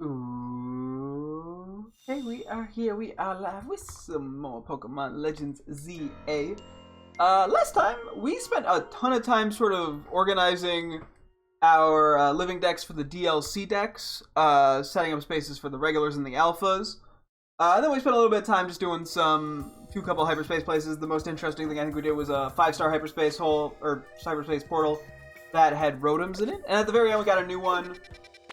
Ooh. Hey, we are here. We are live with some more Pokemon Legends ZA. Last time we spent a ton of time sort of organizing our living decks for the DLC decks, setting up spaces for the regulars and the alphas. And then we spent a little bit of time just doing few couple hyperspace places. The most interesting thing I think we did was a 5-star hyperspace hole or hyperspace portal that had Rotoms in it, and at the very end we got a new one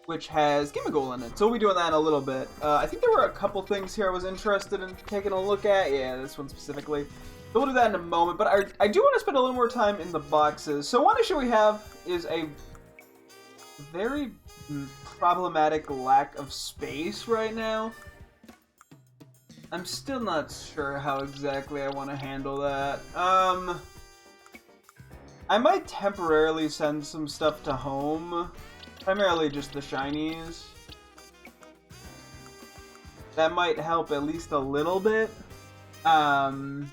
which has Gimmighoul in it. So we'll be doing that in a little bit. I think there were a couple things here I was interested in taking a look at. Yeah, this one specifically. So we'll do that in a moment, but I do want to spend a little more time in the boxes. So one issue we have is a very problematic lack of space right now. I'm still not sure how exactly I want to handle that. I might temporarily send some stuff to home. Primarily just the shinies. That might help at least a little bit. Because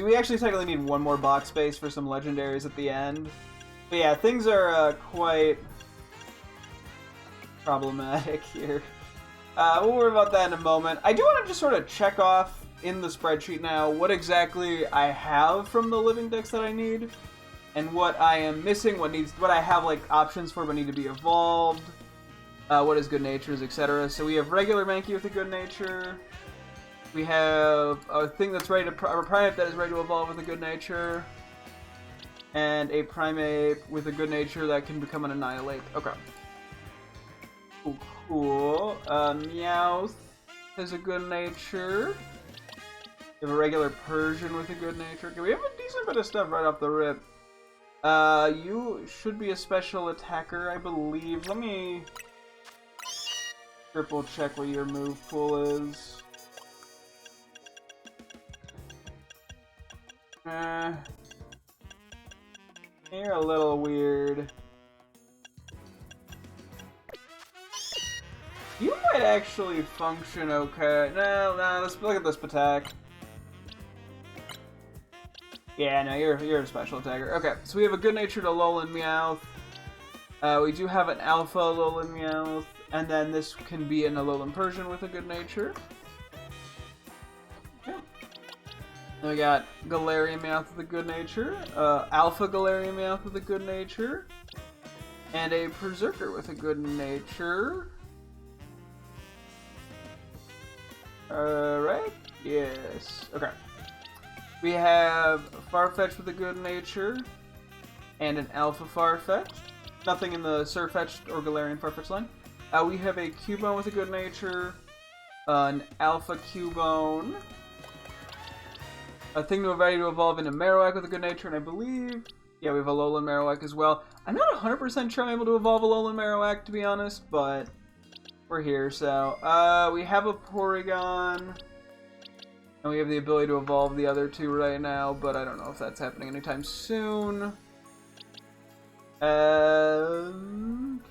we actually technically need one more box space for some legendaries at the end. But yeah, things are quite problematic here. We'll worry about that in a moment. I do want to just sort of check off in the spreadsheet now what exactly I have from the living decks that I need, and what I am missing, what I have like options for but need to be evolved, what is good natures, etc. So we have regular Mankey with a good nature. We have a thing that's ready to a Primeape that is ready to evolve with a good nature, and a Primeape with a good nature that can become an Annihilate. Okay. Cool. Meowth has a good nature. We have a regular Persian with a good nature. Okay, we have a decent bit of stuff right off the rip. You should be a special attacker, I believe. Let me triple check what your move pool is. You're a little weird. You might actually function okay. No, let's look at this attack. Yeah, no, you're a special attacker. Okay, so we have a good-natured Alolan Meowth. We do have an Alpha Alolan Meowth, and then this can be an Alolan Persian with a good nature. Okay. Then we got Galarian Meowth with a good nature, Alpha Galarian Meowth with a good nature, and a Berserker with a good nature. Right? Yes. Okay. We have Farfetch with a good nature, and an Alpha Farfetch. Nothing in the Sirfetch'd or Galarian Farfetch line. We have a Cubone with a good nature, an Alpha Cubone, a thing ready to evolve into Marowak with a good nature, and I believe, yeah, we have a Alolan Marowak as well. I'm not 100% sure I'm able to evolve a Alolan Marowak, to be honest, but we're here, so. We have a Porygon. And we have the ability to evolve the other two right now, but I don't know if that's happening anytime soon.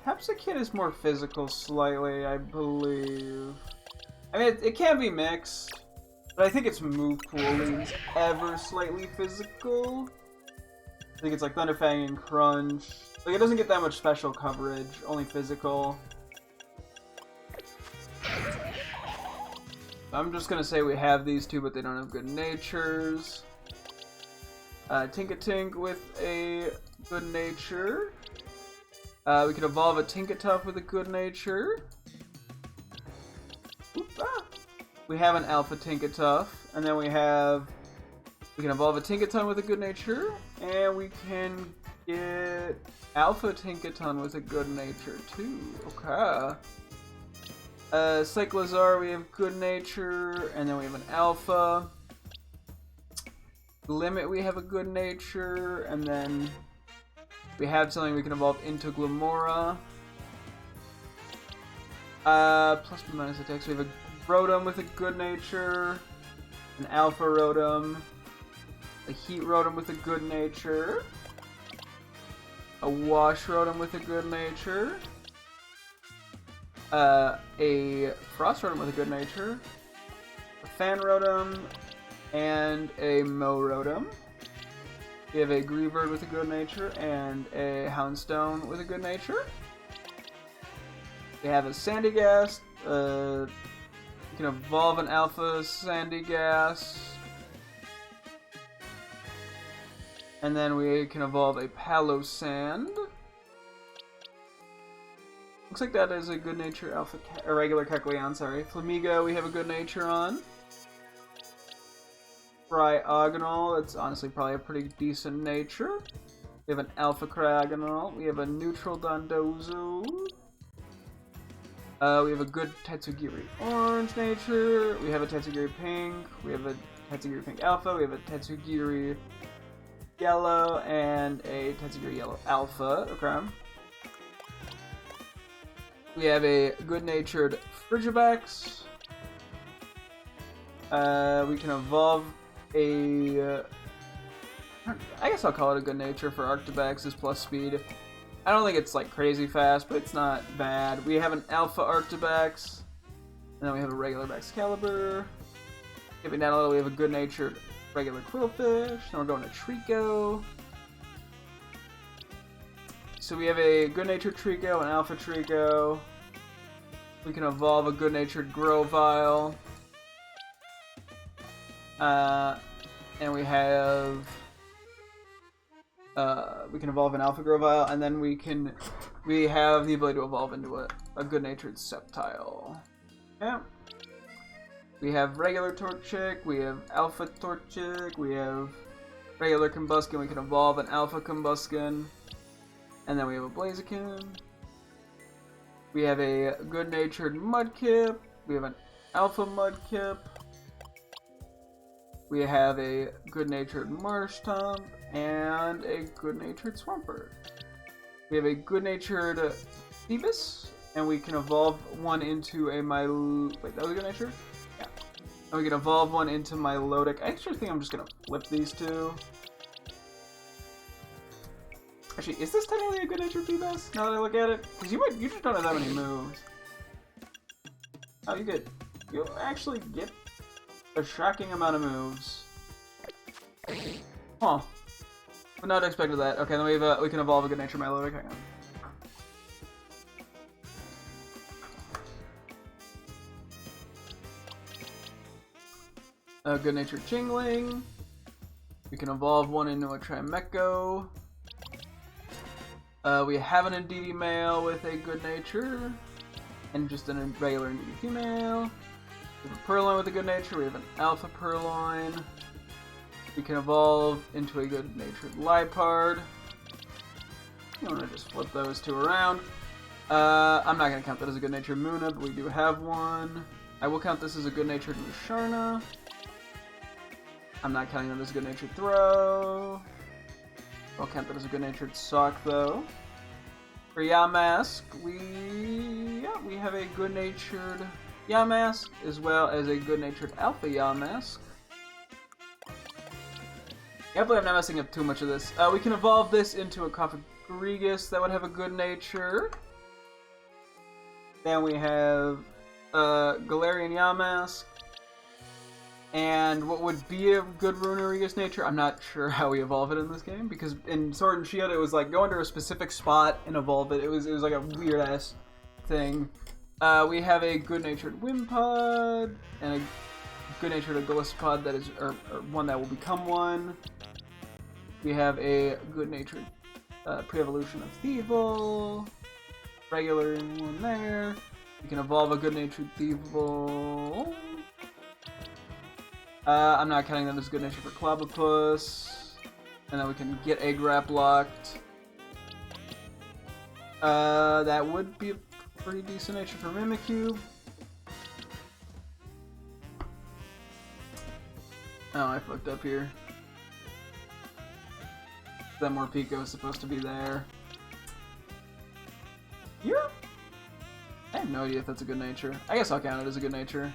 Capsakid is more physical slightly, I believe. I mean, it can be mixed, but I think its move pool is ever slightly physical. I think it's like Thunderfang and Crunch. Like, it doesn't get that much special coverage, only physical. I'm just gonna say we have these two, but they don't have good natures. Tinkatink with a good nature. We can evolve a Tinkatuff with a good nature. We have an Alpha Tinkatuff, and then we can evolve a Tinkaton with a good nature, and we can get Alpha Tinkaton with a good nature too. Okay. Cyclizar, we have good nature, and then we have an Alpha. Limit, we have a good nature, and then we have something we can evolve into Glamora. Plus or minus attacks, we have a Rotom with a good nature, an Alpha Rotom, a Heat Rotom with a good nature, a Wash Rotom with a good nature, a Frost Rotom with a good nature, a Fan Rotom, and a Mo Rotom. We have a Greebird with a good nature and a Houndstone with a good nature. We have a Sandygast. You can evolve an Alpha Sandygast. And then we can evolve a Palosand. Looks like that is a good nature alpha, a regular Kecleon, sorry. Flamigo, we have a good nature on. Cryogonal, that's honestly probably a pretty decent nature. We have an Alpha Cryogonal. We have a neutral Dondozo. We have a good Tatsugiri Orange nature. We have a Tatsugiri Pink. We have a Tatsugiri Pink Alpha. We have a Tatsugiri Yellow and a Tatsugiri Yellow Alpha. Okay. We have a good-natured Frigibax. We can evolve a... I guess I'll call it a good nature for Arctibax is plus speed. I don't think it's like crazy fast, but it's not bad. We have an Alpha Arctibax. And then we have a regular Baxcalibur. Skipping down a little, we have a good-natured regular Quillfish. Then we're going to Trico. So we have a good-natured Trico, an Alpha Trico. We can evolve a good-natured Grovyle. And we have... we can evolve an Alpha Grovyle, and then we have the ability to evolve into a good-natured Sceptile. Yeah. We have regular Torchic, we have Alpha Torchic, we have regular Combuskin, we can evolve an Alpha Combuskin. And then we have a Blaziken. We have a good-natured Mudkip. We have an Alpha Mudkip. We have a good-natured Marshtomp and a good-natured Swampert. We have a good-natured Phoebus, and we can evolve one into a wait, that was a good-natured? Yeah. And we can evolve one into Milotic. I actually think I'm just gonna flip these two. Actually, is this technically a good-natured Phoebus, now that I look at it? Because you just don't have that many moves. Oh, you actually get a shocking amount of moves. Huh. Would not have expected that. Okay, then we can evolve a good-natured Milotic. Hang on. A good-natured Chingling. We can evolve one into a Trimecho. We have an Indeedee male with a good nature, and just a regular Indeedee female. We have a Purloin with a good nature. We have an Alpha Purloin. We can evolve into a good natured Liepard. I'm gonna just flip those two around. I'm not gonna count that as a good natured Munna, but we do have one. I will count this as a good natured Musharna. I'm not counting that as a good natured Throw. I'll count that as a good-natured Sock, though. For Yamask, we have a good-natured Yamask, as well as a good-natured Alpha Yamask. Hopefully I'm not messing up too much of this. We can evolve this into a Cofagrigus that would have a good nature. Then we have Galarian Yamask. And what would be a good Runerigus nature, I'm not sure how we evolve it in this game, because in Sword and Shield it was like go into a specific spot and evolve it. It was like a weird ass thing. We have a good-natured Wimpod and a good-natured Golisopod that is or one that will become one. We have a good-natured pre-evolution of Thievul, regular one there. We can evolve a good-natured Thievul. I'm not counting that as good nature for Clobbopus. And then we can get a Graplocked. That would be a pretty decent nature for Mimikyu. Oh, I fucked up here. That Morpeko is supposed to be there. Yeah. I have no idea if that's a good nature. I guess I'll count it as a good nature.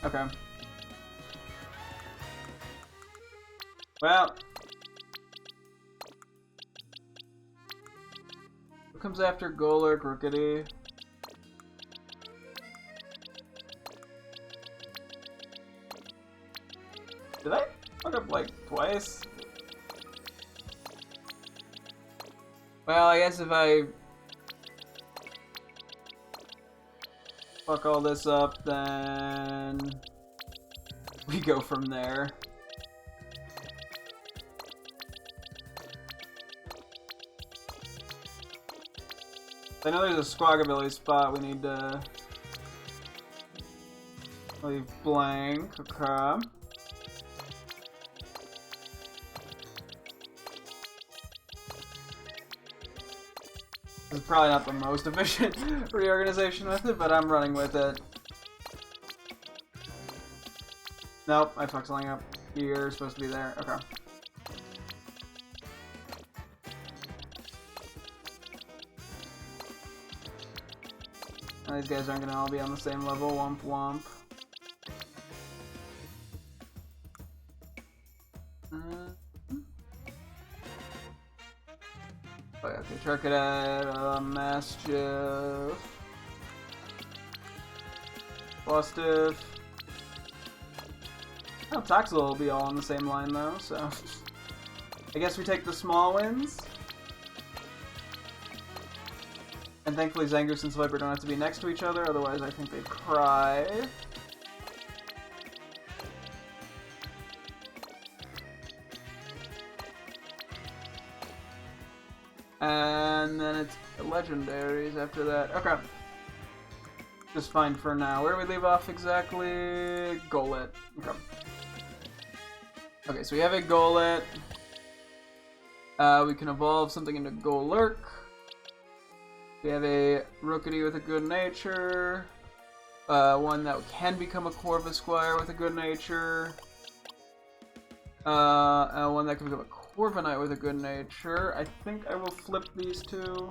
Okay. Well. Who comes after Golurk, Rookity? Did I fuck up like twice? Well, I guess if I fuck all this up, then we go from there. I know there's a squawkabilly spot we need to leave blank. Okay. This is probably not the most efficient reorganization method, but I'm running with it. Nope, I fucked something up. You're supposed to be there. Okay. These guys aren't gonna all be on the same level. Womp womp. Oh yeah, okay, Charcadet, Mastiff, Bustiff. Oh, Toxel will be all on the same line though, so I guess we take the small wins. And thankfully Zangoose and Swiper don't have to be next to each other, otherwise I think they'd cry. And then it's the legendaries after that. Okay. Just fine for now. Where do we leave off exactly? Golett. Okay. Okay, so we have a Golett. We can evolve something into Golurk. We have a Rookity with a good nature. One that can become a Corvisquire with a good nature. One that can become a Corviknight with a good nature. I think I will flip these two.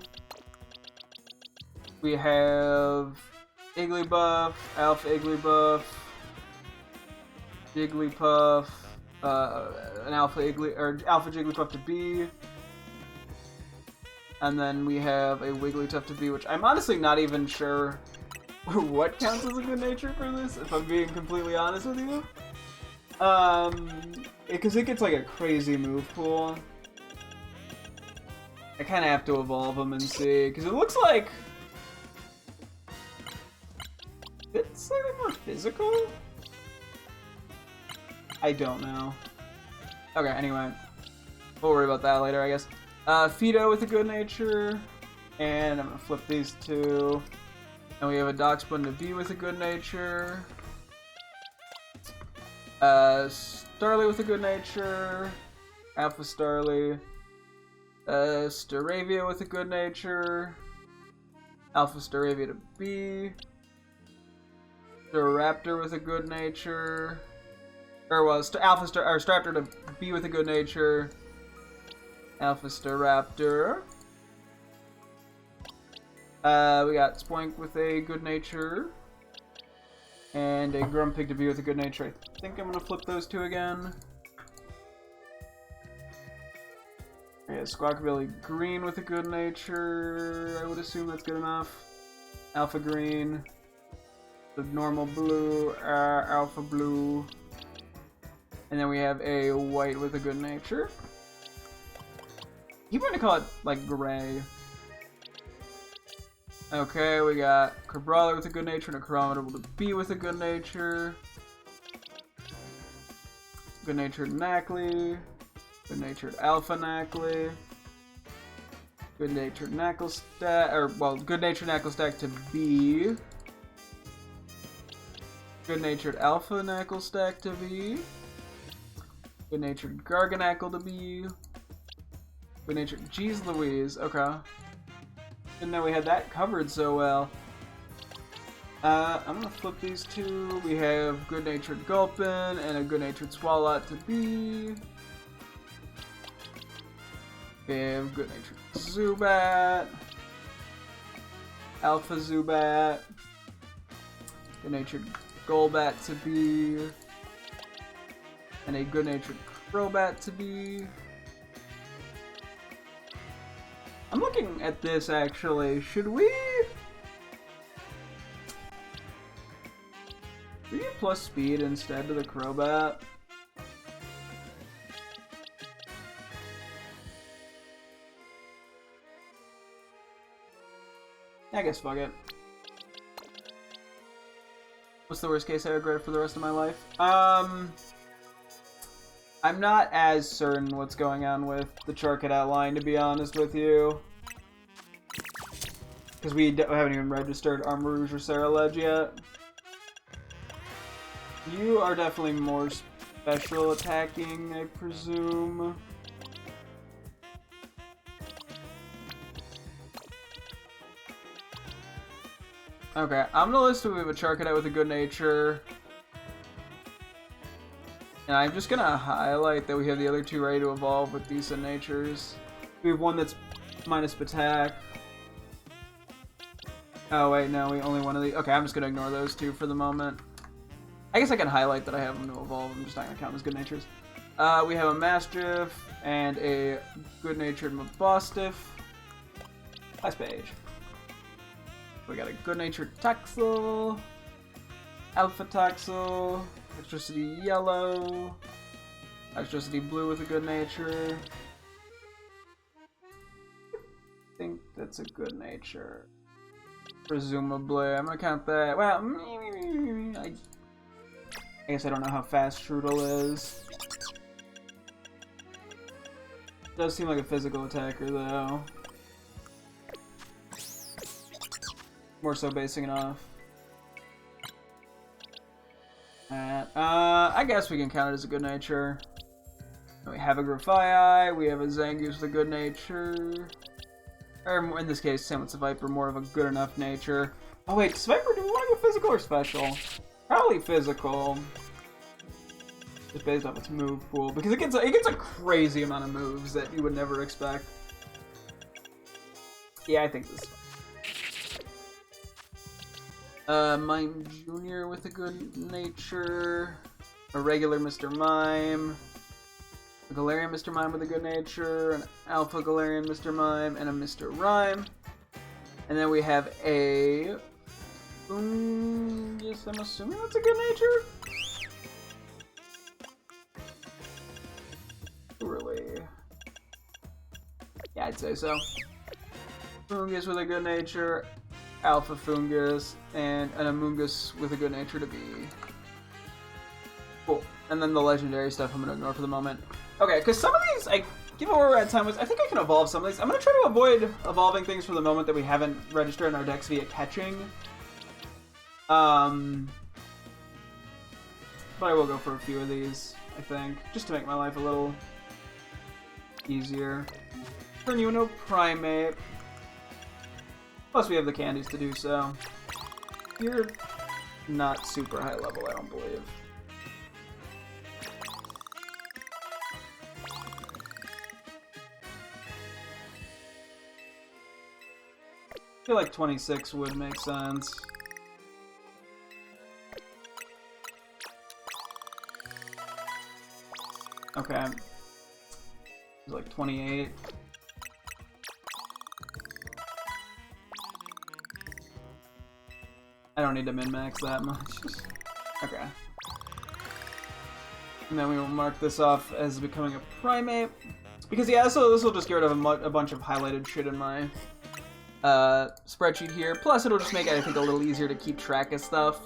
We have Igglybuff, Alpha Igglybuff, Jigglypuff, an Alpha Jigglypuff to B. And then we have a Wigglytuff to B, which I'm honestly not even sure what counts as a good nature for this, if I'm being completely honest with you. Because it gets like a crazy move pool. I kind of have to evolve them and see, because it looks like it's slightly more physical? I don't know. Okay, anyway. We'll worry about that later, I guess. Fido with a good nature, and I'm gonna flip these two. And we have a Darkspun to B with a good nature. Starly with a good nature. Alpha Starly. Staravia with a good nature. Alpha Staravia to B. Staraptor with a good nature. Staraptor to B with a good nature. Alpha Staraptor. We got Spoink with a good nature. And a Grumpig to be with a good nature. I think I'm gonna flip those two again. Yeah, Squawkabilly Green with a good nature. I would assume that's good enough. Alpha Green. The normal blue, Alpha Blue. And then we have a White with a good nature. You want to call it, like, gray. Okay, we got Crabrawler with a good nature and a Chromatable to B with a good nature. Good-natured Knackley. Good-natured Alpha Knackley. Good-natured Knacklestack, good-natured Knacklestack to B. Good-natured Alpha Knacklestack to B. Good-natured Garganackle to B. Good-natured Jeez Louise, okay. Didn't know we had that covered so well. I'm gonna flip these two. We have good-natured Gulpin and a good-natured Swalot to B. We have good-natured Zubat. Alpha Zubat. Good-natured Golbat to B. And a good-natured Crobat to B. I'm looking at this actually. Should we get plus speed instead of the Crobat? I guess fuck it. What's the worst case I regret for the rest of my life? I'm not as certain what's going on with the Charcadet line, to be honest with you. Because we haven't even registered Armarouge or Saraledge yet. You are definitely more special attacking, I presume. Okay, I'm gonna list we have a Charcadet with a good nature. And I'm just gonna highlight that we have the other two ready to evolve with decent natures. We have one that's minus attack. Oh wait, no, we only one of the. Okay, I'm just gonna ignore those two for the moment. I guess I can highlight that I have them to evolve. I'm just not gonna count as good natures. We have a Mastiff and a good-natured Mabostiff. Last page. We got a good-natured Taxel, Alpha Taxel, Electricity Yellow, Electricity Blue with a good nature. I think that's a good nature. Presumably. I'm gonna count that. Well, I guess I don't know how fast Strudel is. Does seem like a physical attacker, though. More so basing it off. I guess we can count it as a good nature. We have a Grafii, we have a Zangoose with a good nature. Or in this case, Sandwich the Viper, more of a good enough nature. Oh wait, does Viper, do we want to go physical or special? Probably physical. Just based off its move pool. Because it gets a crazy amount of moves that you would never expect. Yeah, I think this is fine. Mime Jr. with a good nature, a regular Mr. Mime, a Galarian Mr. Mime with a good nature, an Alpha Galarian Mr. Mime, and a Mr. Rhyme. And then we have a... yes, I'm assuming that's a good nature? Really? Yeah, I'd say so. Fungus with a good nature, Alpha Fungus, and an Amoongus with a good nature to be cool. And then the legendary stuff I'm going to ignore for the moment. Okay, because some of these, given where we're at time, I think I can evolve some of these. I'm going to try to avoid evolving things for the moment that we haven't registered in our decks via catching. But I will go for a few of these, I think, just to make my life a little easier. Turn you into a Primate. Plus, we have the candies to do so. You're not super high level, I don't believe. I feel like 26 would make sense. Okay. It's like 28. I don't need to min-max that much. Okay. And then we will mark this off as becoming a Primate. Because, yeah, this will just get rid of a bunch of highlighted shit in my spreadsheet here. Plus, it'll just make it, I think, a little easier to keep track of stuff.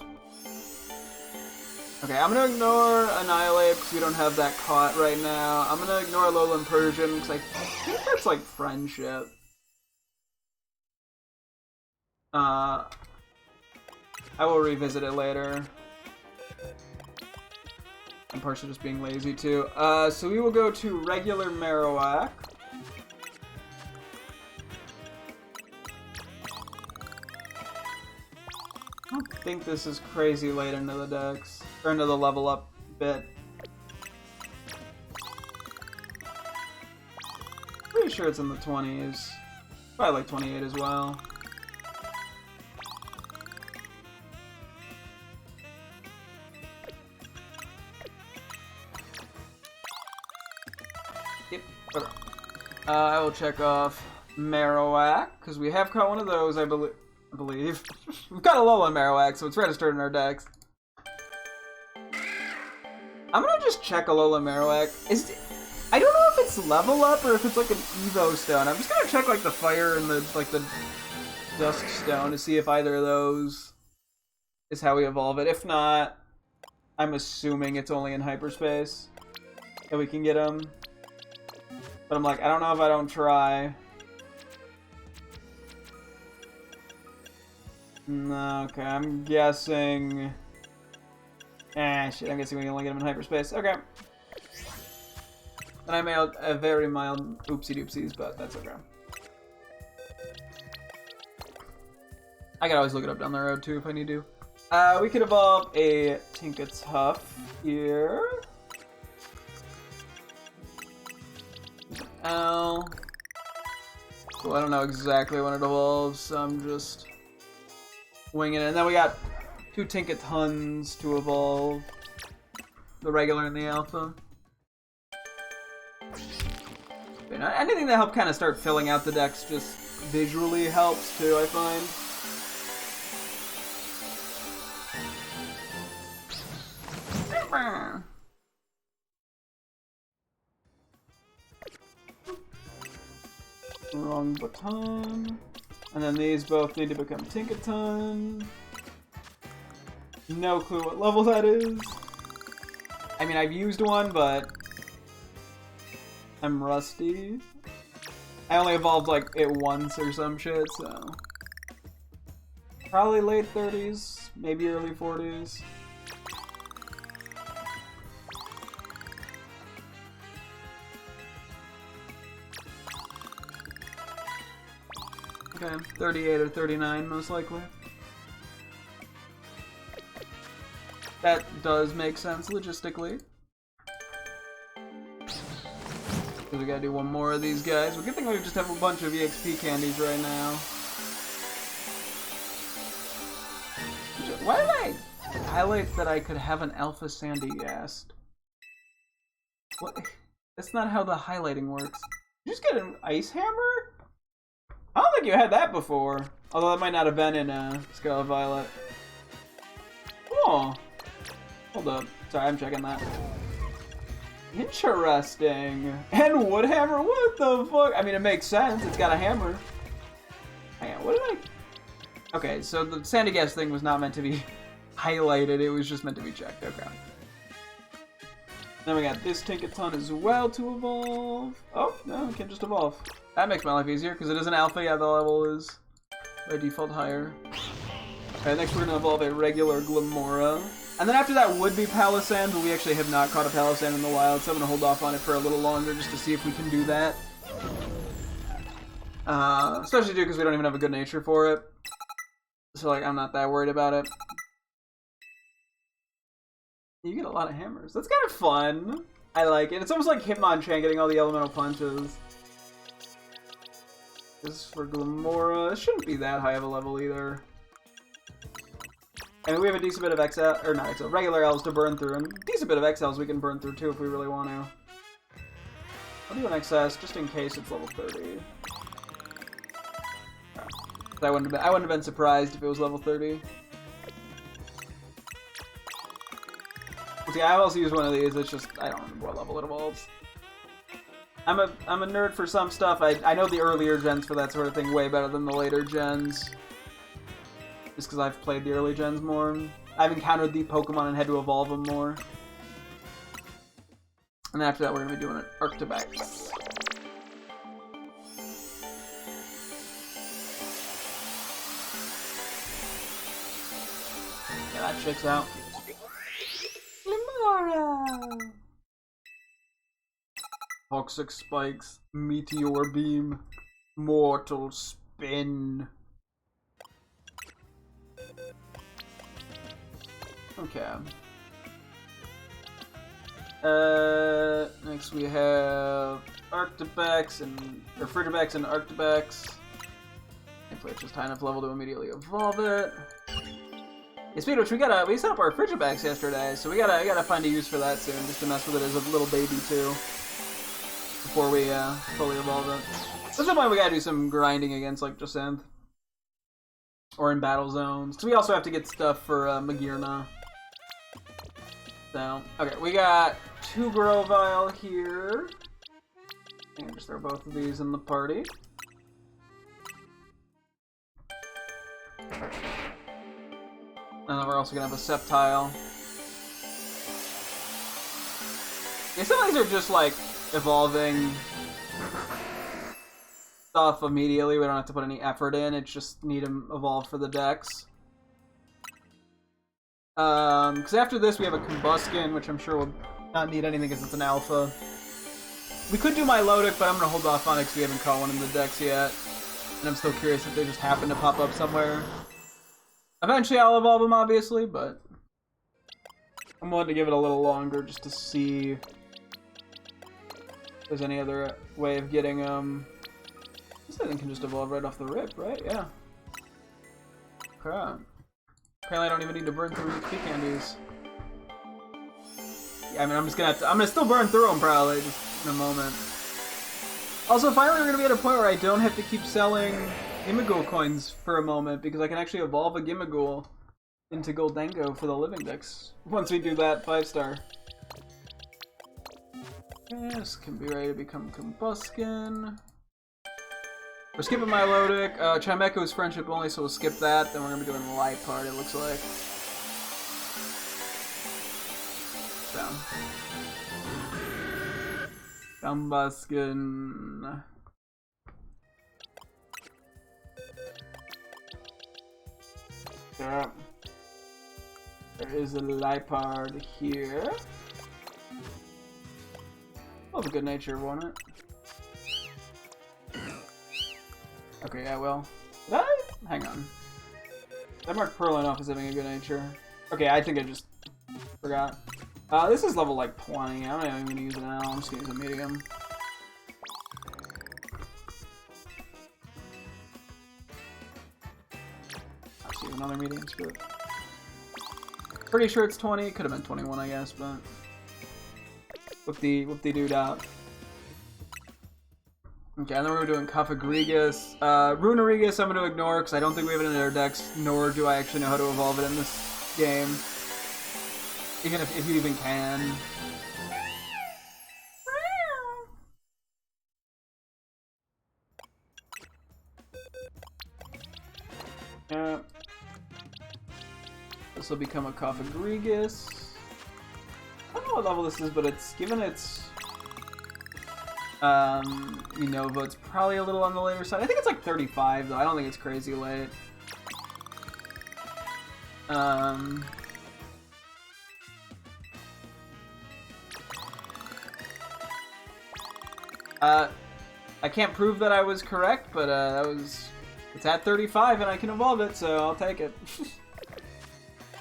Okay, I'm going to ignore Annihilate because we don't have that caught right now. I'm going to ignore Alolan Persian because I think that's, like, friendship. I will revisit it later. I'm partially just being lazy too. So we will go to regular Marowak. I don't think this is crazy late into the decks, or into the level up bit. Pretty sure it's in the 20s. Probably like 28 as well. Okay. I will check off Marowak, because we have caught one of those, I believe. We've got a Alolan Marowak, so it's registered in our decks. I'm gonna just check Alolan Marowak. I don't know if it's level up or if it's like an Evo Stone. I'm just gonna check like the fire and the Duskstone to see if either of those is how we evolve it. If not, I'm assuming it's only in hyperspace that we can get them. But I'm like, I don't know if I don't try. No, okay, I'm guessing... shit, I'm guessing we can only get them in hyperspace. Okay. And I made a very mild oopsie-doopsies, but that's okay. I can always look it up down the road, too, if I need to. We could evolve a Tinkatuff here. L. Well, I don't know exactly when it evolves, so I'm just winging it. And then we got 2 Tinkatuns to evolve. The regular and the alpha. Anything that helps kind of start filling out the decks just visually helps too, I find. Wrong button. And then these both need to become Tinkatun. No clue what level that is. I mean, I've used one, but I'm rusty. I only evolved like it once or some shit, so probably late 30s, maybe early 40s. Okay, 38 or 39 most likely. That does make sense logistically. Because we gotta do one more of these guys. Well, good thing we just have a bunch of EXP candies right now. Why did I highlight that I could have an Alpha Sandy Yast? What? That's not how the highlighting works. Did you just get an Ice Hammer? I don't think you had that before. Although that might not have been in Scarlet Violet. Oh. Hold up. Sorry, I'm checking that. Interesting. And Woodhammer? What the fuck? I mean, it makes sense. It's got a hammer. Hang on, what did I... Okay, so the Sandy Gas thing was not meant to be highlighted. It was just meant to be checked. Okay. Then we got this Tinkatun as well to evolve. Oh, no, it can just evolve. That makes my life easier, because it is an alpha. Yeah, the level is by default higher. Okay, next we're going to evolve a regular Glamora. And then after that would be Palisand, but we actually have not caught a Palisand in the wild, so I'm going to hold off on it for a little longer just to see if we can do that. Especially because we don't even have a good nature for it. So, like, I'm not that worried about it. You get a lot of hammers. That's kind of fun. I like it. It's almost like Hitmonchan getting all the elemental punches. This is for Glamora. It shouldn't be that high of a level either. I mean, we have a decent bit of XL, or not XL, regular L's to burn through, and a decent bit of XLs we can burn through too if we really want to. I'll do an XS just in case it's level 30. I wouldn't have been surprised if it was level 30. See, I've also used one of these. It's just I don't remember what level it evolves. I'm a nerd for some stuff. I know the earlier gens for that sort of thing way better than the later gens. Just because I've played the early gens more. I've encountered the Pokemon and had to evolve them more. And after that, we're going to be doing an Arctibax. Yeah, that checks out. Limora! Toxic Spikes, Meteor Beam, Mortal Spin. Okay. Next we have Arctibax or Frigibax and Arctibax. Hopefully it's just high enough level to immediately evolve it. Yeah, speaking of which, we set up our Frigibax yesterday, so we gotta find a use for that soon, just to mess with it as a little baby too. Before we fully evolve it. At some point we gotta do some grinding against like Jacinth. Or in battle zones. So we also have to get stuff for Magirna. So, okay, we got 2 Grovyle here. And just throw both of these in the party. And then we're also gonna have a Sceptile. Yeah, some of these are just like evolving stuff immediately. We don't have to put any effort in. It's just need them evolve for the decks. Because after this we have a Combuskin, which I'm sure will not need anything because it's an alpha. We could do Milotic, but I'm gonna hold off on it because we haven't caught one in the decks yet. And I'm still curious if they just happen to pop up somewhere. Eventually I'll evolve them, obviously, but I'm willing to give it a little longer just to see if there's any other way of getting them. This thing can just evolve right off the rip, right? Yeah. Crap. Apparently I don't even need to burn through XP candies. Yeah, I mean, I'm gonna still burn through them probably, just in a moment. Also, finally we're gonna be at a point where I don't have to keep selling Gimmighoul coins for a moment, because I can actually evolve a Gimmighoul into Goldengo for the living decks. Once we do that 5-star. This can be ready to become Combuskin. We're skipping Milotic. Chimecho is friendship only, so we'll skip that. Then we're gonna be doing Liepard, it looks like. Down. Combuskin. Yeah. There is a Liepard here. We'll have a good nature, won't it? Okay, yeah, well. Did I? Hang on. I marked Perlin off as having a good nature. Okay, I think I just forgot. This is level like 20. I'm not even gonna use it now. I'm just gonna use a medium. I'll see another medium script. Pretty sure it's 20. It could have been 21, I guess, but whoop-de-doo out. Okay, and then we're doing Cofagrigus. Runerigus I'm going to ignore because I don't think we have it in our decks, nor do I actually know how to evolve it in this game. Even if you even can. Yeah. This will become a Cofagrigus. I don't know what level this is, but it's given its Unova, it's probably a little on the later side. I think it's like 35 though. I don't think it's crazy late. I can't prove that I was correct, but it's at 35 and I can evolve it, so I'll take it.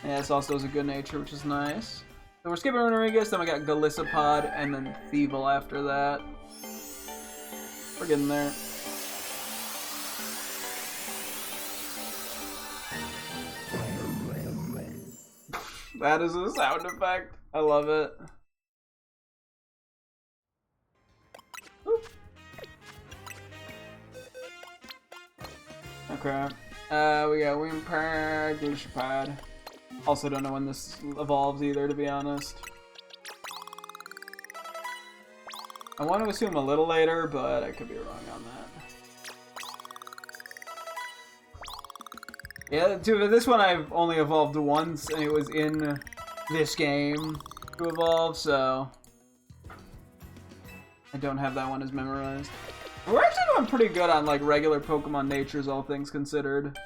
Yeah, this also has a good nature, which is nice. So we're skipping Runerigus, then we got Golisopod, and then Thievul after that. We're getting there. That is a sound effect. I love it. Woo. Okay. We got Wimpod, Golisopod. Also don't know when this evolves either, to be honest. I want to assume a little later, but I could be wrong on that. Yeah, dude, this one I've only evolved once, and it was in this game to evolve, so I don't have that one as memorized. We're actually doing pretty good on like regular Pokemon natures, all things considered.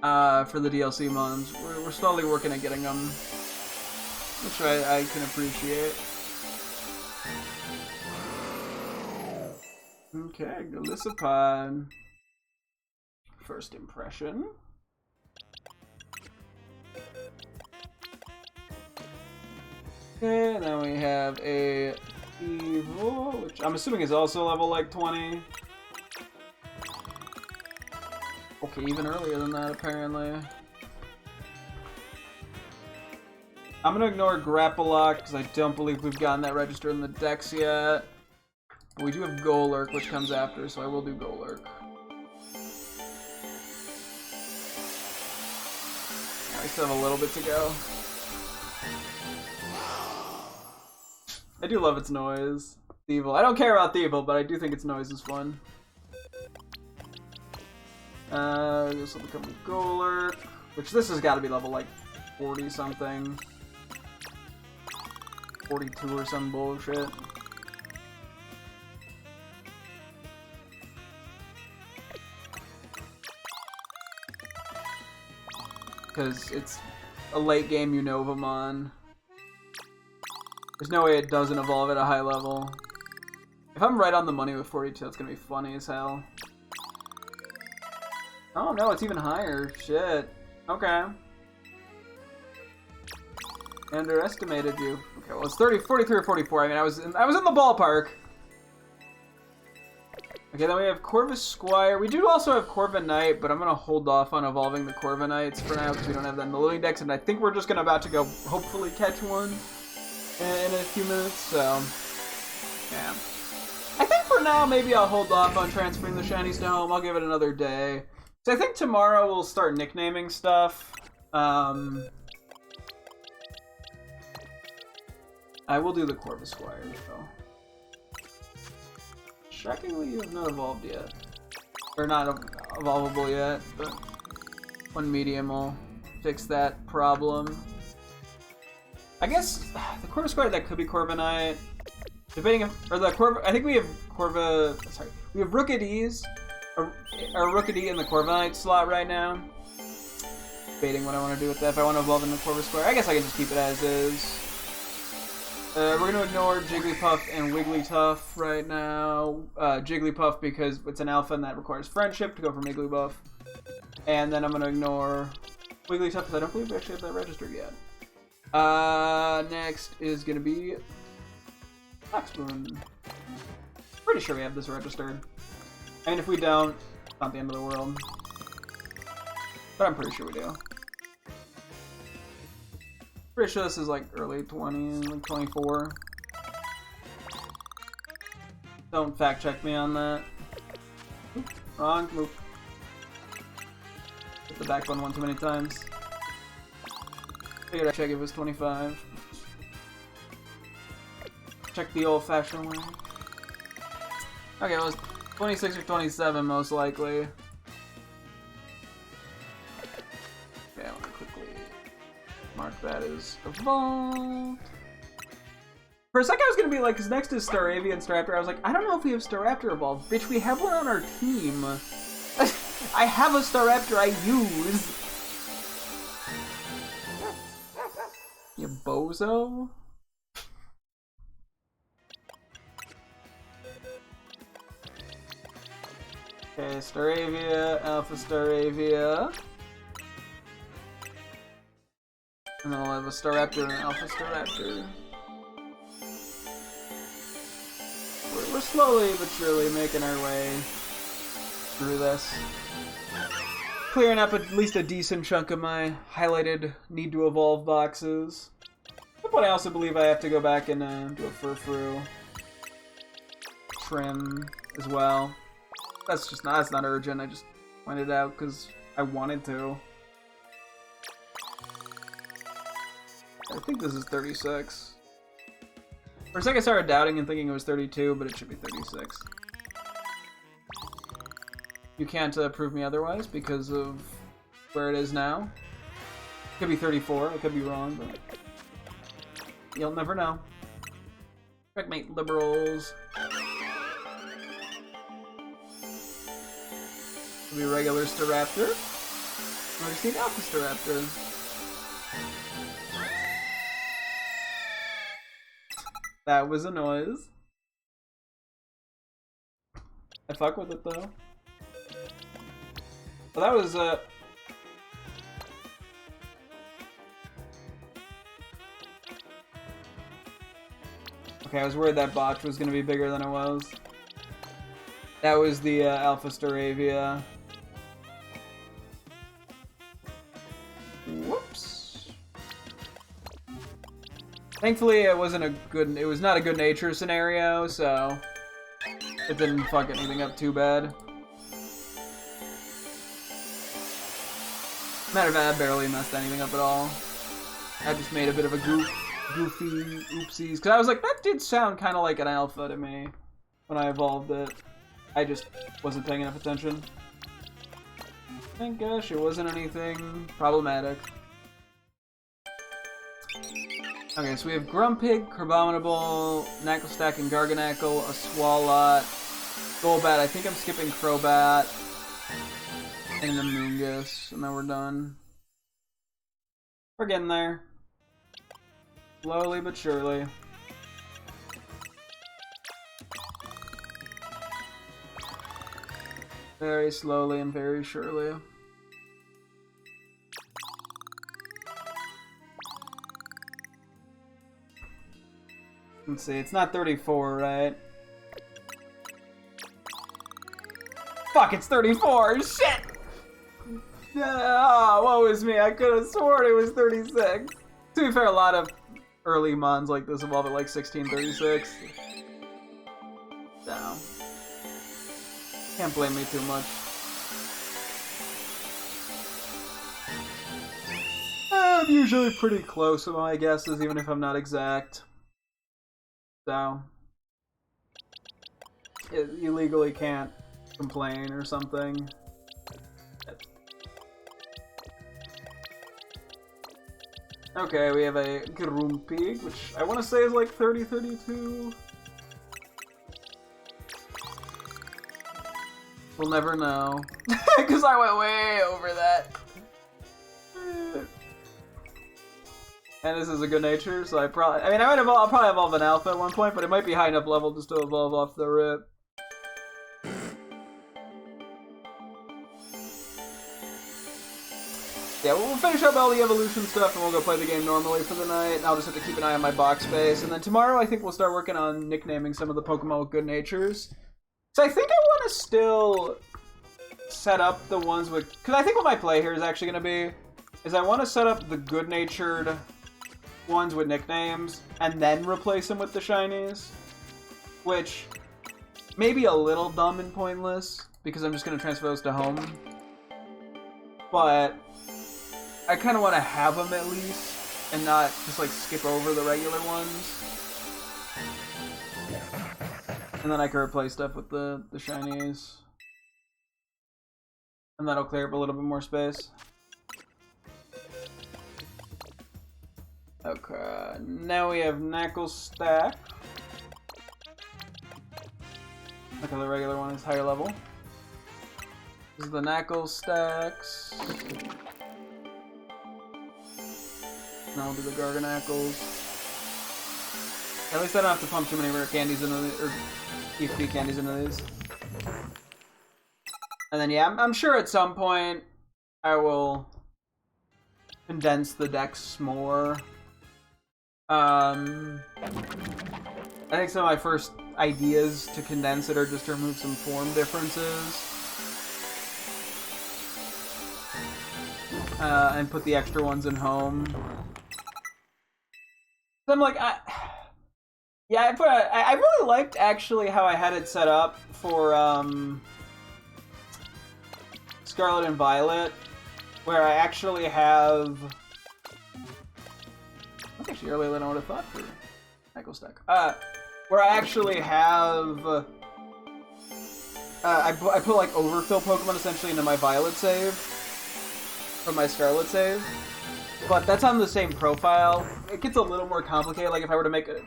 For the DLC mods. We're slowly working at getting them, which I can appreciate. Okay, Golisopod. First impression. Okay, then we have a Thievul, which I'm assuming is also level like 20. Okay, even earlier than that, apparently. I'm gonna ignore Grapplock, because I don't believe we've gotten that registered in the decks yet. But we do have Golurk, which comes after, so I will do Golurk. I still have a little bit to go. I do love its noise. Thievul. I don't care about Thievul, but I do think its noise is fun. This will become a Golurk, which this has got to be level like 40 something. 42 or some bullshit. Because it's a late game Unovamon. There's no way it doesn't evolve at a high level. If I'm right on the money with 42, it's gonna be funny as hell. Oh no, it's even higher. Shit. Okay. Underestimated you. Okay, well it's 43 or 44. I mean, I was in the ballpark. Okay, then we have Corvus Squire. We do also have Corviknight, but I'm gonna hold off on evolving the Corviknights for now because we don't have that in the living decks, and I think we're just gonna about to go hopefully catch one in a few minutes. So, yeah. I think for now maybe I'll hold off on transferring the shinies to home. I'll give it another day. So I think tomorrow we'll start nicknaming stuff. I will do the Corvus Squire though. Shockingly, you have not evolved yet. Or not evolvable yet, but one medium will fix that problem. I guess the Corvus Squire that could be Corviknight. Debating if, or the Corv, I think we have we have Rookidee, or Rookidee in the Corviknight slot right now. Debating what I want to do with that. If I want to evolve in the Corvus Square, I guess I can just keep it as is. We're going to ignore Jigglypuff and Wigglytuff right now. Jigglypuff because it's an alpha and that requires friendship to go for Igglybuff. And then I'm going to ignore Wigglytuff because I don't believe we actually have that registered yet. Next is going to be Blackspoon. Pretty sure we have this registered. I mean, if we don't, it's not the end of the world. But I'm pretty sure we do. Pretty sure this is like early 20, like 24. Don't fact check me on that. Oop, wrong move. Hit the back button one too many times. Figured I'd check if it was 25. Check the old-fashioned way. Okay, it was 26 or 27 most likely. Okay, I want to quickly mark that as evolved. For a second I was gonna be like, because next is Staravia and Staraptor, I was like, I don't know if we have Staraptor evolved. Bitch, we have one on our team. I have a Staraptor I use. You bozo. Okay, Staravia, Alpha Staravia. And then we'll have a Staraptor and an Alpha Staraptor. We're slowly but surely making our way through this. Clearing up at least a decent chunk of my highlighted need to evolve boxes. But I also believe I have to go back and do a Furfrou trim as well. That's not urgent, I just pointed it out because I wanted to. I think this is 36. For a second I started doubting and thinking it was 32, but it should be 36. You can't prove me otherwise because of where it is now. It could be 34, I could be wrong, but you'll never know. Checkmate, liberals. It'll be regular Staraptor. I just need Alpha Staraptor. That was a noise. I fuck with it though. Well, that was okay, I was worried that botch was gonna be bigger than it was. That was the Alpha Staravia. Whoops. Thankfully, it was not a good nature scenario, so it didn't fuck anything up too bad. Matter of fact, I barely messed anything up at all. I just made a bit of a goofy oopsies, because I was like, that did sound kind of like an alpha to me when I evolved it. I just wasn't paying enough attention. Thank gosh it wasn't anything problematic. Okay, so we have Grumpig, Crabominable, Knucklestack, and Garganackle, a Swalot, Golbat. I think I'm skipping Crobat, and a Moongus, and then we're done. We're getting there. Slowly but surely. Very slowly and very surely. Let's see, it's not 34, right? Fuck, it's 34! Shit! Oh, woe is me, I could have sworn it was 36. To be fair, a lot of early mons like this evolve at like 1636. So, can't blame me too much. I'm usually pretty close with my guesses, even if I'm not exact. So, you legally can't complain or something. Okay, we have a Grumpig, which I want to say is like 30, 32. We'll never know. Because I went way over that. And this is a good nature, so I'll probably evolve an alpha at one point, but it might be high enough level just to evolve off the rip. Yeah, we'll finish up all the evolution stuff and we'll go play the game normally for the night. I'll just have to keep an eye on my box space. And then tomorrow I think we'll start working on nicknaming some of the Pokemon with good natures. So I think I want to still set up the ones with... Because I think what my play here is actually going to be is I want to set up the good-natured ones with nicknames and then replace them with the shinies. Which may be a little dumb and pointless because I'm just going to transfer those to home. But I kind of want to have them at least, and not just like skip over the regular ones. And then I can replace stuff with the shinies. And that'll clear up a little bit more space. Okay, now we have Knucklestack. Okay, the regular one is higher level. This is the Knucklestacks. Now we'll do the Garganackles. At least I don't have to pump too many rare candies into the, or EFP candies into these. And then yeah, I'm sure at some point I will condense the decks more. I think some of my first ideas to condense it are just to remove some form differences. And put the extra ones in home. So I'm like, I really liked actually how I had it set up for Scarlet and Violet, where I actually have. That's actually earlier than I would have thought for Knucklestack. Where I actually have. I put like overfill Pokemon essentially into my Violet save from my Scarlet save. But that's on the same profile. It gets a little more complicated, like if I were to make it...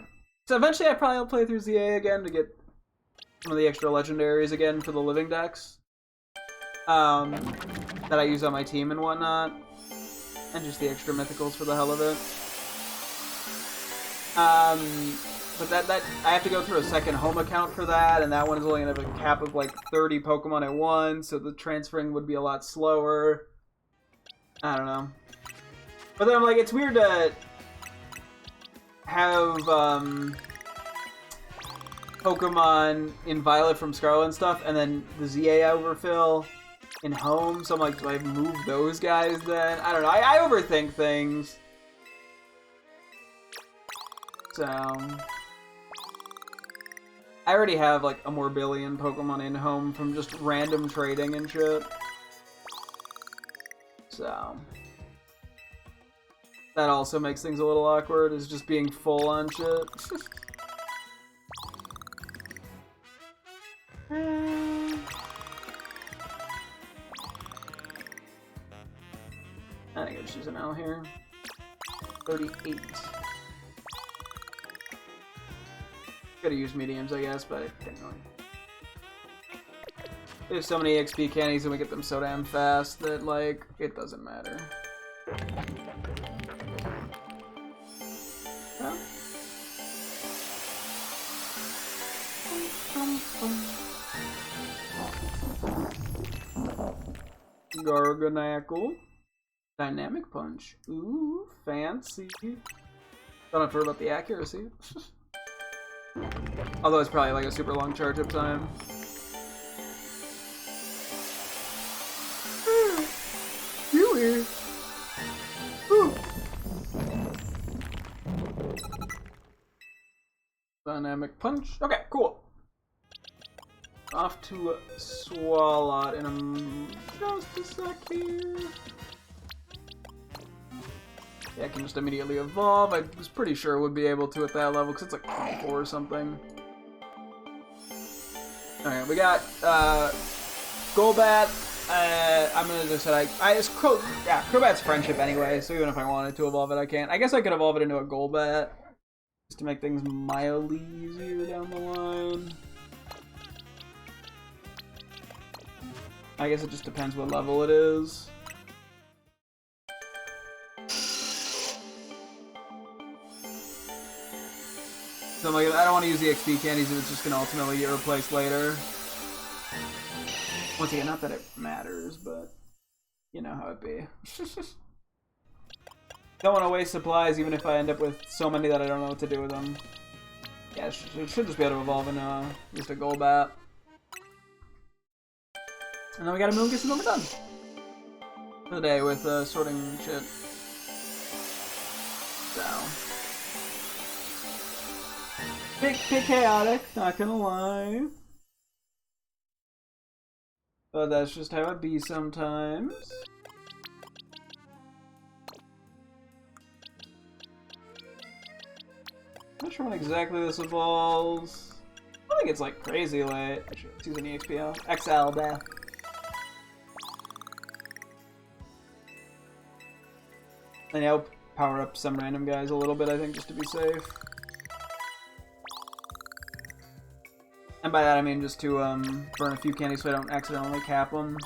So eventually I probably will play through ZA again to get some of the extra legendaries again for the living decks. That I use on my team and whatnot. And just the extra mythicals for the hell of it. But that I have to go through a second home account for that, and that one is only going to have a cap of like 30 Pokemon at once, so the transferring would be a lot slower. I don't know. But then I'm like, it's weird to have Pokemon in Violet from Scarlet and stuff, and then the ZA overfill in Home. So I'm like, do I move those guys then? I don't know. I overthink things. So I already have like a Morbillion Pokemon in Home from just random trading and shit. So that also makes things a little awkward, is just being full on shit. use an L here. 38. Gotta use mediums, I guess, but I didn't really. There's so many XP candies and we get them so damn fast that, like, it doesn't matter. Huh? Garganackle. Dynamic Punch. Ooh, fancy. Don't have to worry about the accuracy. Although it's probably like a super long charge up time. Really? Ooh. Dynamic Punch. Okay, cool. Off to Swalot in just a sec here. Yeah, I can just immediately evolve. I was pretty sure it would be able to at that level because it's like 24 or something. Alright, we got Golbat. I'm gonna decide. Crobat's friendship anyway, so even if I wanted to evolve it, I can't. I guess I could evolve it into a Golbat just to make things mildly easier down the line. I guess it just depends what level it is. So I'm like, I don't want to use the XP candies if it's just going to ultimately get replaced later. Once again, not that it matters, but you know how it be. Don't want to waste supplies even if I end up with so many that I don't know what to do with them. Yeah, it should just be able to evolve into at least a Golbat. And then we got a Moongus and then we're done for the day with sorting shit. So. Bit chaotic, not gonna lie. But that's just how it be sometimes. Not sure when exactly this evolves. I don't think it's like crazy late. I should use an EXP XL death. And yeah, I'll power up some random guys a little bit, I think, just to be safe. And by that I mean just to burn a few candies so I don't accidentally cap them.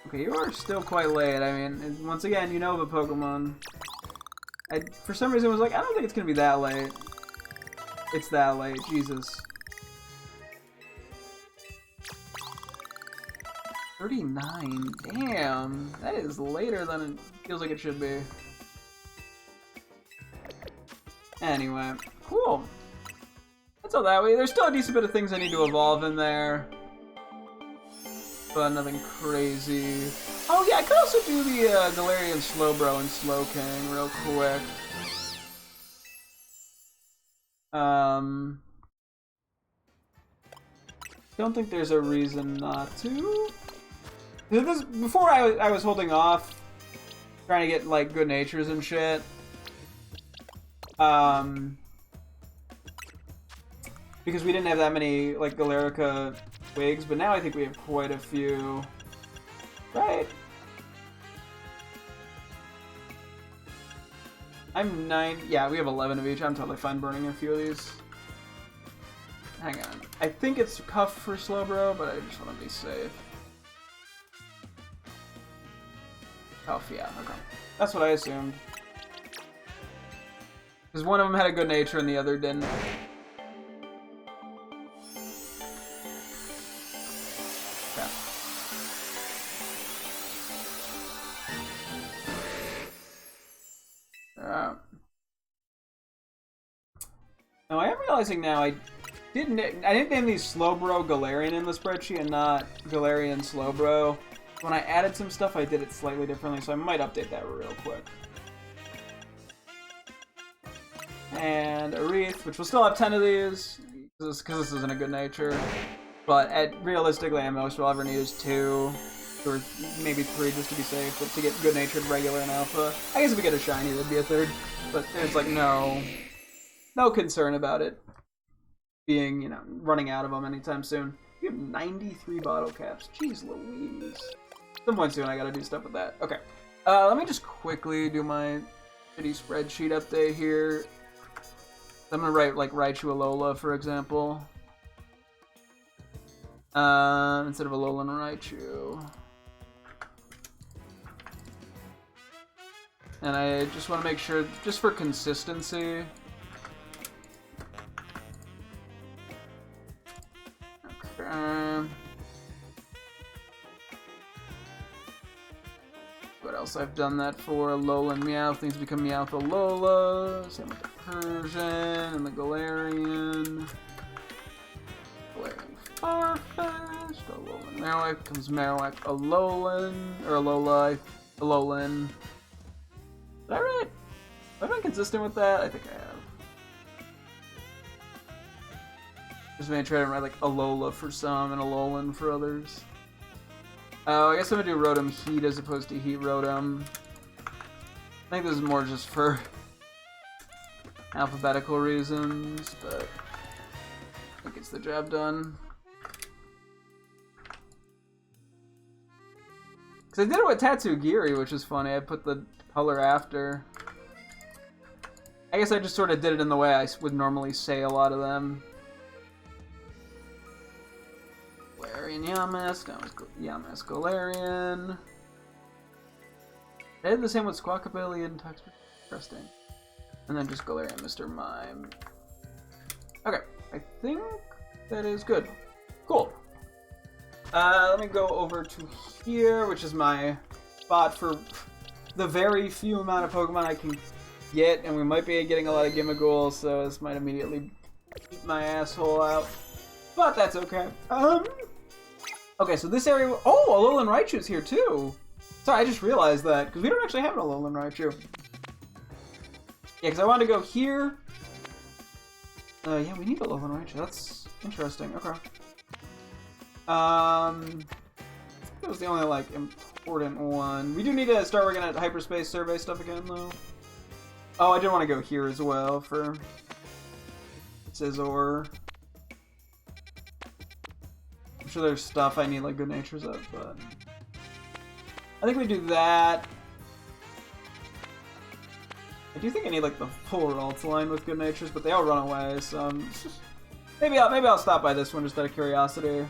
Okay, you are still quite late. I mean, once again, you know the Pokemon. For some reason, was like, I don't think it's gonna be that late. It's that late, Jesus. 39, damn, that is later than it feels like it should be. Anyway, cool. That's all that way. There's still a decent bit of things I need to evolve in there, but nothing crazy. Oh yeah, I could also do the Galarian Slowbro and Slowking real quick. Don't think there's a reason not to. Before I was holding off, trying to get like good natures and shit. Because we didn't have that many like Galarica wigs, but now I think we have quite a few. Right? I'm 9. Yeah, we have 11 of each. I'm totally fine burning a few of these. Hang on. I think it's Cuff for Slowbro, but I just want to be safe. Cuff, yeah, okay. That's what I assumed. Because one of them had a good nature and the other didn't. Okay. Now I am realizing now I didn't name these Slowbro Galarian in the spreadsheet and not Galarian Slowbro. When I added some stuff, I did it slightly differently, so I might update that real quick. And a Wreath, which will still have 10 of these, because this isn't a good nature. But realistically, at most we'll ever need is 2, or maybe 3 just to be safe, but to get good natured, regular, and alpha. I guess if we get a shiny, that'd be a 3rd. But there's like no concern about it being, you know, running out of them anytime soon. We have 93 bottle caps. Jeez Louise. At some point soon, I gotta do stuff with that. Okay. Let me just quickly do my shitty spreadsheet update here. I'm gonna write, like, Raichu Alola, for example. Instead of Alola and Raichu. And I just want to make sure, just for consistency. Okay. What else I've done that for? Alola and Meowth needs to become Meowth Alola. Same with the Persian and the Galarian. Galarian Farfetch'd. Alolan Marowak becomes Marowak Alolan. Or Alola. Alolan. Is that right? Have I been consistent with that? I think I have. Just gonna try to write like Alola for some and Alolan for others. Oh, I guess I'm gonna do Rotom Heat as opposed to Heat Rotom. I think this is more just for alphabetical reasons, but I think it's the job done. Because I did it with Tatsugiri, which is funny. I put the color after. I guess I just sort of did it in the way I would normally say a lot of them. Galarian Yamask, Yamask Galarian. I did the same with Squawkabilly and Toxtricity. Interesting. And then just Galarian Mr. Mime. Okay, I think that is good. Cool. Let me go over to here, which is my spot for the very few amount of Pokemon I can get, and we might be getting a lot of Gimmighoul, so this might immediately eat my asshole out. But that's okay. Okay, so this area... Oh, Alolan Raichu's here too! Sorry, I just realized that, because we don't actually have an Alolan Raichu. Yeah, because I wanted to go here. Yeah, we need Alolan Raichu. That's interesting. Okay. That was the only, like, important one. We do need to start working at Hyperspace survey stuff again, though. Oh, I did want to go here as well for Scizor. I'm sure there's stuff I need, like, good natures of, but I think we do that. I do think I need, like, the full Ralts line with good natures, but they all run away, so maybe I'll stop by this one just out of curiosity.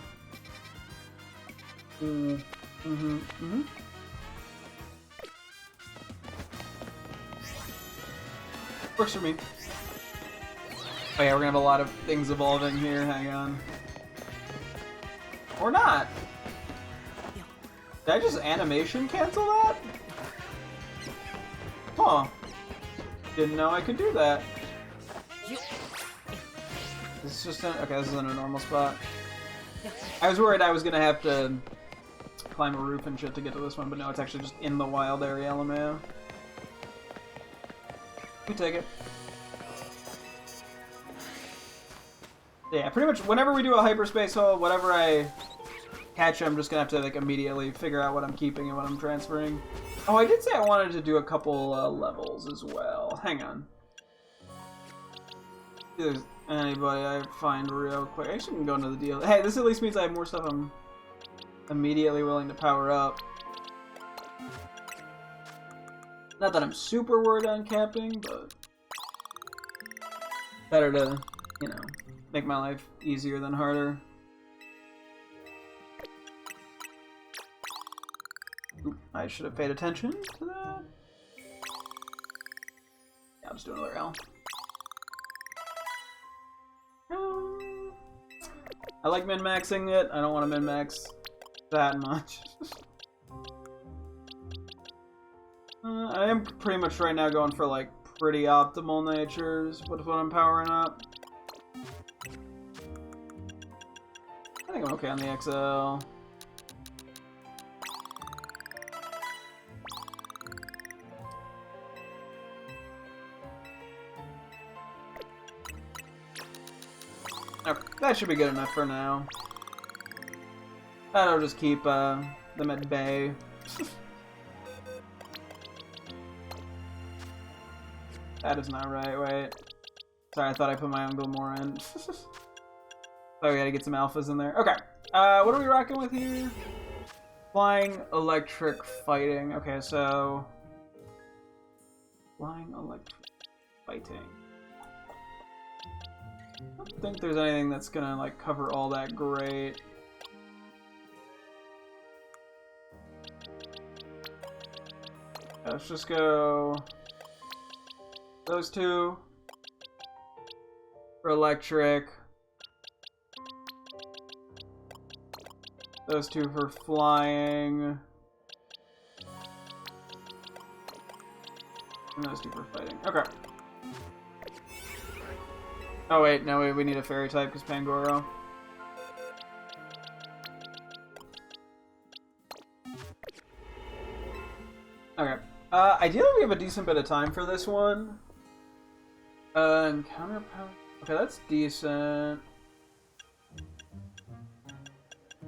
Works for me. Oh yeah, we're gonna have a lot of things evolving here. Hang on. Or not. Did I just animation cancel that? Huh. Didn't know I could do that. This is just okay, this isn't a normal spot. I was worried I was gonna have to climb a roof and shit to get to this one, but no, it's actually just in the wild area, LMAO. We take it. Yeah, pretty much whenever we do a hyperspace haul, whatever I catch, I'm just gonna have to like immediately figure out what I'm keeping and what I'm transferring. Oh, I did say I wanted to do a couple levels as well. Hang on. If there's anybody I find real quick. I actually can go into the deal. Hey, this at least means I have more stuff I'm immediately willing to power up. Not that I'm super worried on capping, but better to, you know, make my life easier than harder. Oop, I should have paid attention to that. Yeah, I'll just do another L. I like min-maxing it. I don't want to min-max that much. I am pretty much right now going for like pretty optimal natures with what I'm powering up. I think I'm okay on the XL. Okay, that should be good enough for now. That'll just keep them at bay. That is not right, wait. Sorry, I thought I put my own Gilmore in. Oh, we gotta get some alphas in there. Okay. What are we rocking with here? Flying, electric, fighting. Okay, so... Flying, electric, fighting. I don't think there's anything that's gonna, like, cover all that great. Let's just go... Those two. For electric. Those two for flying. And those two for fighting. Okay. Oh wait, no wait, we need a fairy type because Pangoro. Okay. Ideally we have a decent bit of time for this one. Encounter power. Okay, that's decent.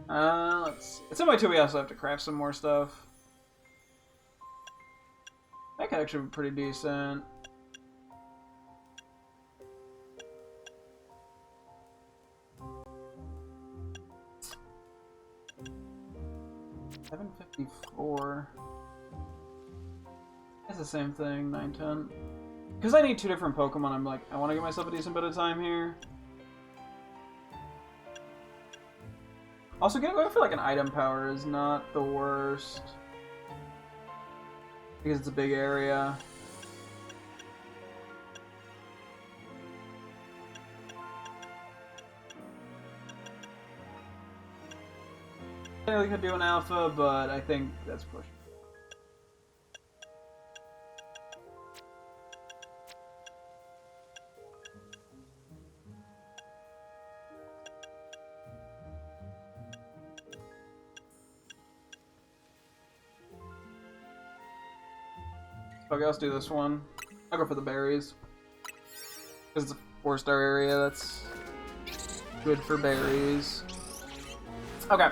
Let's see. It's in my 2, we also have to craft some more stuff. That could actually be pretty decent. $754. It's the same thing, 910. Because I need 2 different Pokemon, I'm like, I want to give myself a decent bit of time here. Also, going for like an item power is not the worst. Because it's a big area. I really could do an alpha, but I think that's pushing. Okay, let's do this one. I'll go for the berries. Because it's a 4-star area, that's good for berries. Okay,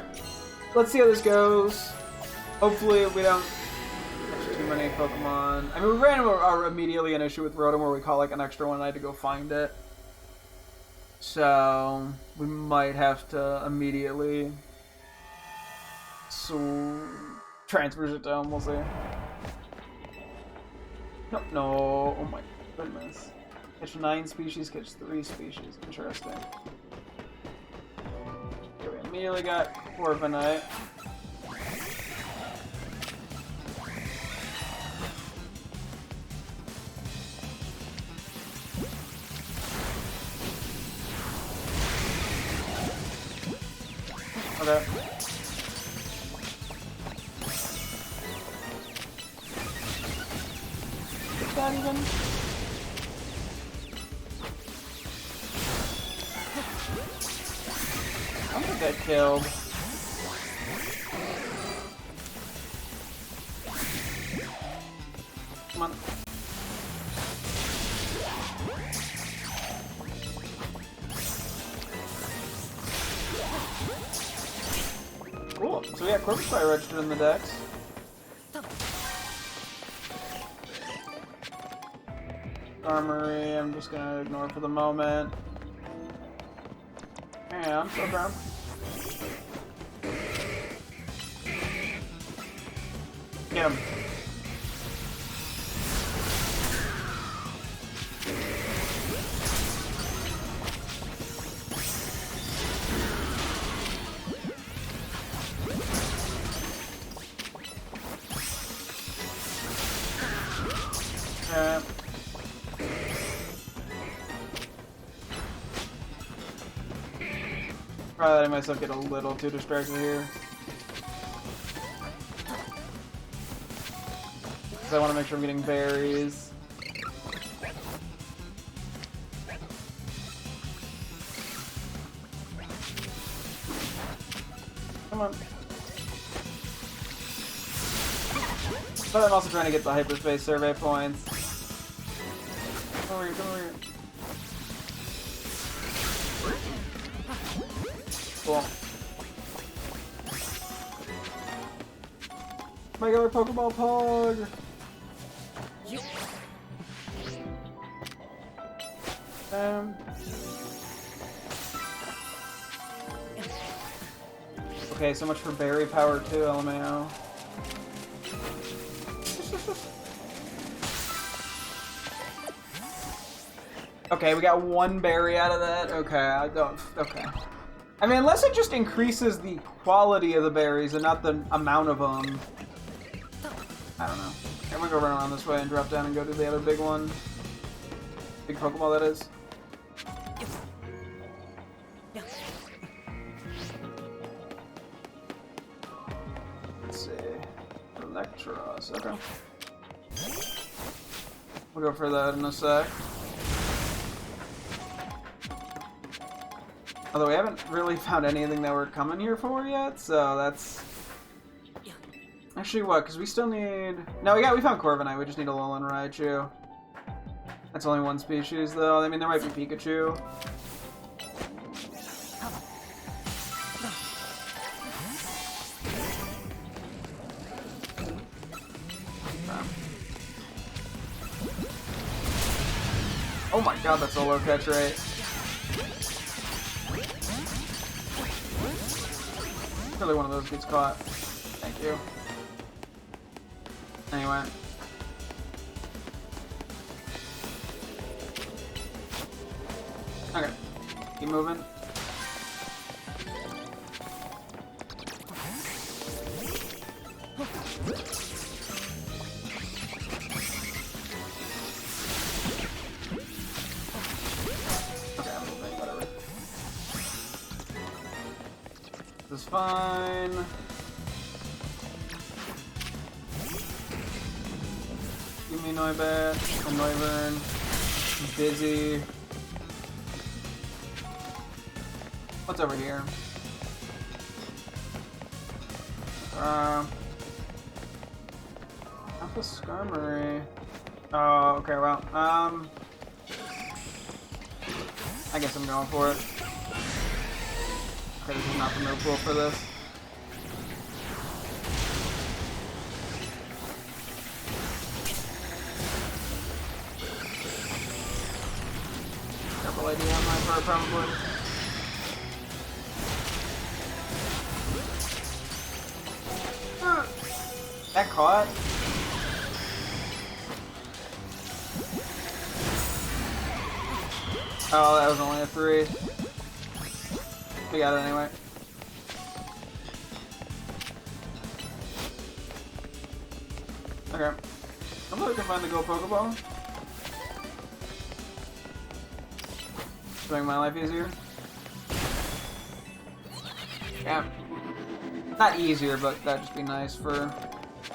let's see how this goes. Hopefully we don't catch too many Pokemon. I mean, we ran immediately an issue with Rotom where we caught like an extra one and I had to go find it. So, we might have to immediately transfer it to him, we'll see. No, oh my goodness. Catch 9 species, catch 3 species. Interesting. Okay, we immediately got Corviknight. Okay. That even? I'm gonna get killed. Come on. Cool. So we got Corviknight registered in the decks. Armory, I'm just gonna ignore for the moment. And go ground. Get him. Probably letting myself get a little too distracted here. Because I want to make sure I'm getting berries. Come on. But I'm also trying to get the Hyperspace survey points. Come over here, come over here. Cool. My god, Pokeball Pog! Okay, so much for berry power too, LMAO. Okay, we got one berry out of that. Okay, I don't. Okay. I mean, unless it just increases the quality of the berries and not the amount of them. I don't know. Okay, I'm gonna go run around this way and drop down and go to the other big one. Big Pokeball, that is. Let's see. Electros. Okay. We'll go for that in a sec. Although we haven't really found anything that we're coming here for yet, so that's... Actually, what? Because we still need... No, we found Corviknight. We just need a Alolan Raichu. That's only one species, though. I mean, there might be Pikachu. Oh my god, that's a low catch rate. Really one of those gets caught. Thank you. Anyway. Okay. Keep moving. Okay, I'm moving, whatever. This is fine. Give me Noibat, and Noivern. I'm busy. What's over here? Not the Skarmory. Oh, okay, well, I guess I'm going for it. Okay, this is not the move pool for this. Careful idea on my part, probably. That caught? Oh, that was only a 3. We got it anyway. Okay. Hopefully we can find the gold Pokeball. To make my life easier. Yeah. Not easier, but that'd just be nice for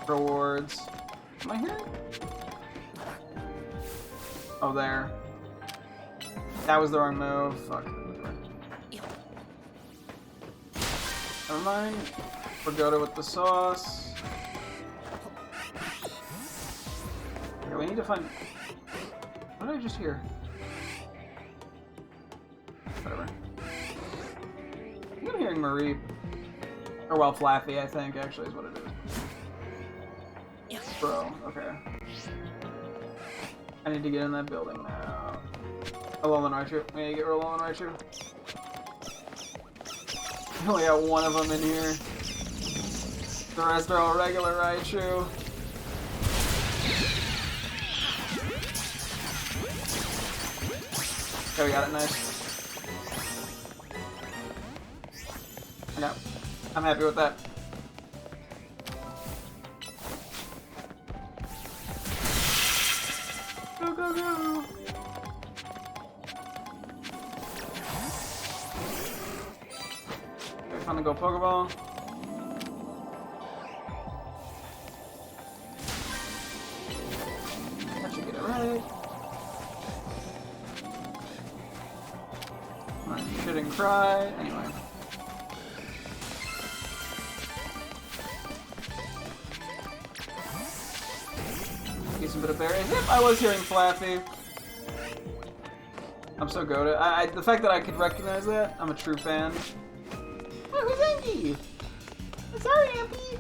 rewards. Am I here? Oh, there. That was the wrong move. Fuck. Never mind. Pagoda with the sauce. Okay, we need to find... What did I just hear? Whatever. I'm hearing Marie. Or, well, Flaffy, I think, actually, is what it is. Bro, okay. I need to get in that building now. Alolan Raichu. We need to get Alolan Raichu. We only got one of them in here. The rest are all regular Raichu. Okay, we got it, nice. Okay, I'm happy with that. Go, go, go! Okay, time to go Pokeball. That should get it right. I shouldn't cry. Anyway. Decent bit of berries. Yep, I was hearing Flaffy. I'm so goated. The fact that I could recognize that, I'm a true fan. Oh, who's Angie? Sorry, Ampy.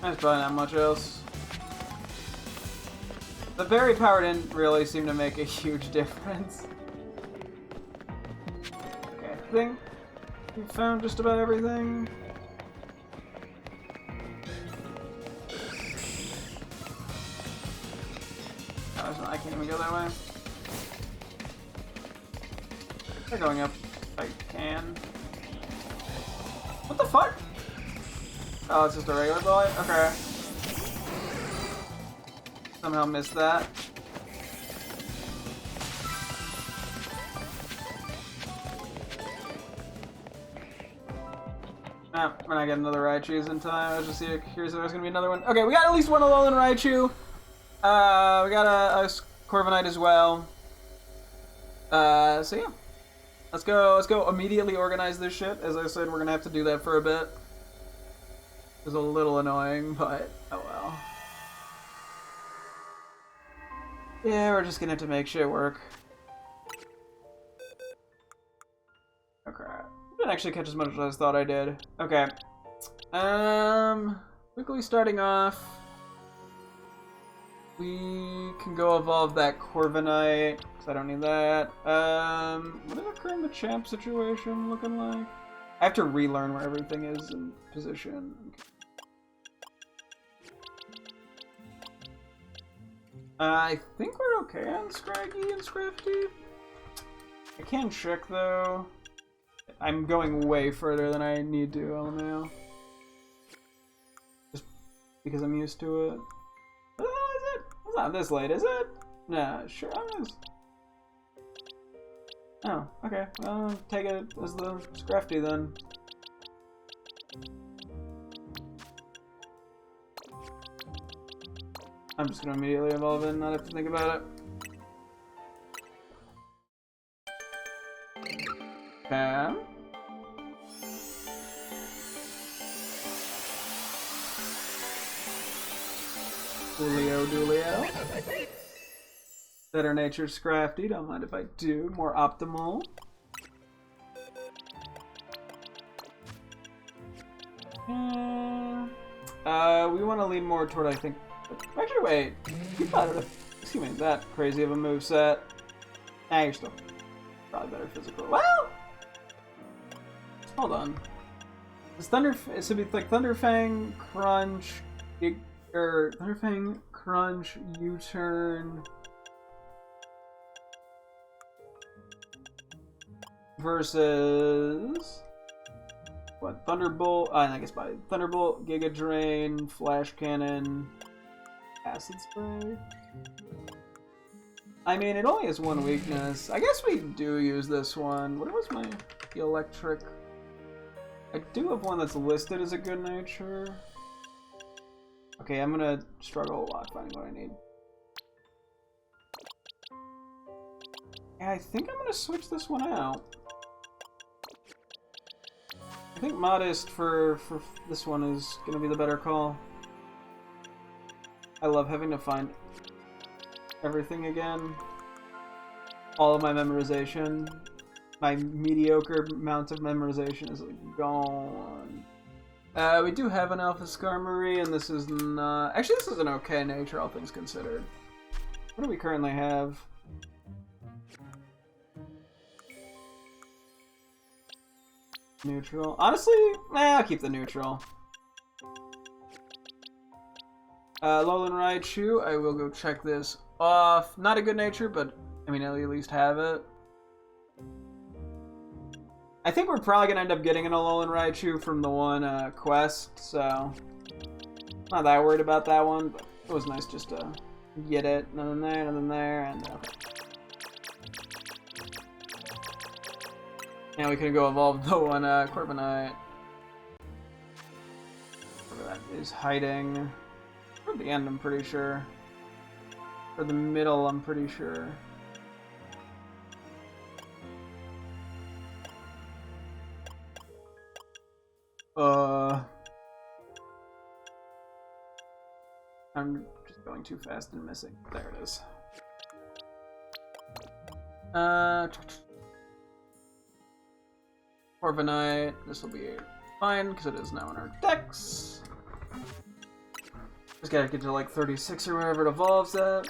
There's probably not much else. The berry power didn't really seem to make a huge difference. Okay, I think we found just about everything. Oh, I can't even go that way. They're going up if I can. What the fuck? Oh, it's just a regular bullet? Okay. Somehow missed that. Ah, we're not getting another Raichus in time. I was just curious if there's gonna be another one. Okay, we got at least one Alolan Raichu. We got a Corviknight as well. So yeah. Let's go immediately organize this shit. As I said, we're gonna have to do that for a bit. It's a little annoying, but oh well. Yeah, we're just gonna have to make shit work. Okay. Didn't actually catch as much as I thought I did. Okay. Quickly starting off. We can go evolve that Corviknight, because I don't need that. What is our current Machamp situation looking like? I have to relearn where everything is in position. Okay. I think we're okay on Scraggy and Scrafty. I can check though. I'm going way further than I need to, LMAO. Just because I'm used to it. What the hell is it? It's not this late, is it? Nah, sure I is. Oh, okay. Well, take it as the Scrafty then. I'm just gonna immediately evolve it and not have to think about it. Okay. Doolio. Better natured Scrafty, don't mind if I do. More optimal. We want to lean more toward, I think. Actually, wait. You're not assuming that crazy of a moveset. Nah, you're still probably better physical. Well, hold on. It's it should be like Thunderfang, Crunch, Thunderfang, Crunch, U-turn versus what? Thunderbolt. I guess by Thunderbolt, Giga Drain, Flash Cannon, Acid Spray. I mean, it only has one weakness. I guess we do use this one. What was my electric? I do have one that's listed as a good nature. Okay, I'm gonna struggle a lot finding what I need. Yeah, I think I'm gonna switch this one out. I think Modest for this one is gonna be the better call. I love having to find everything again. All of my memorization. My mediocre amount of memorization is like gone. We do have an Alpha Skarmory, and this is not... Actually, this is an okay nature, all things considered. What do we currently have? Neutral. Honestly, I'll keep the neutral. Alolan Raichu, I will go check this off. Not a good nature, but I mean, I'll at least have it. I think we're probably gonna end up getting an Alolan Raichu from the one quest, so not that worried about that one. But it was nice just to get it. Nothing there, and now we can go evolve the one Corviknight. Where that is hiding. Or the end, I'm pretty sure. Or the middle, I'm pretty sure. I'm just going too fast and missing. There it is. Corviknight. This will be fine because it is now in our decks. Just gotta get to like 36 or wherever it evolves at.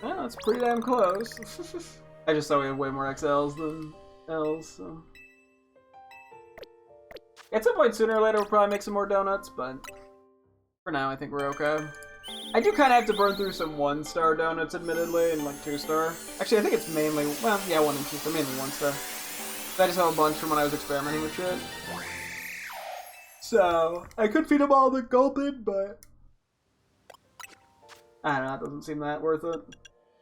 Yeah, that's pretty damn close. I just thought we have way more XLs than Ls, so... At some point sooner or later we'll probably make some more donuts, but for now I think we're okay. I do kind of have to burn through some 1-star donuts, admittedly, and like 2-star. Actually, I think it's mainly, well, yeah, 1 and 2, but mainly 1-star. I just have a bunch from when I was experimenting with shit. So, I could feed them all the gulpin, but... I don't know, it doesn't seem that worth it.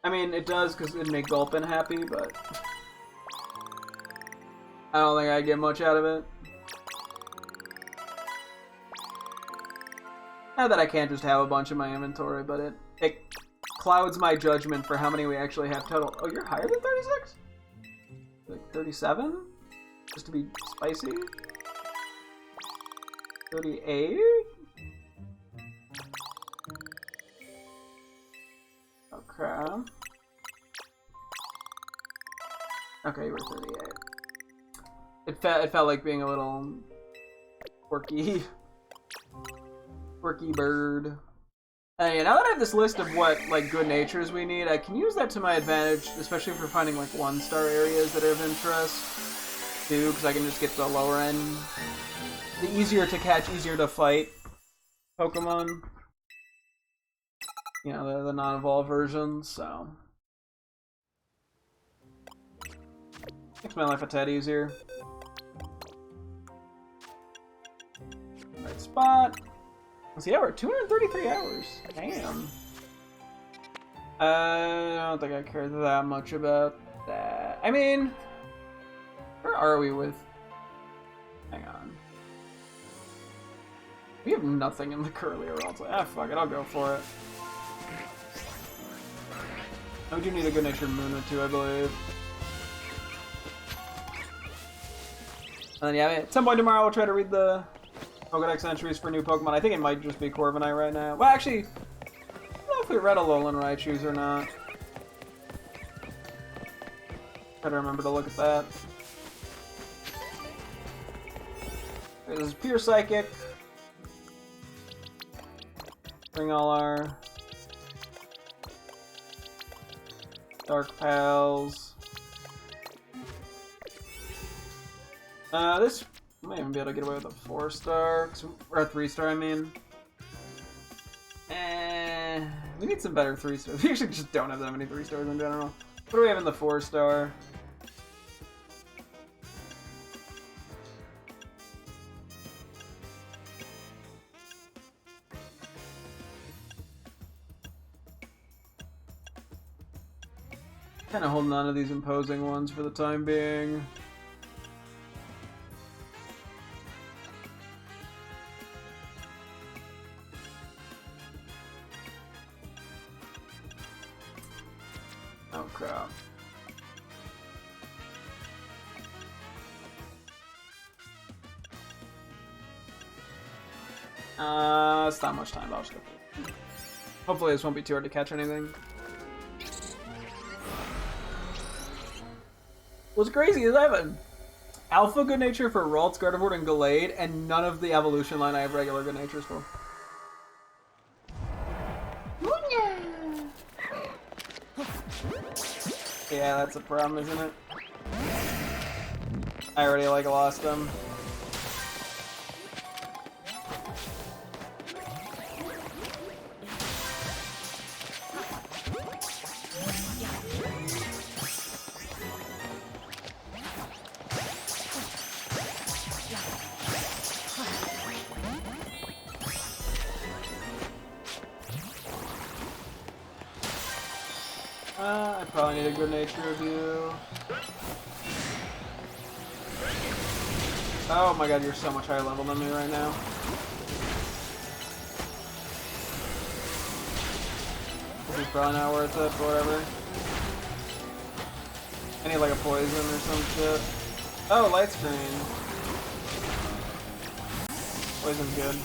I mean, it does because it'd make Gulpin happy, but... I don't think I'd get much out of it. Not that I can't just have a bunch in my inventory, but it clouds my judgment for how many we actually have total. Oh, you're higher than 36? Like 37? Just to be spicy? 38? Okay. Okay, you were 38. It felt like being a little quirky. Quirky bird. Yeah, now that I have this list of what, like, good natures we need, I can use that to my advantage, especially for finding, like, 1-star areas that are of interest, too, because I can just get the lower end. The easier to catch, easier to fight Pokemon. You know, the non-evolved versions, so... Makes my life a tad easier. Right spot. So yeah, we're 233 hours. Damn. I don't think I care that much about that. I mean, where are we with... Hang on. We have nothing in the curly or else. Ah, fuck it, I'll go for it. I do need a good natured Muna too, I believe. And then yeah, at some point tomorrow we'll try to read the Pokedex entries for new Pokemon. I think it might just be Corviknight right now. Well, actually, I don't know if we read Alolan Raichus or not. Try to remember to look at that. This is Pure Psychic. Bring all our Dark Pals. This might even be able to get away with a 4-star, or a 3-star, I mean. We need some better 3-stars. We actually just don't have that many 3-stars in general. What do we have in the 4-star? Kind of holding on to these imposing ones for the time being. Oh crap. It's not much time, I'll just go through it. Hopefully this won't be too hard to catch anything. What's crazy is I have an Alpha Good Nature for Ralts, Gardevoir, and Gallade, and none of the evolution line I have regular Good Natures for. Yeah, that's a problem, isn't it? I already, like, lost them. I probably need a Good Nature review. Oh my god, you're so much higher level than me right now. This is probably not worth it, but whatever. I need like a poison or some shit. Oh, light screen. Poison's good.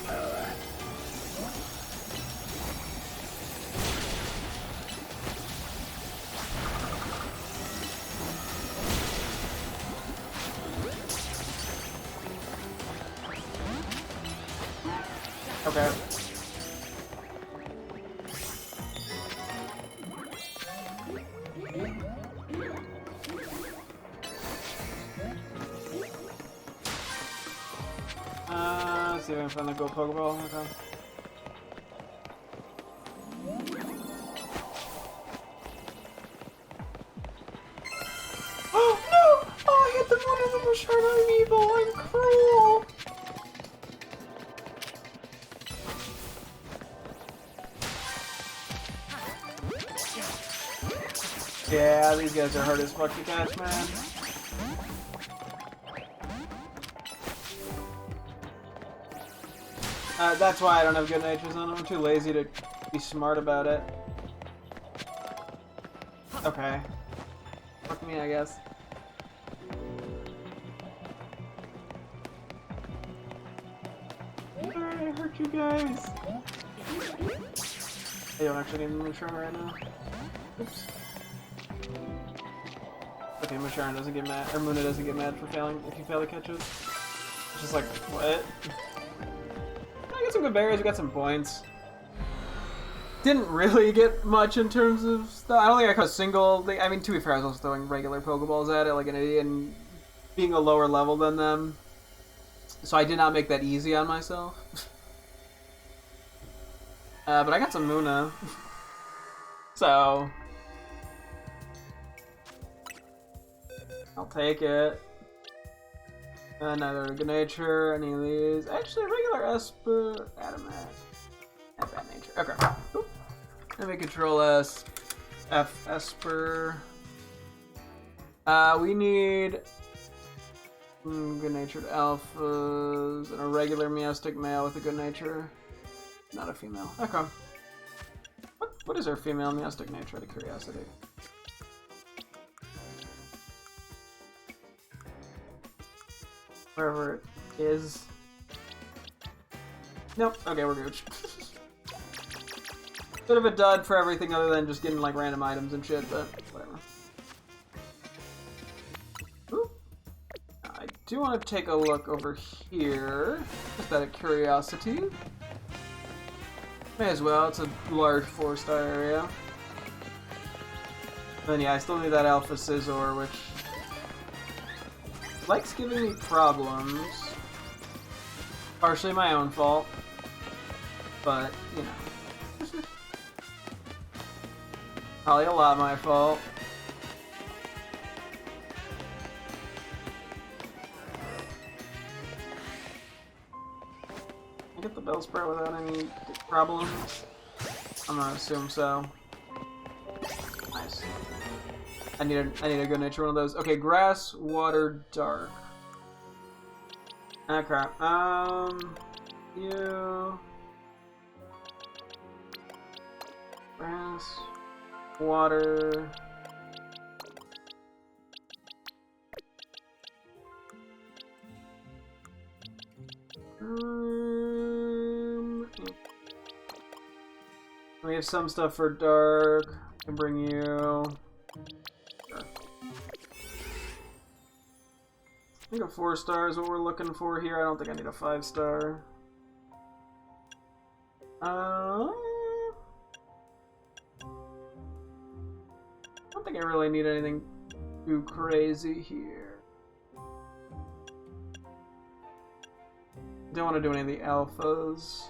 Okay. Let's see if I can find the gold Pokeball. Okay. Oh no! Oh, I hit the one of them Shark Amiibo. I'm cruel. Yeah, these guys are hard as fuck to catch, man. That's why I don't have good natures on them. I'm too lazy to be smart about it. Okay. Fuck me, I guess. I hurt you guys. I don't actually need Musharn right now. Oops. Okay, Musharn doesn't get mad, or Muna doesn't get mad for failing if you fail to catch it. It's just like, what? I got some good berries, we got some points. Didn't really get much in terms of stuff. I don't think I caught a single thing. I mean, to be fair, I was also throwing regular Pokeballs at it like an idiot and being a lower level than them. So I did not make that easy on myself. But I got some Muna. So I'll take it. Another good nature, any of these. Actually, regular Esper, Adamat. Not bad nature. Okay. Oop. Let me control S. F Esper. We need good natured alphas and a regular Meowstic male with a good nature. Not a female. Okay. What is our female Meowstic nature out of curiosity? Wherever it is. Nope. Okay, we're good. Bit of a dud for everything other than just getting like random items and shit, but whatever. Ooh. I do want to take a look over here, just out of curiosity. May as well, it's a large 4-star area. Then yeah, I still need that Alpha Scizor, which likes giving me problems. Partially my own fault, but, you know. Probably a lot my fault. I get the Bellsprout without any problems? I'm gonna assume so. Nice. I need a good nature one of those. Okay, grass, water, dark. Okay. You. Grass, water. We have some stuff for dark. I can bring you. Sure. I think a 4-star is what we're looking for here. I don't think I need a 5-star. I don't think I really need anything too crazy here. Don't want to do any of the alphas.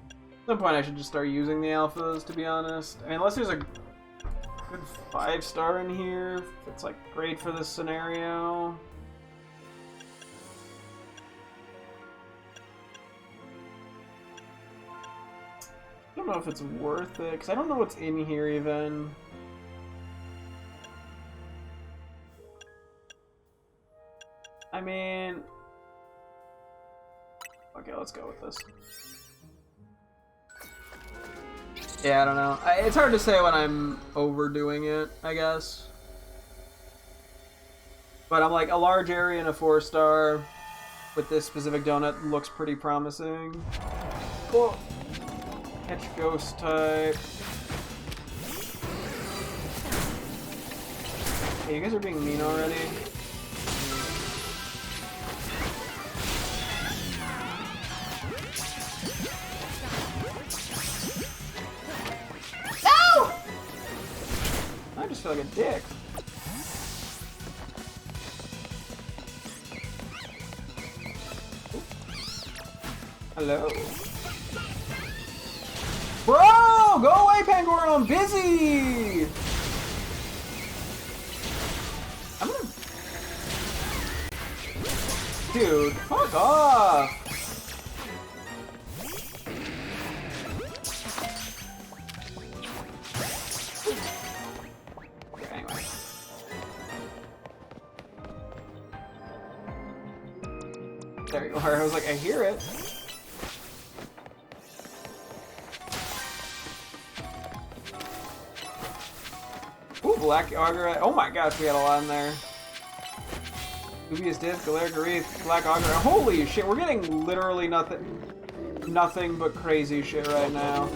At some point I should just start using the alphas, to be honest. I mean, unless there's a good 5-star in here, it's like great for this scenario. I don't know if it's worth it, because I don't know what's in here even. I mean... Okay, let's go with this. Yeah, I don't know. It's hard to say when I'm overdoing it, I guess. But I'm like, a large area and a 4-star with this specific donut looks pretty promising. Cool. Catch ghost type. Hey, you guys are being mean already. No! I just feel like a dick. Hello. Bro! Go away, Pangoro! I'm busy! I'm gonna... Dude, fuck off! Okay, anyway. There you are. I was like, I hear it. Ooh, Black Augur. Oh my gosh, we had a lot in there. Dubious Disc, Galera Garith, Black Augur. Holy shit, we're getting literally nothing but crazy shit right now.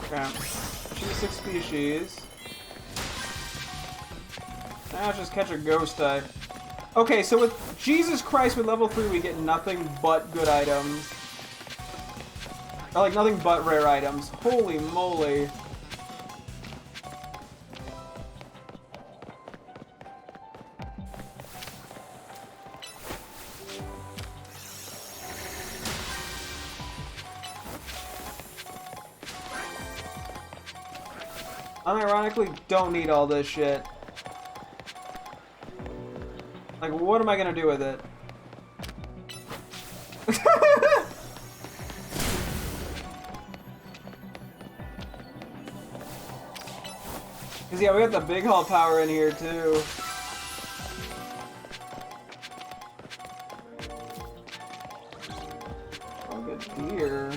Okay. Choose 6 species. Now just catch a ghost type. Okay, so with Jesus Christ, with level 3, we get nothing but good items. Or, like, nothing but rare items. Holy moly. Unironically, don't need all this shit. Like, what am I gonna do with it? Cause yeah, we got the big haul power in here too. Oh, good deer.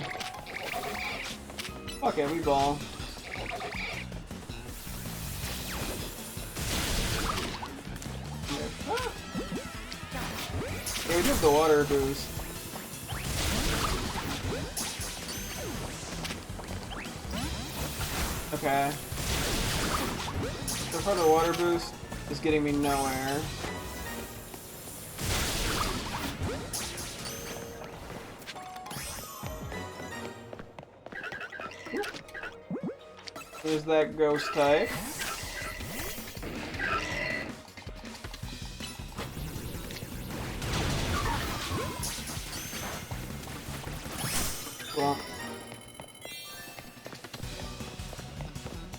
Okay, we ball. Yeah, we do have the water boost. Okay. So far the water boost is getting me nowhere. There's that ghost type.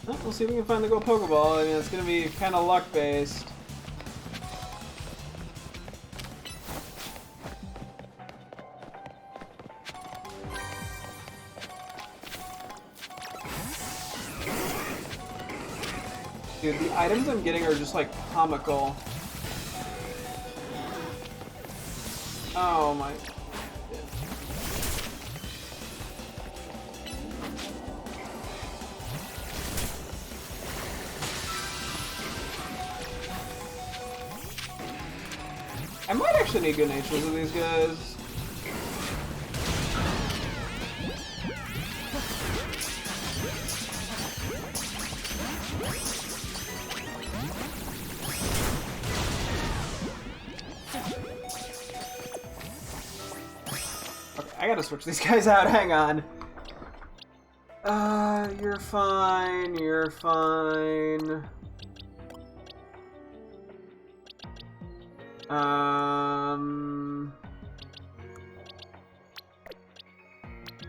Well, we'll see if we can find the gold Pokeball. I mean, it's gonna be kind of luck based. Dude, the items I'm getting are just like comical. Oh my. I might actually need good natures with these guys. Okay, I gotta switch these guys out, hang on. You're fine, you're fine.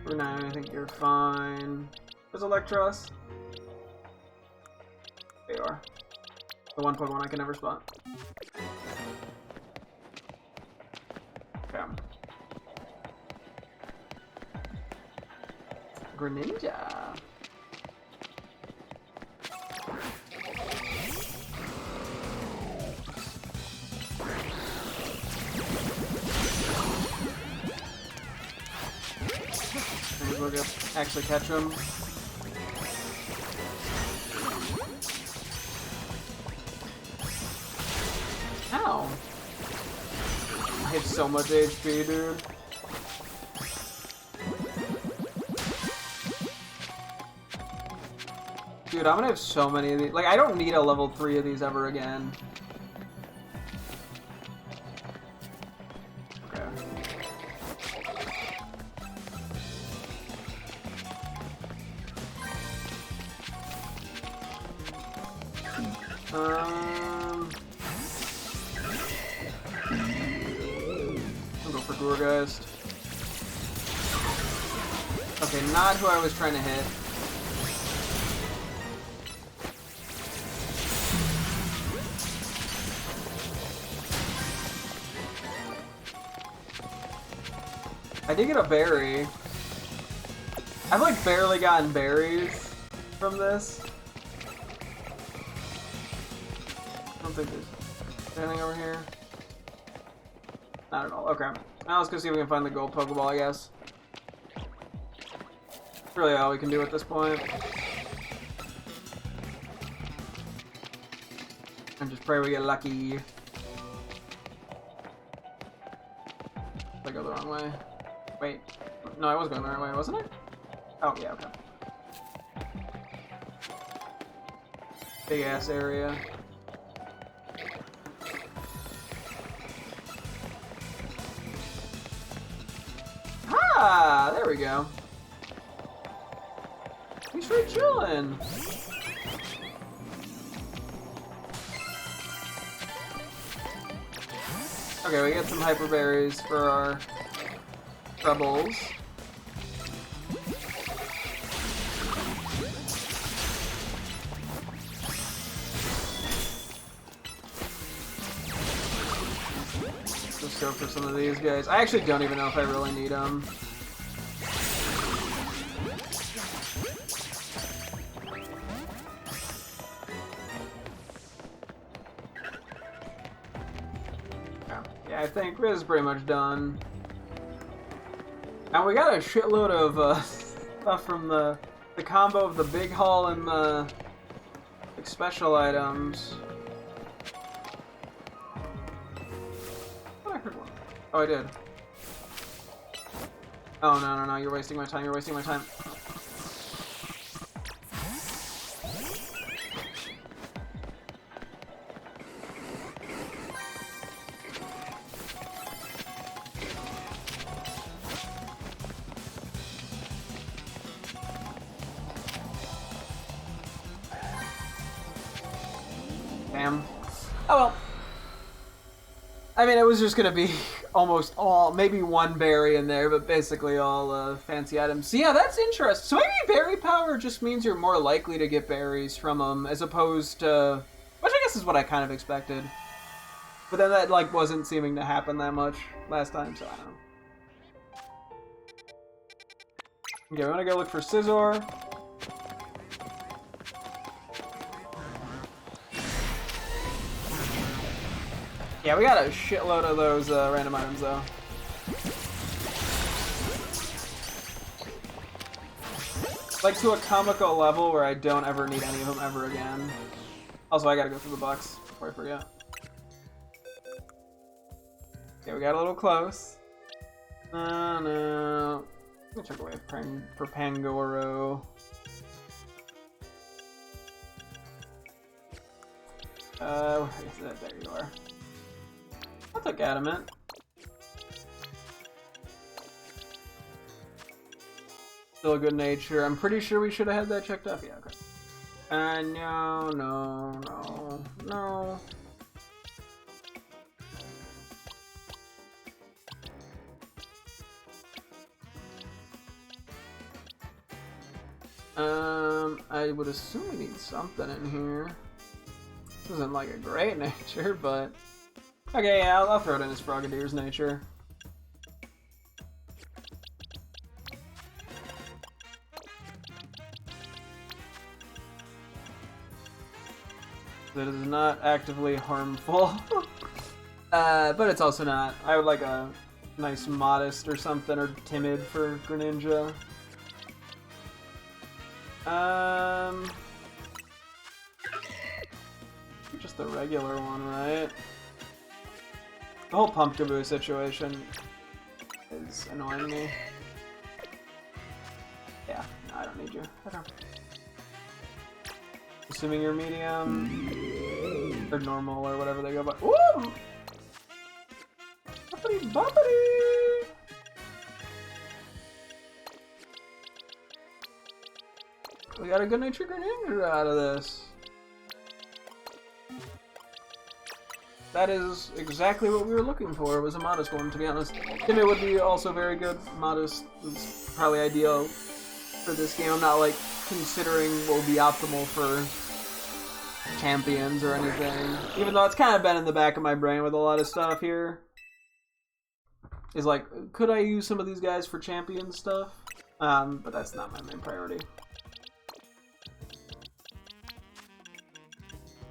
For now, I think you're fine. There's Electros. There you are. The one Pokemon I can never spot. Okay. Greninja. We'll just actually catch him. Ow! I hit so much HP, dude. Dude, I'm gonna have so many of these. Like, I don't need a level 3 of these ever again. I'll go for Gourgeist. Okay, not who I was trying to hit. I did get a berry. I've like barely gotten berries from this. I don't think there's anything over here. Not at all. Okay. Now let's go see if we can find the gold Pokeball, I guess. That's really all we can do at this point. And just pray we get lucky. I go the wrong way. Wait. No, I was going the right way, wasn't I? Oh, yeah, okay. Big ass area. Ah, there we go. He's straight chilling. Okay, we get some hyper berries for our troubles. Let's go for some of these guys. I actually don't even know if I really need them. Yeah, I think this is pretty much done. And we got a shitload of stuff from the combo of the big haul and the like, special items. Oh, I heard one. Oh, I did. Oh, no, you're wasting my time, you're wasting my time. Damn. Oh well. I mean, it was just gonna be almost all, maybe one berry in there, but basically all fancy items. So yeah, that's interesting. So maybe berry power just means you're more likely to get berries from them, as opposed to, which I guess is what I kind of expected. But then that like wasn't seeming to happen that much last time, so I don't know. Okay, we're gonna go look for Scizor. Yeah, we got a shitload of those random items, though. Like, to a comical level where I don't ever need any of them ever again. Also, I gotta go through the box before I forget. Okay, we got a little close. No. Let me check away for Pangoro. Where is that? There you are. I'll take Adamant. Still a good nature. I'm pretty sure we should have had that checked off. Yeah, okay. No. I would assume we need something in here. This isn't like a great nature, but... Okay, yeah, I'll throw it in as Frogadier's nature. That is not actively harmful. But it's also not. I would like a nice modest or something, or timid for Greninja. Just the regular one, right? The whole Pumpkaboo situation is annoying me. Yeah, no, I don't need you. Okay. Assuming you're medium or normal or whatever they go by. Ooh! Bumpity bumpity! We got a good natured Greninja out of this. that is exactly what we were looking for, was a modest one, to be honest. Timid would be also very good. Modest is probably ideal for this game. I'm not, like, considering what would be optimal for champions or anything. Even though it's kind of been in the back of my brain with a lot of stuff here. Is like, could I use some of these guys for champion stuff? But that's not my main priority.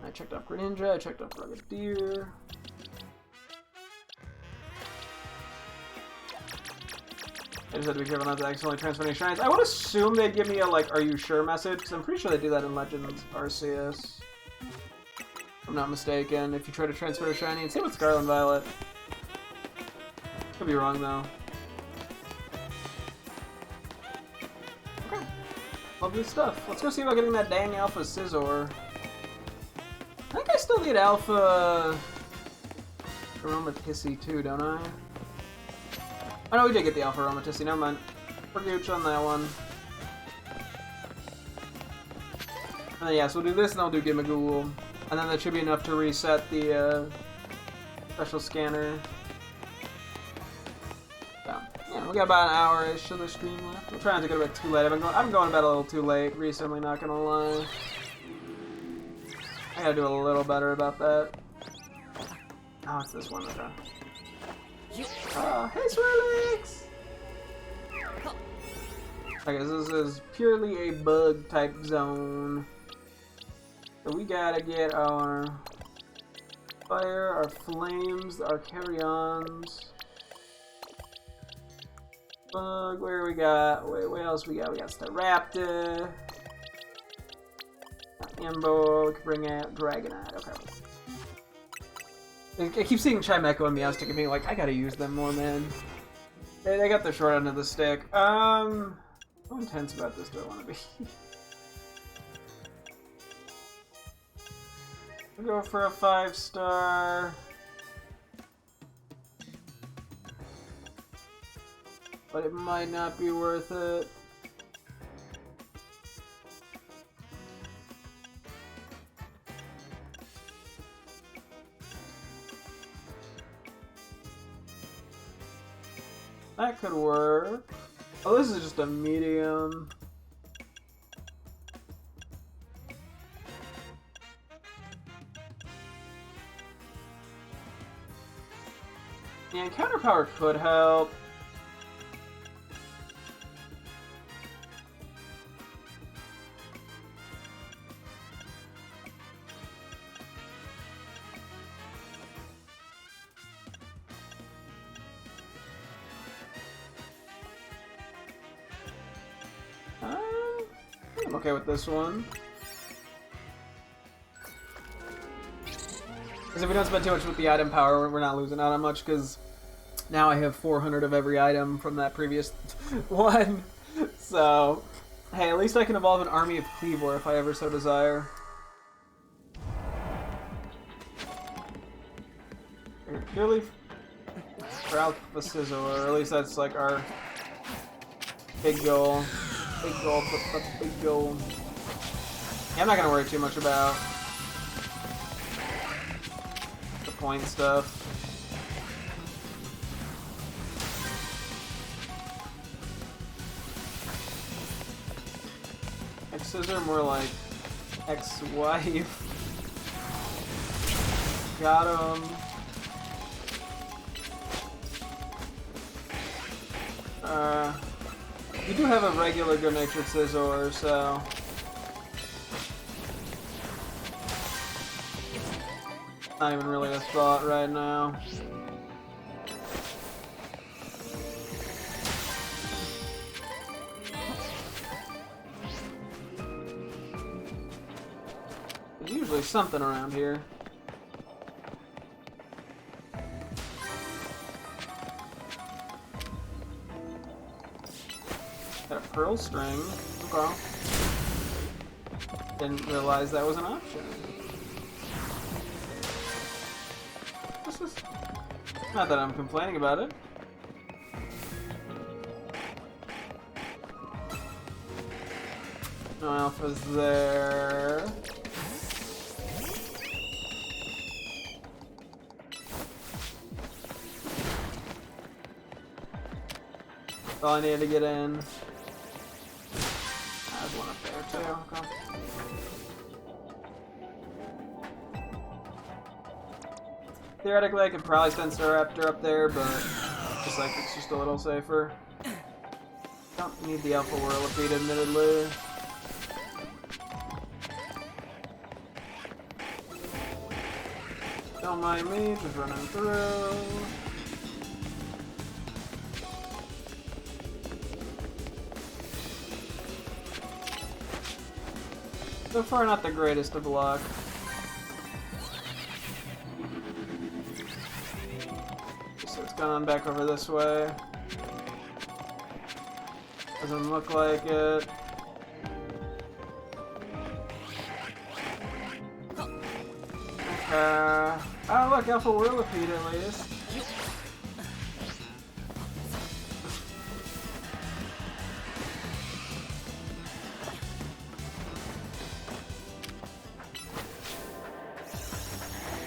I checked off Greninja, I checked off Rugged Deer. I just had to be careful not to accidentally transfer any shrines. I would assume they'd give me a, like, are you sure message, because I'm pretty sure they do that in Legends Arceus. If I'm not mistaken, if you try to transfer a shiny, and same with Scarlet and Violet. Could be wrong, though. Okay. Lovely stuff. Let's go see about getting that dang Alpha Scizor. I think I still need Alpha Aromatisse too, don't I? Oh no, we did get the Alpha Aromatisse, never mind. We're gooch on that one. And then, yeah, so we'll do this and I'll do Gimmighoul. And then that should be enough to reset the special scanner. So, yeah, we got about an hour-ish of the stream left. I'm trying to go to bed too late. I've been going to bed a little too late recently, not gonna lie. I gotta do a little better about that. Oh, it's this one. Okay. Oh, hey, Swirlix! Okay, so this is purely a bug type zone. So we gotta get our fire, our flames, our carry-ons. Bug, where we got? Wait, what else we got? We got Staraptor. Embo, we can bring out Dragonite. Okay. I keep seeing Chimecho and Meowstic and being like, I gotta use them more, man. They got the short end of the stick. How intense about this do I want to be? We'll go for a 5-star. But it might not be worth it. That could work. Oh, this is just a medium. Yeah, counter power could help. I'm okay with this one. Because if we don't spend too much with the item power, we're not losing out on much, because now I have 400 of every item from that previous one. So, hey, at least I can evolve an army of Cleavor if I ever so desire. Purely for Alpha Scizor, or at least that's like our big goal. Big goal, big goal. Yeah, I'm not gonna worry too much about the point stuff. Ex-Scissor, more like ex-wife. Got him. You do have a regular good-natured Scizor, so not even really a thought right now. There's usually something around here. Got a pearl string. Okay. Didn't realize that was an option. This is not that I'm complaining about it. No alphas there. all I needed to get in. There's one up there too. Okay. Theoretically, I could probably send Staraptor up there, but just like it's just a little safer. Don't need the Alpha Whirlipede, admittedly. Don't mind me, just running through. So far, not the greatest of luck. So it's gone back over this way. Doesn't look like it. Oh look, Alpha Whirlipede at least.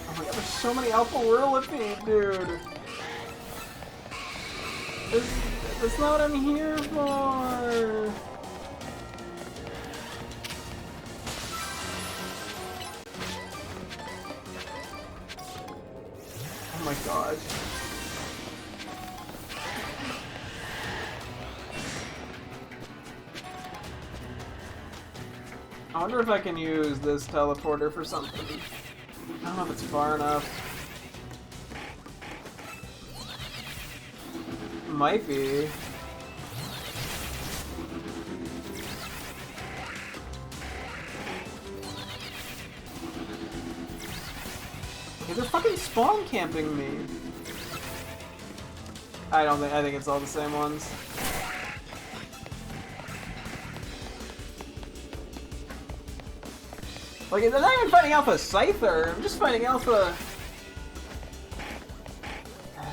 Oh my god, there's so many Alpha Whirlipede, dude. That's not what I'm here for. Oh my god. I wonder if I can use this teleporter for something. I don't know if it's far enough. Might be. Okay, they're fucking spawn camping me. I think it's all the same ones. Like, I'm not even fighting Alpha Scyther, I'm just fighting Alpha... I'm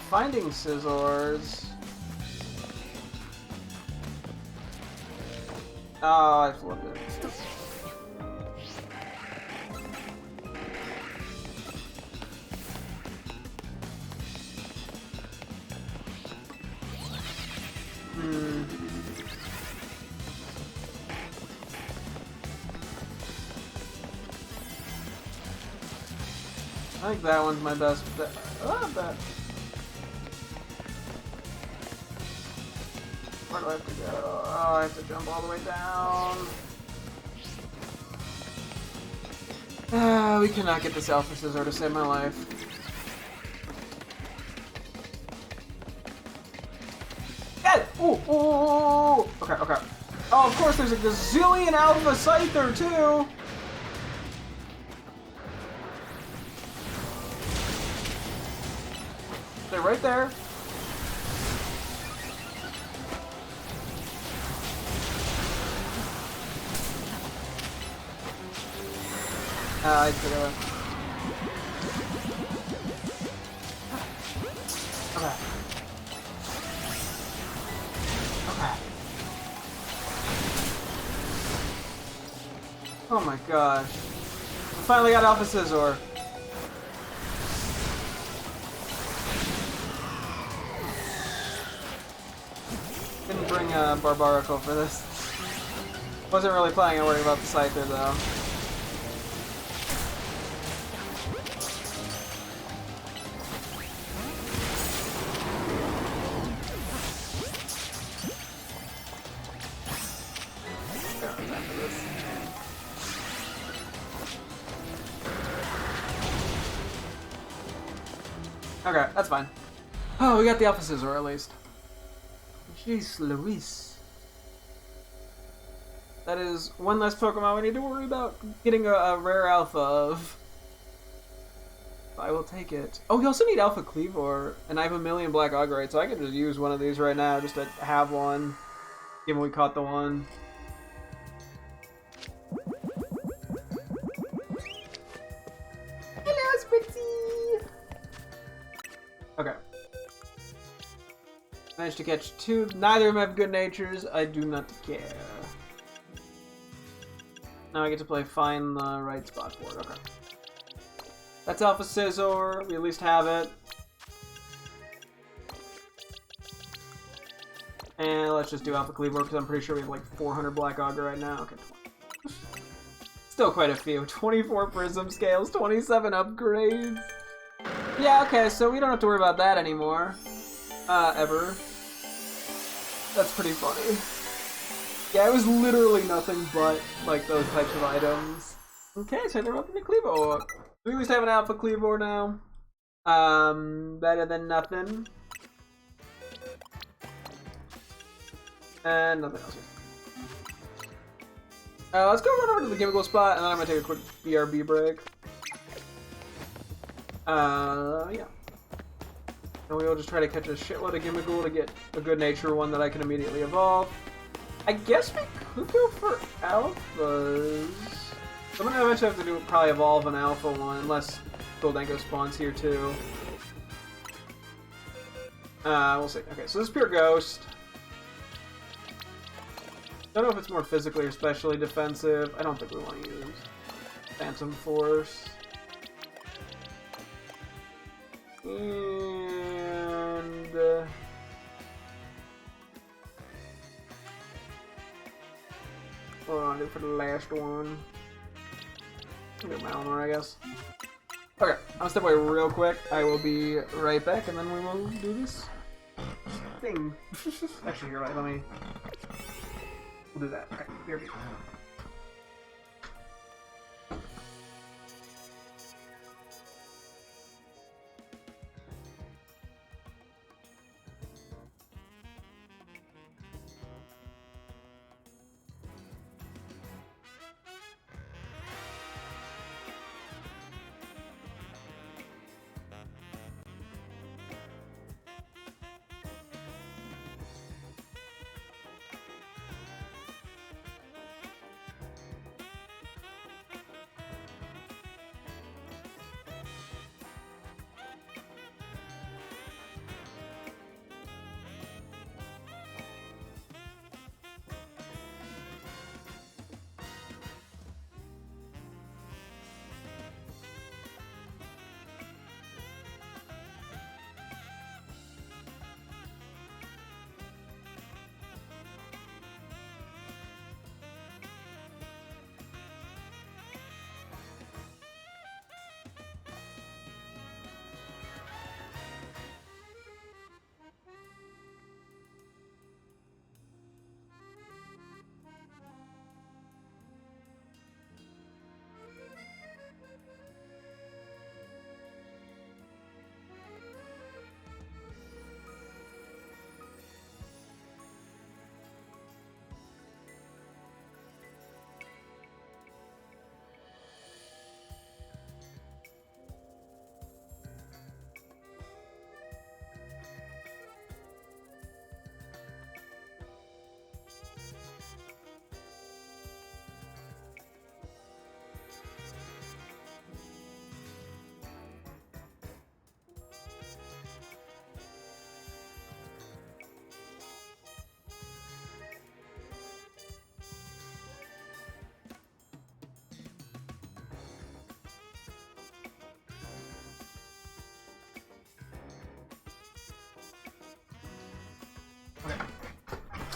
finding Scizors. Oh, I flipped it. I think that one's my best bet. Oh, bet. Where do I have to go? Oh, I have to jump all the way down. Ah, we cannot get this Alpha Scizor to save my life. Get it! Ooh, ooh, ooh, ooh. Okay, okay. Oh, of course, there's a gazillion Alpha Scyther, too! They're right there. I could've... Okay. Okay. Oh my gosh. I finally got Alpha Scizor. Didn't bring a Barbarical for this. Wasn't really planning on worrying about the Scyther though. Okay, that's fine. Oh, we got the Alpha Scizor at least. Jeez Louise. That is one less Pokemon we need to worry about getting a rare Alpha of. I will take it. Oh, we also need Alpha Cleavor, and I have a million Black Auguryte, so I can just use one of these right now just to have one, given we caught the one. Hello, Spritzy! Okay. Managed to catch two. Neither of them have good natures. I do not care. Now I get to play find the right spot for it. Okay. That's Alpha Scizor. We at least have it. And let's just do Alpha Cleaver because I'm pretty sure we have like 400 Black Augur right now. Okay, 20. Still quite a few. 24 Prism Scales, 27 upgrades. Yeah, okay, so we don't have to worry about that anymore. Ever. That's pretty funny. Yeah, it was literally nothing but, like, those types of items. Okay, so they're up in the Cleavor. We at least have an Alpha Cleavor now. Better than nothing. And nothing else. Let's go run over to the Gimmighoul spot, and then I'm gonna take a quick BRB break. Yeah. And we'll just try to catch a shitload of Gimmighoul to get a good nature one that I can immediately evolve. I guess we could go for alphas. I'm gonna eventually have to probably evolve an alpha one, unless Goldango spawns here too. We'll see. Okay, so this is pure ghost. Don't know if it's more physically or specially defensive. I don't think we want to use Phantom Force. And what do I want to do for the last one? I'll do Malinor, I guess. Okay, I'm gonna step away real quick. I will be right back, and then we will do this thing. Actually, you're right. Let me. We'll do that. Okay, here we go.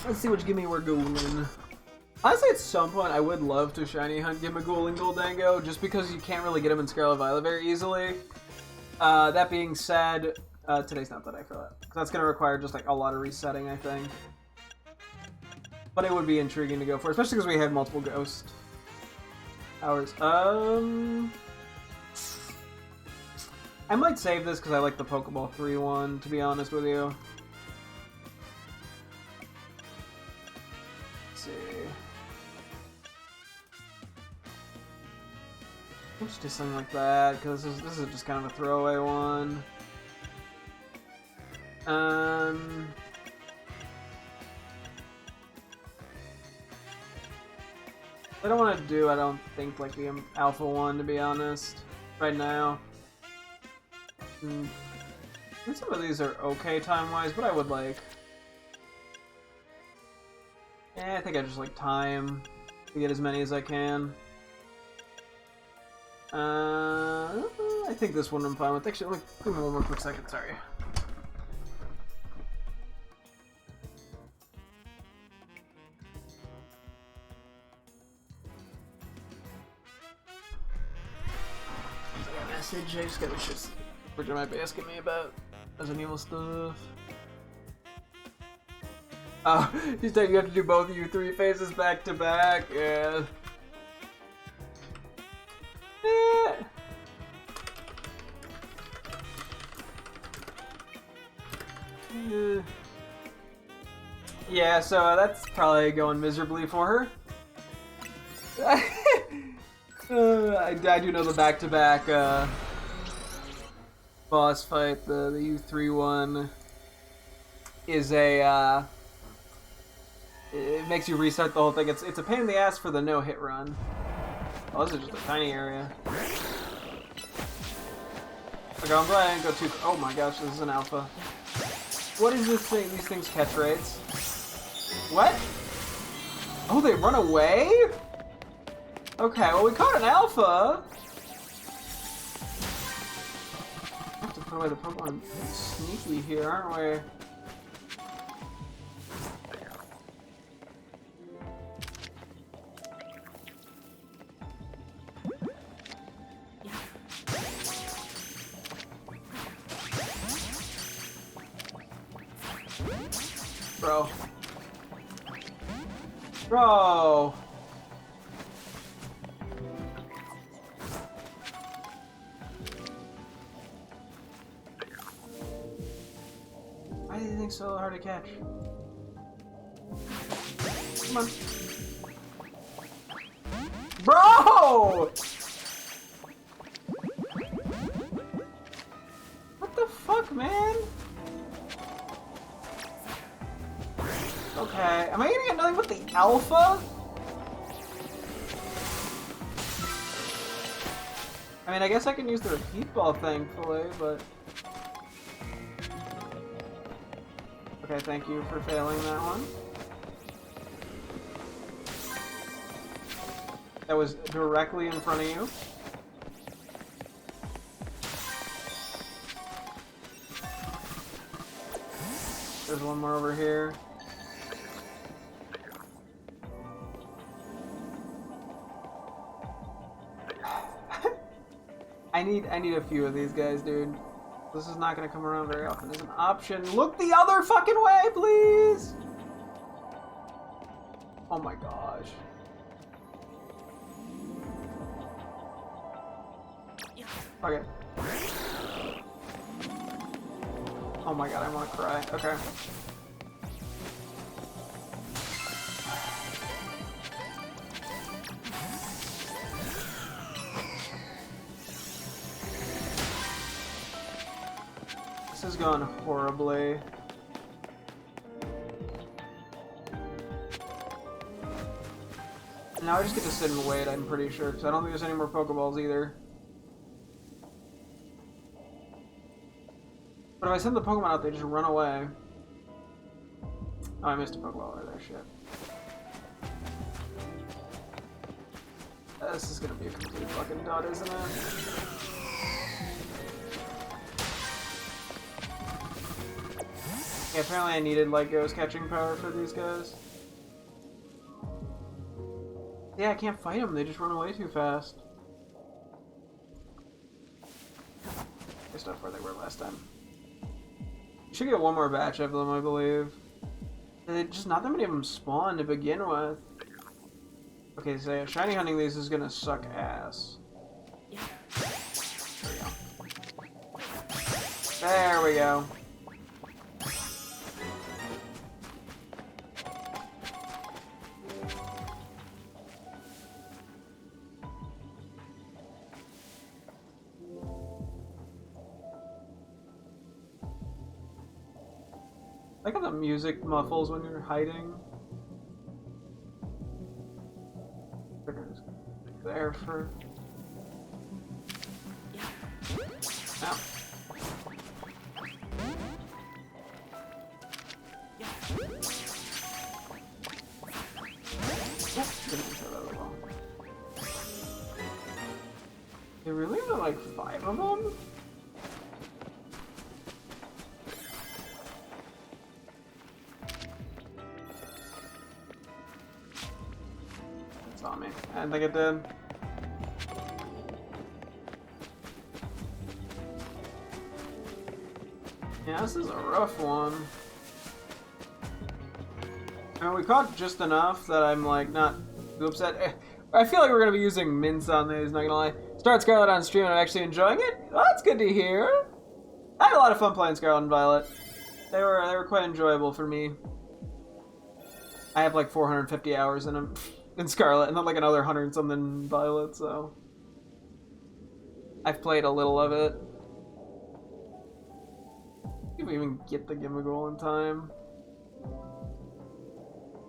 Let's see which gimme we're going. Honestly, at some point, I would love to shiny hunt Gimmighoul and Goldango, just because you can't really get them in Scarlet Violet very easily. That being said, today's not the day for that. Because that's going to require just like a lot of resetting, I think. But it would be intriguing to go for, especially because we have multiple ghost hours. I might save this because I like the Pokeball 3 one, to be honest with you. Let's do something like that, because this is just kind of a throwaway one. I don't want to do, I don't think, like the Alpha one, to be honest, right now. And some of these are okay time-wise, but I would like... Yeah, I think I just like time to get as many as I can. I think this one I'm fine with. Actually, let me give me one more quick second, sorry. Jake's got shit which might be asking me about Resident Evil stuff. Oh, you said you have to do both of you 3 phases back to back. Yeah. Yeah, so that's probably going miserably for her. I do know the back-to-back boss fight, the U3 one, is a it makes you restart the whole thing. It's a pain in the ass for the no-hit run. Oh, this is just a tiny area. Okay, I'm glad I didn't go too. Oh my gosh, this is an alpha. What is this thing? These things catch rates. What? Oh, they run away? Okay, well we caught an alpha. I have to put away the Pokemon sneaky here, aren't we? Bro. Bro! Why do you think so hard to catch? Come on. Bro! What the fuck, man? Okay, am I gonna get nothing but the alpha? I mean, I guess I can use the repeat ball, thankfully, but... Okay, thank you for failing that one. That was directly in front of you. There's one more over here. I need a few of these guys, dude. This is not gonna come around very often as an option. Look the other fucking way, please! Oh my gosh. Okay. Oh my god, I wanna cry. Okay. This is going horribly. Now I just get to sit and wait, I'm pretty sure, because I don't think there's any more Pokeballs either. But if I send the Pokemon out, they just run away. Oh, I missed a Pokeball over there, shit. This is gonna be a complete fucking dud, isn't it? Yeah, apparently I needed, like, ghost catching power for these guys. Yeah, I can't fight them, they just run away too fast. Based off where they were last time. You should get one more batch of them, I believe. Just not that many of them spawn to begin with. Okay, so shiny hunting these is gonna suck ass. There we go. There we go. I like how the music muffles when you're hiding. There for... Ow. They really have like 5 of them? It saw me. I didn't think it did. Yeah, this is a rough one. I mean, we caught just enough that I'm like not too upset. I feel like we're gonna be using mints on these, not gonna lie. Start Scarlet on stream and I'm actually enjoying it. Well, that's good to hear. I had a lot of fun playing Scarlet and Violet. They were quite enjoyable for me. I have like 450 hours in them in Scarlet, and then like another 100 something in Violet. So I've played a little of it. Did we even get the Gimmighoul in time?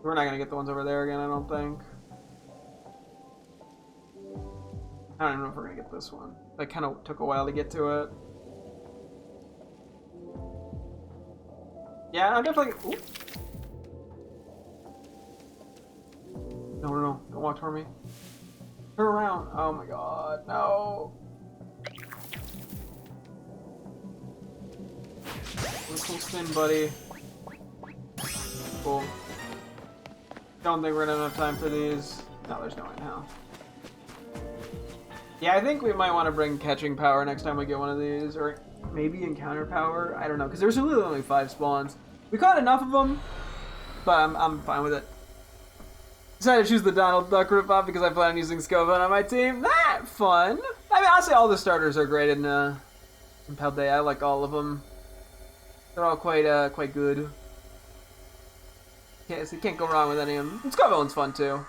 We're not gonna get the ones over there again, I don't think. I don't even know if we're gonna get this one. That kind of took a while to get to it. Yeah, I'm definitely. Ooh. No, don't walk toward me. Turn around. Oh my god, no. Cool spin, buddy. Cool. Don't think we're gonna have enough time for these. No, there's no way in hell. Yeah, I think we might want to bring catching power next time we get one of these, or maybe encounter power. I don't know, because there's really only 5 spawns. We caught enough of them, but I'm fine with it. Decided to choose the Donald Duck ripoff because I plan on using Scovin on my team. That fun. I mean, honestly, all the starters are great in Paldea. I like all of them. They're all quite good. Yeah, so you can't go wrong with any of them. And Scovillain's fun too.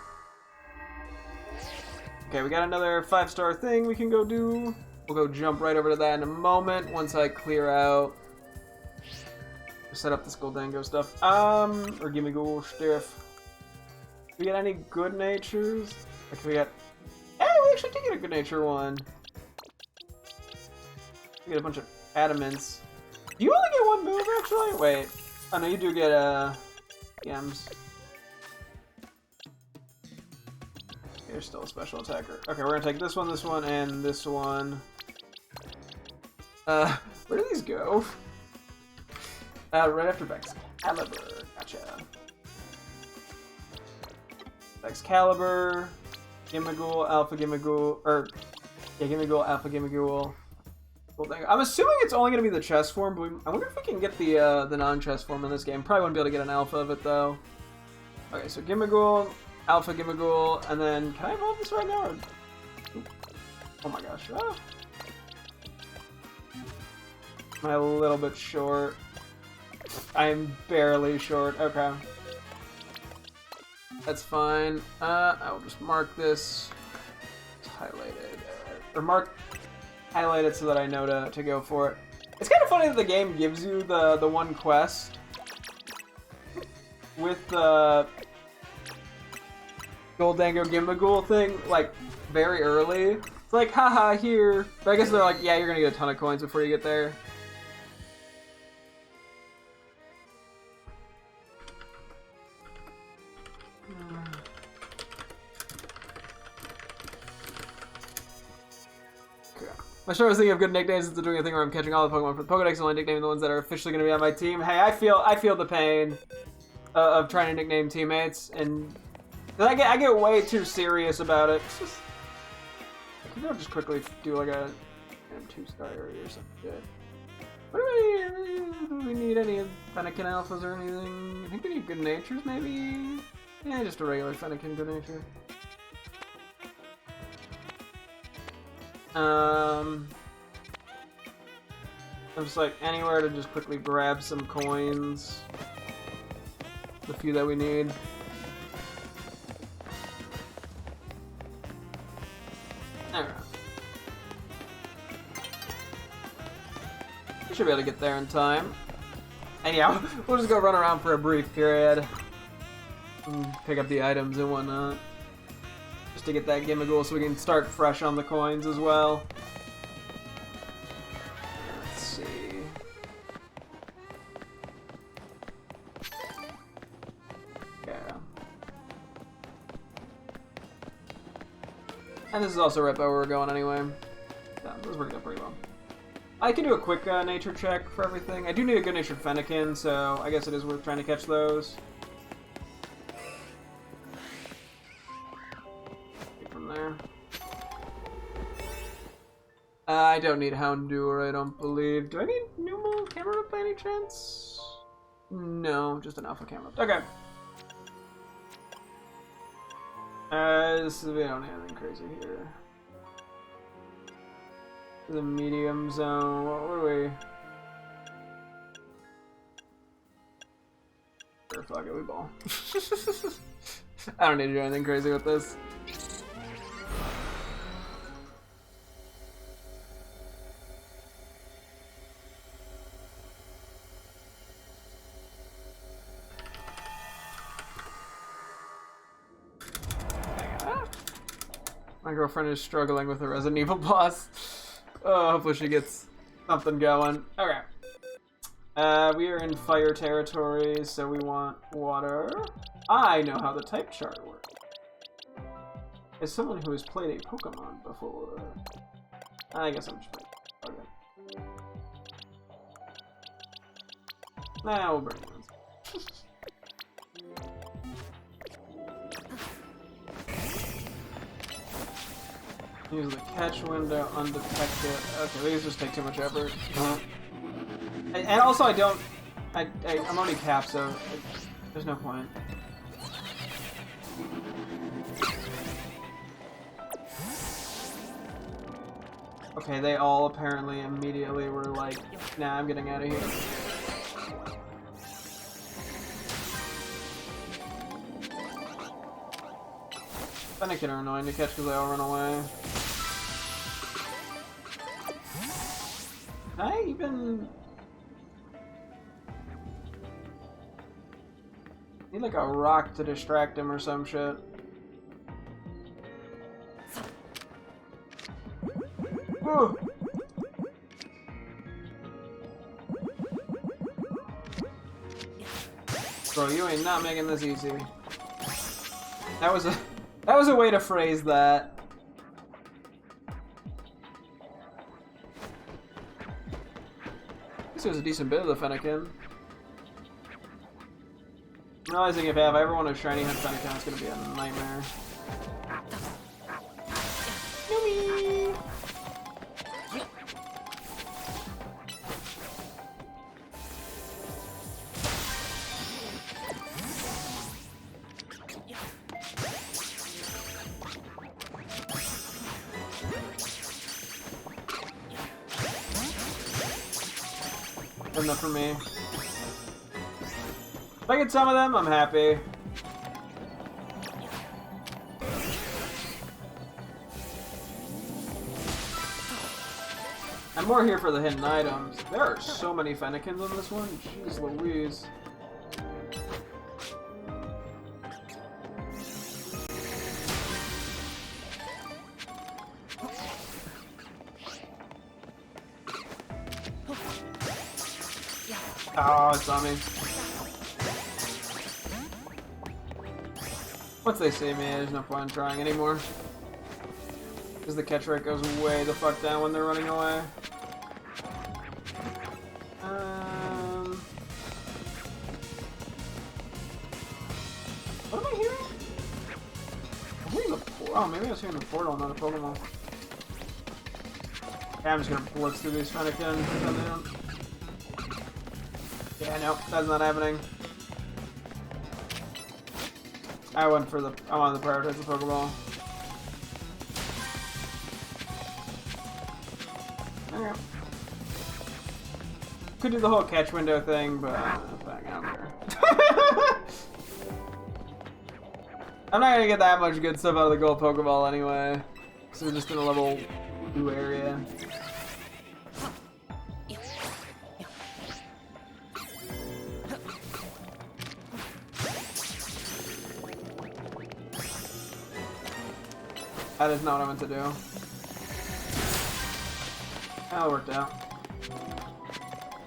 Okay, we got another 5-star thing we can go do. We'll go jump right over to that in a moment once I clear out. Set up this Goldango stuff. Or Gimmighoul stuff. We get any good natures? Like we got. Hey, we actually did get a good nature one. We get a bunch of adamants. Do you only get one move actually? Wait. Oh no, you do get gems. You're still a special attacker. Okay, we're gonna take this one, and this one. Where do these go? Right after Excalibur. Gotcha. Excalibur, Gimmighoul, Alpha Gimmighoul, Gimmighoul, Alpha Gimmighoul. I'm assuming it's only gonna be the chest form, but I wonder if we can get the non-chest form in this game. Probably wouldn't be able to get an alpha of it though. Okay, so Gimmighoul, Alpha Gimmighoul, and then can I evolve this right now? Or... Oh my gosh! Ah. Am I a little bit short? I'm barely short. Okay, that's fine. I will just mark this highlighted, or highlight it so that I know to go for it. It's kind of funny that the game gives you the one quest with the Goldango Gimmighoul thing, like, very early. It's like, haha, here. But I guess they're like, yeah, you're gonna get a ton of coins before you get there. I sure was thinking of good nicknames instead of doing a thing where I'm catching all the Pokemon for the Pokedex and only nicknaming the ones that are officially going to be on my team. Hey, I feel the pain of trying to nickname teammates, and I get way too serious about it. It's just, I think I'll just quickly do like a 2-star area or some shit. What do we need any Fennekin alphas or anything? I think we need good natures, maybe. Yeah, just a regular Fennekin good nature. I'm just like anywhere to just quickly grab some coins. The few that we need. Alright. We should be able to get there in time. And yeah, we'll just go run around for a brief period. And pick up the items and whatnot. Just to get that Gimmighoul so we can start fresh on the coins as well. Let's see. Yeah. And this is also right by where we're going anyway. Yeah, this is working out pretty well. I can do a quick nature check for everything. I do need a good natured Fennekin, so I guess it is worth trying to catch those. I don't need Houndour, I don't believe. Do I need Numel? camera by any chance? No, just an alpha camera. Okay. We don't have anything crazy here. The medium zone. What are we? Sure, fuck it, we ball. I don't need to do anything crazy with this. My girlfriend is struggling with a Resident Evil boss. Oh, hopefully she gets something going. Okay. We are in fire territory, so we want water. I know how the type chart works. As someone who has played a Pokemon before, I guess I'm just playing. Okay. Nah, we'll bring ones. Use the catch window undetected. Okay, these just take too much effort. And also, I'm already capped, so there's no point. Okay, they all apparently immediately were like, nah, I'm getting out of here. Fennekin are annoying to catch because they all run away. Can I even... need like a rock to distract him or some shit. Whoa. Bro, you ain't not making this easy. That was a way to phrase that. This was a decent bit of the Fennekin. I'm realizing if I ever want to shiny hunt Fennekin, it's gonna be a nightmare. Yummy! Enough for me. If I get some of them, I'm happy. I'm more here for the hidden items. There are so many Fennekins on this one. Jeez Louise. Oh, it's on me. Once they see me, there's no point in trying anymore. Because the catch rate goes way the fuck down when they're running away. What am I hearing? I'm hearing the portal. Oh, maybe I was hearing the portal, not a Pokemon. Yeah, I'm just gonna blitz through these Fennekin. Yeah, no, that's not happening. I wanted to prioritize the Pokeball. Okay. Could do the whole catch window thing, but fuck, I don't care. I'm not gonna get that much good stuff out of the gold Pokeball anyway. So we're just in a level 2 area. That is not what I meant to do. That worked out.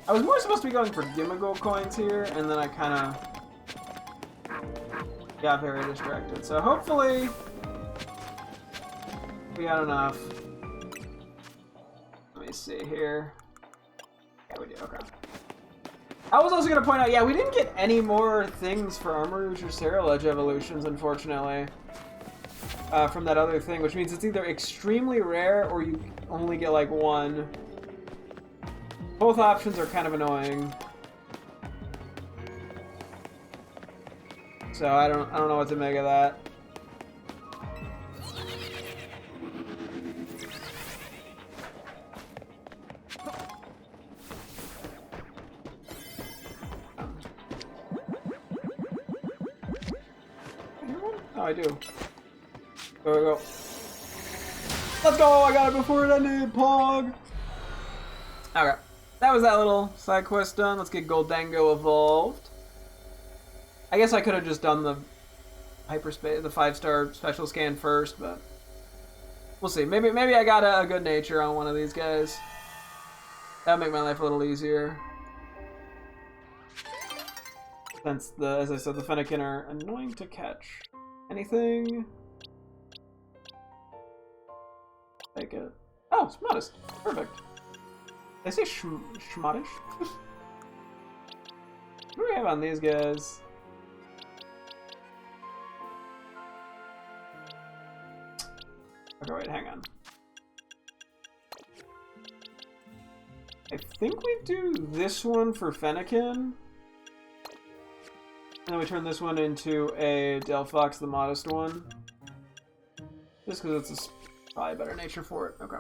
I was more supposed to be going for Gimmighoul coins here, and then I kind of got very distracted. So hopefully we got enough. Let me see here. Yeah, we do. Okay. I was also going to point out, yeah, we didn't get any more things for Armarouge or Cerulege evolutions, unfortunately. From that other thing, which means it's either extremely rare or you only get like one. Both options are kind of annoying. So I don't know what to make of that. Oh, I do. There we go. Let's go! I got it before it ended, Pog! Okay. That was that little side quest done. Let's get Goldango evolved. I guess I could have just done the Hyperspace, the 5-star special scan first, but we'll see. Maybe I got a good nature on one of these guys. That'll make my life a little easier. Since as I said, the Fennekin are annoying to catch. Anything? Take it. Oh, it's modest. Perfect. Did I say schmodish? What do we have on these guys? Okay, wait, hang on. I think we do this one for Fennekin. And then we turn this one into a Delphox, the modest one. Just because it's probably better nature for it. Okay.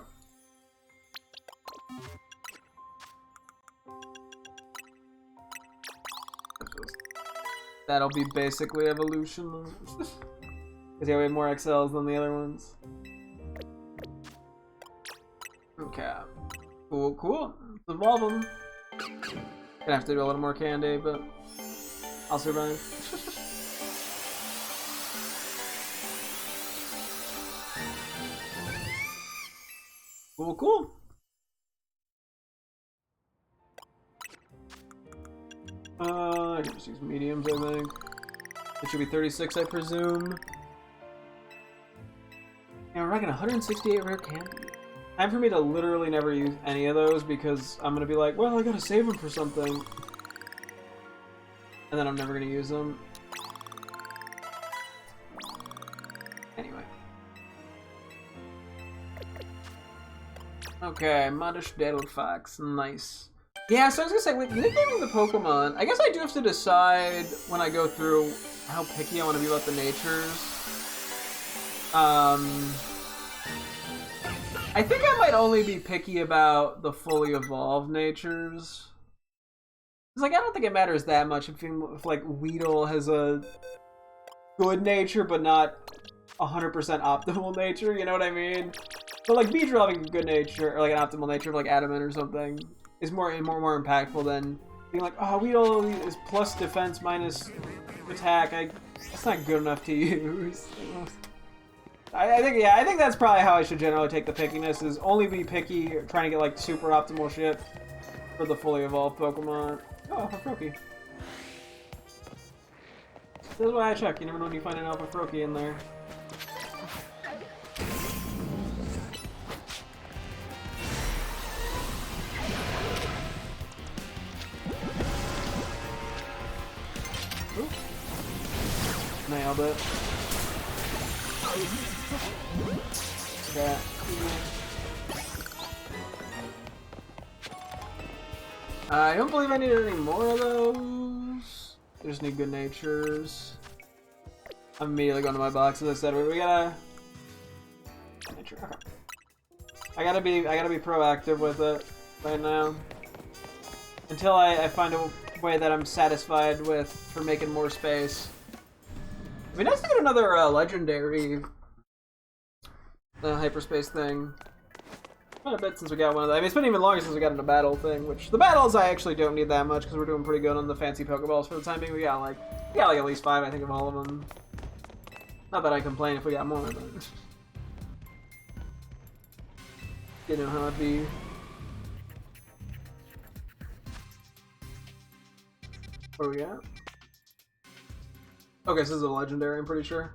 That'll be basically evolution. Because yeah, we have more XLs than the other ones. Okay. Cool, cool. Let's evolve them. Gonna have to do a little more candy, but I'll survive. Cool, cool. I can just use mediums, I think. It should be 36, I presume. Yeah, we're rocking 168 rare candy. Time for me to literally never use any of those because I'm gonna be like, well, I gotta save them for something. And then I'm never gonna use them. Anyway. Okay, Modish Delphox, nice. Yeah, so I was gonna say, with nicknaming the Pokemon, I guess I do have to decide when I go through how picky I want to be about the natures. I think I might only be picky about the fully evolved natures. Cause like I don't think it matters that much if like Weedle has a good nature but not 100% optimal nature, you know what I mean? But like Beedrill having a good nature or like an optimal nature of like Adamant or something is more impactful than being like, oh, Weedle is plus defense minus attack. That's not good enough to use. I think that's probably how I should generally take the pickiness, is only be picky, trying to get like super optimal shit for the fully evolved Pokemon. Oh, a Froakie. That's why I check. You never know when you find an Alpha Froakie in there. Ooh. Nailed it. Okay. I don't believe I need any more of those. I just need good natures. I'm immediately going to my box, as I said. We gotta nature. Okay. I gotta be proactive with it right now. Until I find a way that I'm satisfied with for making more space. It'd be nice to get another legendary hyperspace thing. It's been a bit since we got one of those. I mean, it's been even longer since we got into battle thing, which the battles I actually don't need that much because we're doing pretty good on the fancy Pokeballs for the time being. We got like at least 5, I think, of all of them. Not that I complain if we got more, but you know how it'd be. What do we got? Okay, so this is a legendary, I'm pretty sure.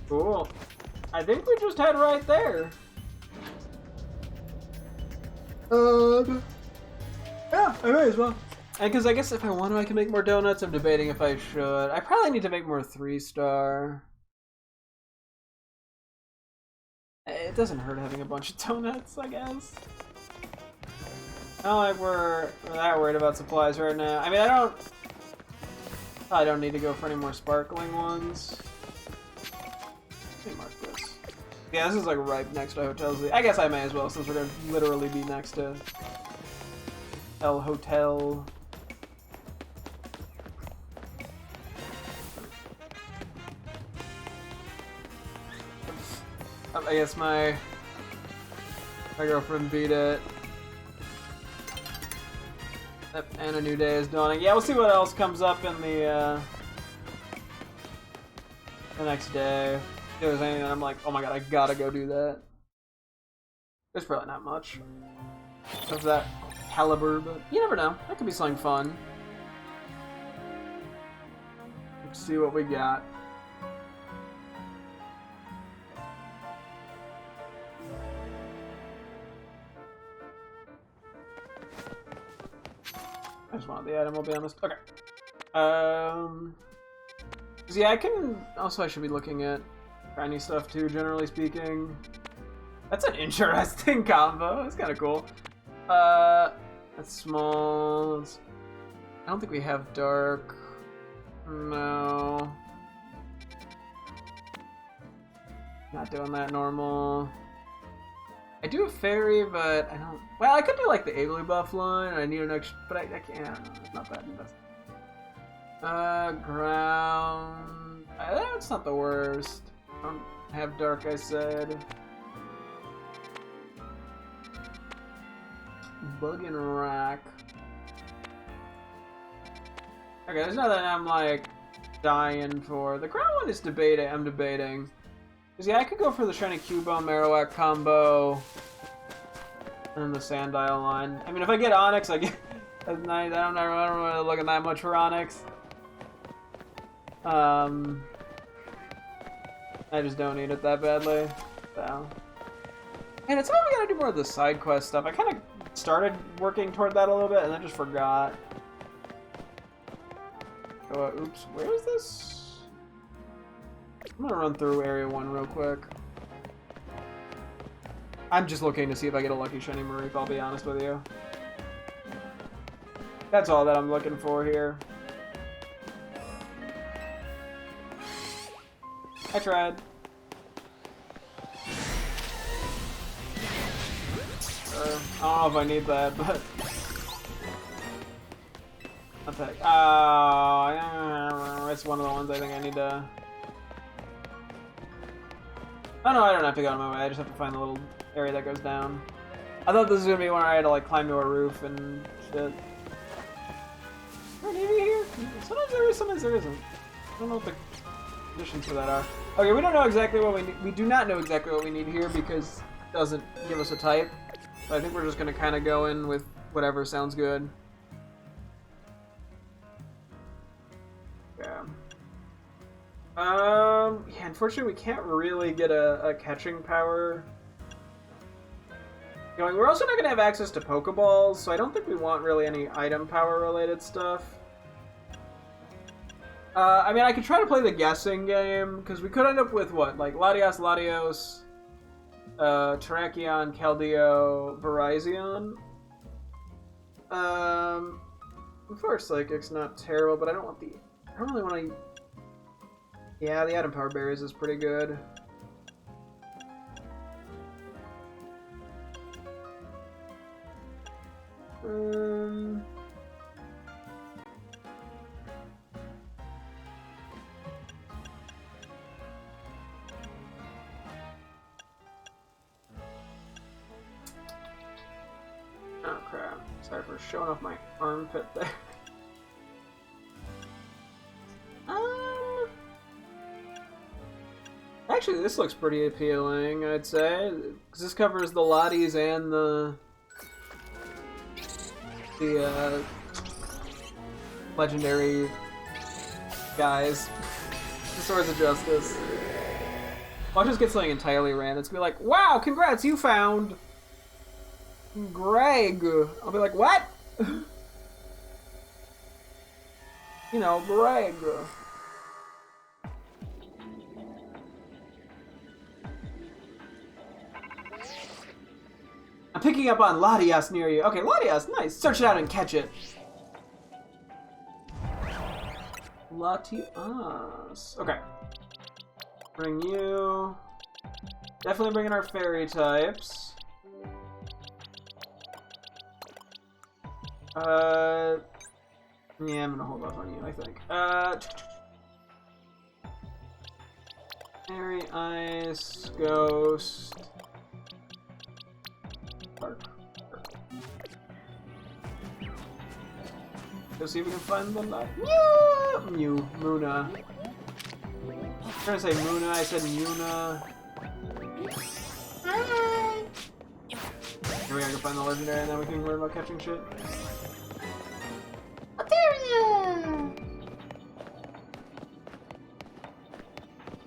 Cool. I think we just head right there. Yeah, I may as well. And because I guess if I want to, I can make more donuts. I'm debating if I should. I probably need to make more 3-star. doesn't hurt having a bunch of donuts, I guess. Not like we're that worried about supplies right now. I mean, I don't need to go for any more sparkling ones. Let me mark this. Yeah, this is like right next to Hotel Z. I guess I may as well, since we're gonna literally be next to El Hotel. I guess my girlfriend beat it. And a new day is dawning. Yeah, we'll see what else comes up in the next day. If there's anything that I'm like, oh my god, I gotta go do that. There's probably not much of that caliber, but you never know. That could be something fun. Let's see what we got. I just wanted the item, I'll be honest. Okay. Yeah, I can... Also, I should be looking at shiny stuff too, generally speaking. That's an interesting combo. That's kind of cool. That's small. I don't think we have dark. No. Not doing that normal. I do a fairy, but I don't... Well, I could do like the Igloo buff line. I need an extra... But I can't. It's not that invested. Ground... That's not the worst. I don't have dark, I said. Bug and rack. Okay, there's nothing I'm like dying for. The crown one is debating. I'm debating. Cause yeah, I could go for the shiny Cubone Marowak combo and then the Sandile line. I mean, if I get Onyx, I get. That's nice. I don't really look at that much for Onyx. I just don't need it that badly. So. And it's probably gotta do more of the side quest stuff. I kind of started working toward that a little bit and then just forgot. Oh, oops. Where is this? I'm gonna run through Area 1 real quick. I'm just looking to see if I get a lucky shiny Mareep, I'll be honest with you. That's all that I'm looking for here. I tried. I don't know if I need that, but... I'll take... Oh, it's one of the ones I think I need to... Oh no, I don't have to go on my way, I just have to find the little area that goes down. I thought this was gonna be one where I had to like climb to a roof and shit. Is there an Eevee here? Sometimes there is, sometimes there isn't. I don't know what the conditions for that are. Okay, we don't know exactly what we need. We do not know exactly what we need here because it doesn't give us a type. But I think we're just gonna kind of go in with whatever sounds good. Yeah. Yeah, unfortunately we can't really get a catching power going. We're also not gonna have access to Pokeballs, so I don't think we want really any item power related stuff. I mean, I could try to play the guessing game, because we could end up with what? Like Latios, Terrakion, Keldeo, Virizion. Force Psychic's not terrible, but I don't want the... I don't really want to... Yeah, the Item Power Berries is pretty good. Oh crap. Sorry for showing off my armpit there. Actually, this looks pretty appealing, I'd say. Because this covers the Lotties and the legendary guys. The Swords of Justice. Watch us get something entirely random. It's gonna be like, wow, congrats, you found Greg. I'll be like, what? You know, Greg. I'm picking up on Latias near you. Okay, Latias, nice. Search it out and catch it. Latias. Okay. Bring you. Definitely bringing our fairy types. Yeah, I'm gonna hold off on you, I think. Fairy, Ice, Ghost. Dark. Go see if we can find the light. Yeah! Mew. Muna. I was trying to say Muna, I said Muna. Hi! Here we gotta go find the legendary and then we can worry about catching shit.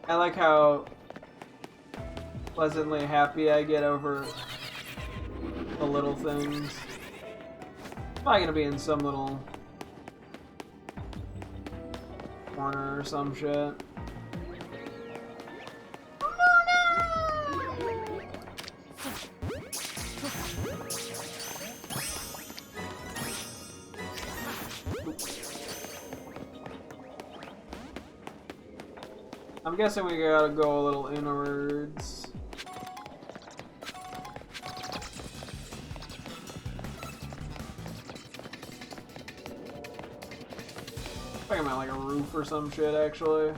I like how pleasantly happy I get over the little things. Probably gonna be in some little corner or some shit. I'm guessing we gotta go a little inwards. Talking about like a roof or some shit, actually.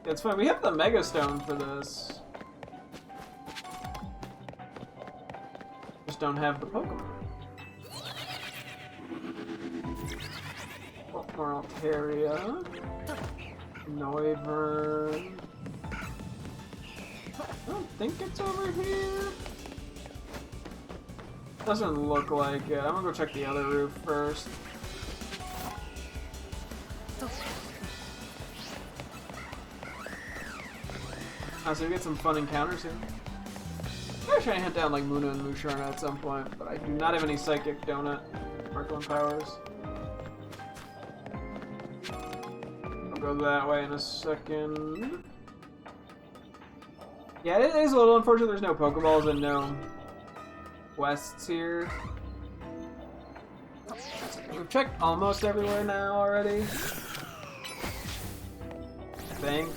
Yeah, it's fine. We have the Mega Stone for this. Just don't have the Pokemon. More Altaria. Noivern. I don't think it's over here. Doesn't look like it. I'm gonna go check the other roof first. So we get some fun encounters here. I'm trying to hunt down like Muna and Musharna at some point, but I do not have any Psychic Donut Sparkling powers. I'll go that way in a second. Yeah, it is a little unfortunate there's no Pokeballs and no quests here. We've checked almost everywhere now already. I think.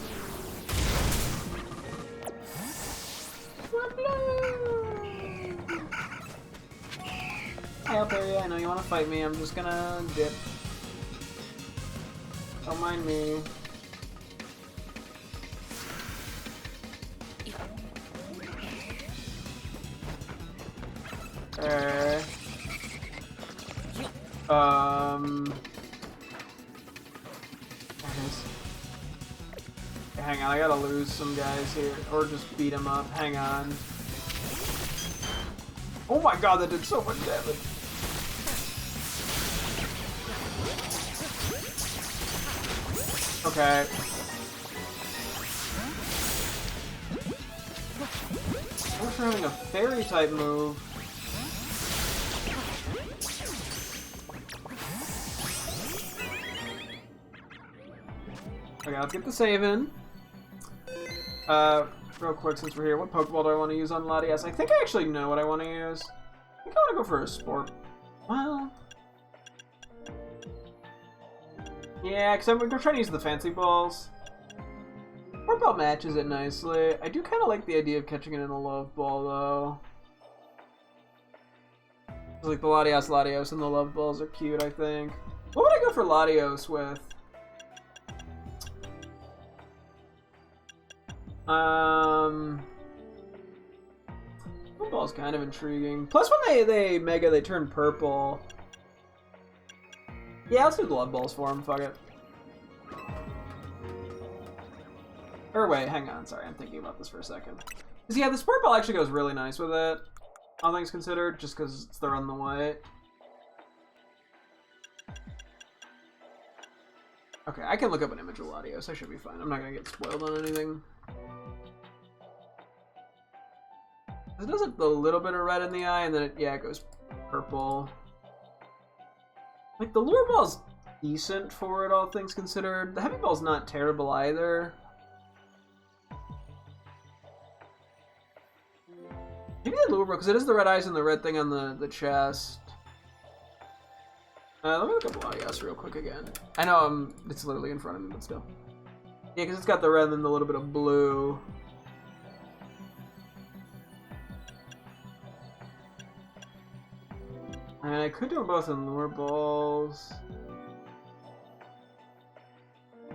Hey Altaria, I know you want to fight me, I'm just gonna dip. Don't mind me. Hang on, I gotta lose some guys here, or just beat them up. Hang on. Oh my god, that did so much damage. Okay. I wish we were having a fairy type move. Okay, let's get the save in. Real quick since we're here, what Pokeball do I want to use on Latias? I think I actually know what I want to use. I think I want to go for a Sport. Well... yeah, because we're trying to use the fancy balls. Sport Ball matches it nicely. I do kind of like the idea of catching it in a Love Ball, though. It's like the Latios and the Love Balls are cute, I think. What would I go for Latios with? Love Ball's kind of intriguing. Plus, when they Mega, they turn purple. Yeah, let's do the Love Balls for him, fuck it. Or wait, hang on, sorry, I'm thinking about this for a second. Because yeah, the Sport Ball actually goes really nice with it, all things considered, just because they're on the way. Okay, I can look up an image of Latios, I should be fine. I'm not gonna get spoiled on anything. It does a little bit of red in the eye, and then it goes purple. Like, the Lure Ball's decent for it, all things considered. The Heavy Ball's not terrible either. Maybe the lure, because it is the red eyes and the red thing on the chest. Let me look up Latias real quick again. I know it's literally in front of me, but still. Yeah, because it's got the red and then the little bit of blue. I mean, I could do them both in lure balls.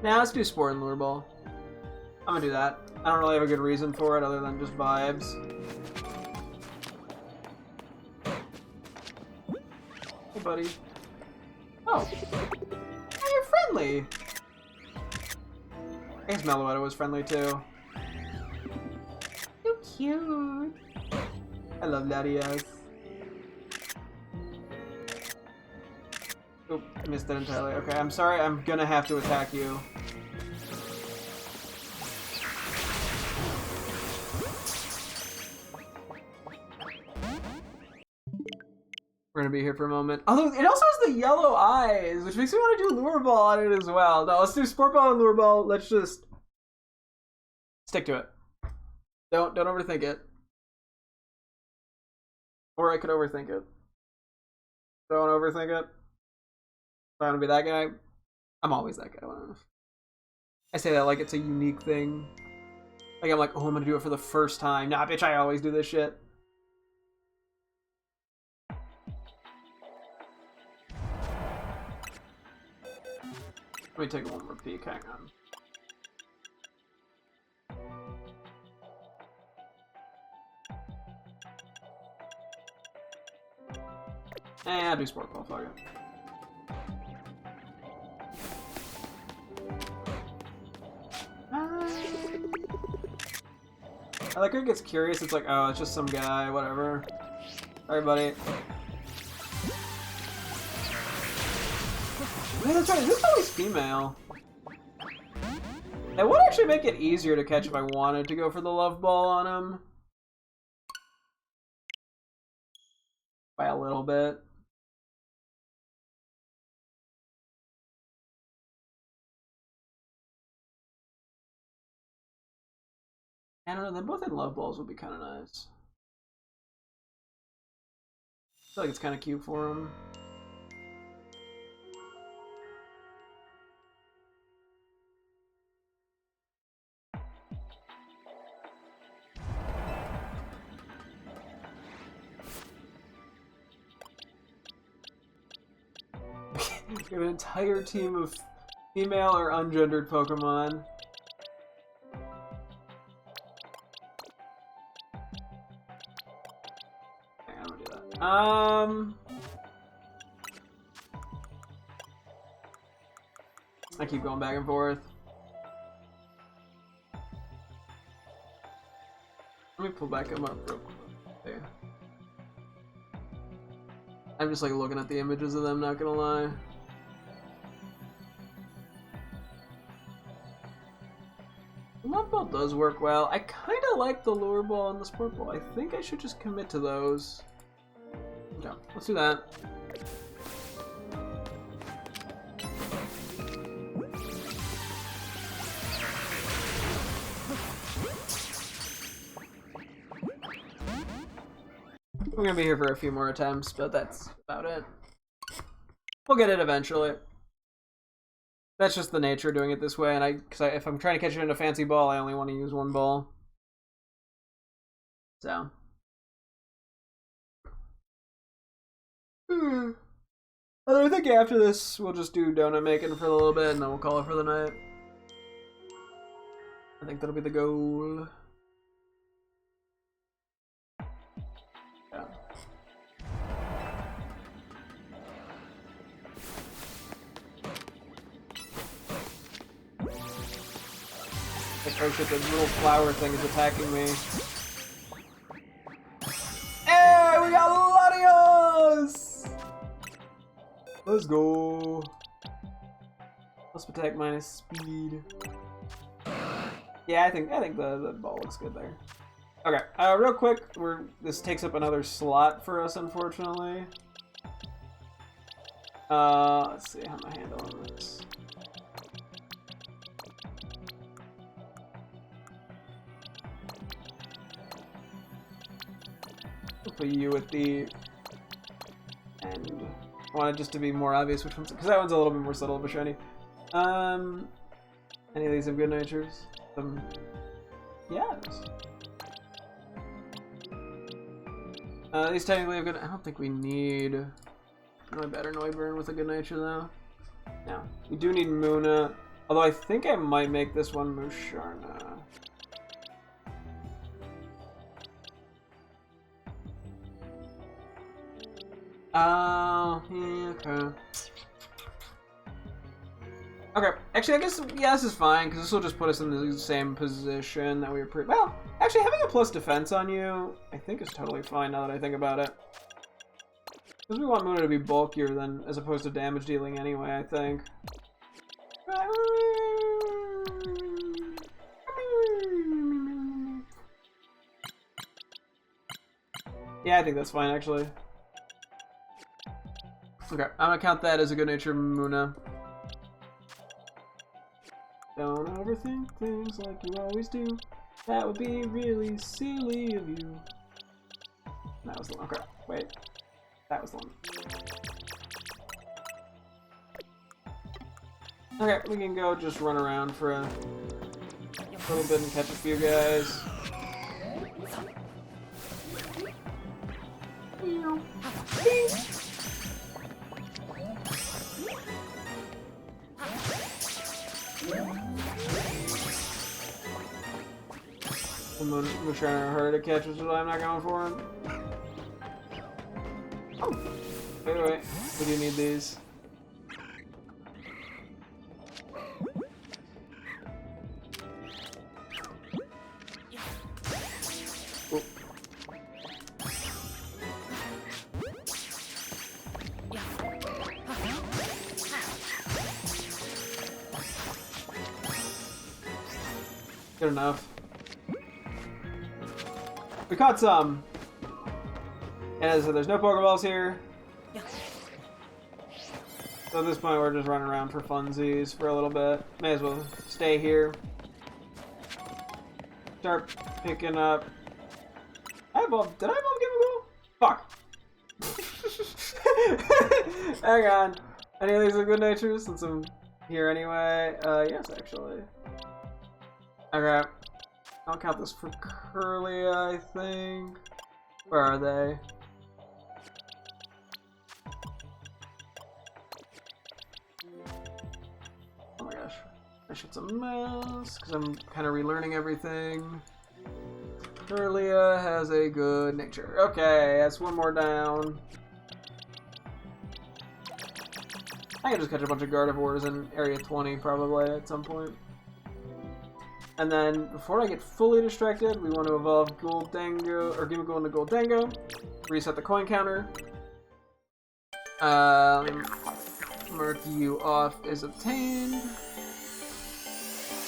Nah, let's do sport and lure ball. I'm gonna do that. I don't really have a good reason for it other than just vibes. Hey, buddy. Oh. Hey, you're friendly! I guess Meloetta was friendly too. So cute. I love Latias. Oop, I missed that entirely. Okay, I'm sorry, I'm gonna have to attack you. We're gonna be here for a moment. Although, it also has the yellow eyes, which makes me want to do lure ball on it as well. No, let's do sport ball and lure ball. Let's just stick to it. Don't overthink it. Or I could overthink it. Don't overthink it. I want to be that guy. I'm always that guy. I say that like it's a unique thing. Like I'm like, oh, I'm gonna do it for the first time. Nah, bitch, I always do this shit. Let me take one more peek. Hang on. I'll do sport ball. Fuck it. I like how it gets curious. It's like, oh, it's just some guy, whatever. Alright, buddy. Yeah, that's right. This is always female. That would actually make it easier to catch if I wanted to go for the love ball on him. By a little bit. I don't know, them both in love balls would be kind of nice. I feel like it's kind of cute for him. We have an entire team of female or ungendered Pokemon. Okay, I'm gonna do that. I keep going back and forth. Let me pull back him up real quick. There. I'm just like looking at the images of them, not gonna lie. The love ball does work well. I kind of like the lure ball and the sport ball. I think I should just commit to those. Okay, let's do that. We're gonna be here for a few more attempts, but that's about it. We'll get it eventually. That's just the nature of doing it this way, and if I'm trying to catch it in a fancy ball, I only want to use one ball. So. I think after this, we'll just do donut making for a little bit, and then we'll call it for the night. I think that'll be the goal. Yeah. Like, oh shit, the little flower thing is attacking me. Hey, we got Latias! Let's go. Plus attack minus speed. Yeah, I think the ball looks good there. Okay, real quick, this takes up another slot for us, unfortunately. Let's see how I'm handling this. We'll put you with the... And I want it just to be more obvious which one's... Because that one's a little bit more subtle of a shiny. Any of these have good natures? Yes. These technically have good... I don't think we need... No better Noiburn with a good nature though. No. We do need Muna. Although I think I might make this one Musharna. Yeah, okay. Okay, actually I guess, yeah, this is fine, because this will just put us in the same position that we were well, actually having a plus defense on you, I think is totally fine now that I think about it. Because we want Muna to be bulkier than, as opposed to damage dealing anyway, I think. Yeah, I think that's fine, actually. Okay, I'm gonna count that as a good natured Muna. Don't overthink things like you always do. That would be really silly of you. That was the one. Okay, wait. That was the one. Okay, we can go just run around for a little bit and catch a few guys. I'm trying to hurt to catch, which is why I'm not going for him. Oh! Wait, we do need these. Oh. Good enough. We caught some. And as I said, there's no Pokeballs here. So at this point, we're just running around for funsies for a little bit. May as well stay here. Start picking up. Did I evolve Gimmighoul? Fuck. Hang on. Any of these are good natures since I'm here anyway? Yes, actually. Okay. I'll count this for Curlia, I think. Where are they? Oh my gosh. This shit's a mess, because I'm kind of relearning everything. Curlia has a good nature. Okay, that's one more down. I can just catch a bunch of Gardevoirs in Area 20, probably, at some point. And then, before I get fully distracted, we want to evolve Gholdengo, or Gimmighoul into Gholdengo. Reset the coin counter. Let me mark you off as obtained.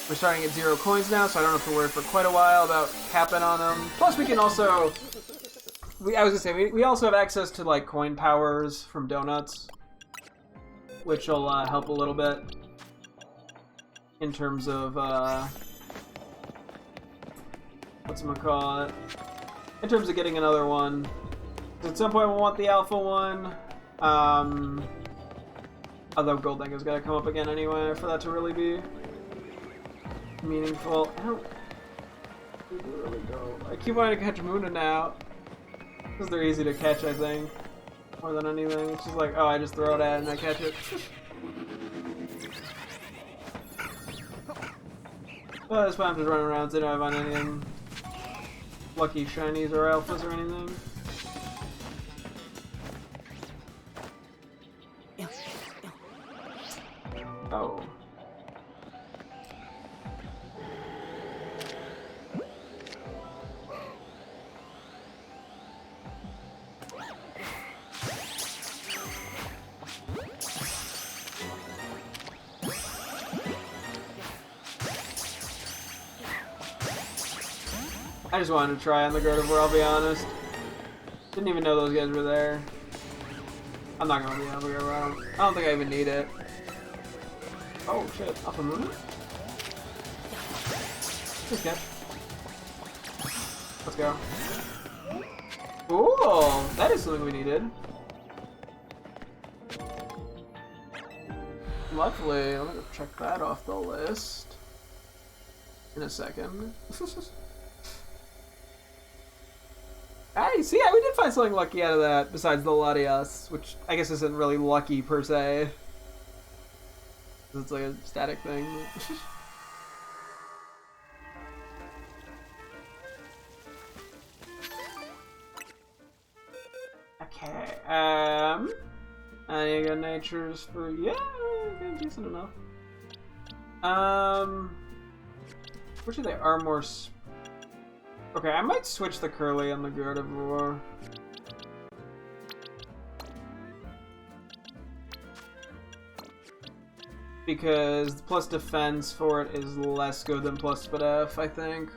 We're starting at 0 coins now, so I don't have to worry for quite a while about capping on them. Plus, we can also... I was gonna say, we also have access to, like, coin powers from donuts. Which will help a little bit. In terms of, whatchamacallit? In terms of getting another one. At some point we'll want the alpha one. Although Gholdengo's gotta come up again anyway for that to really be meaningful. I don't really go. I keep wanting to catch Muna now. Because they're easy to catch, I think. More than anything. It's just like, oh, I just throw it at it and I catch it. Well, that's why I'm just running around so I don't have anything lucky shinies or alphas or anything. Oh. I just wanted to try on the Gardevoir, I'll be honest. Didn't even know those guys were there. I'm not gonna be able to go around. I don't think I even need it. Oh shit, Alpha Moon? Good catch. Let's go. Cool! That is something we needed. Lovely. Let me go check that off the list. In a second. Hey, see, yeah, we did find something lucky out of that, besides the Latias, which I guess isn't really lucky per se. It's like a static thing. Okay, any good natures for, yeah, decent enough. Which of they are more, okay, I might switch the Curly on the Gardevoir. Because plus defense for it is less good than plus speed F, I think.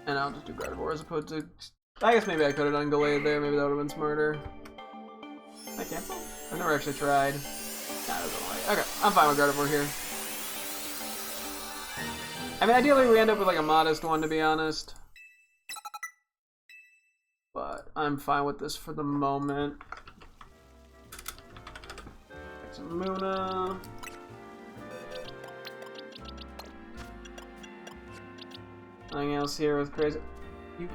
And I'll just do Gardevoir as opposed to... I guess maybe I could have done Gallade there, maybe that would have been smarter. Can I cancel? I've never actually tried. Nah, doesn't like. Okay, I'm fine with Gardevoir here. I mean, ideally we end up with like a modest one, to be honest. But I'm fine with this for the moment. Take some Muna. Nothing else here with crazy.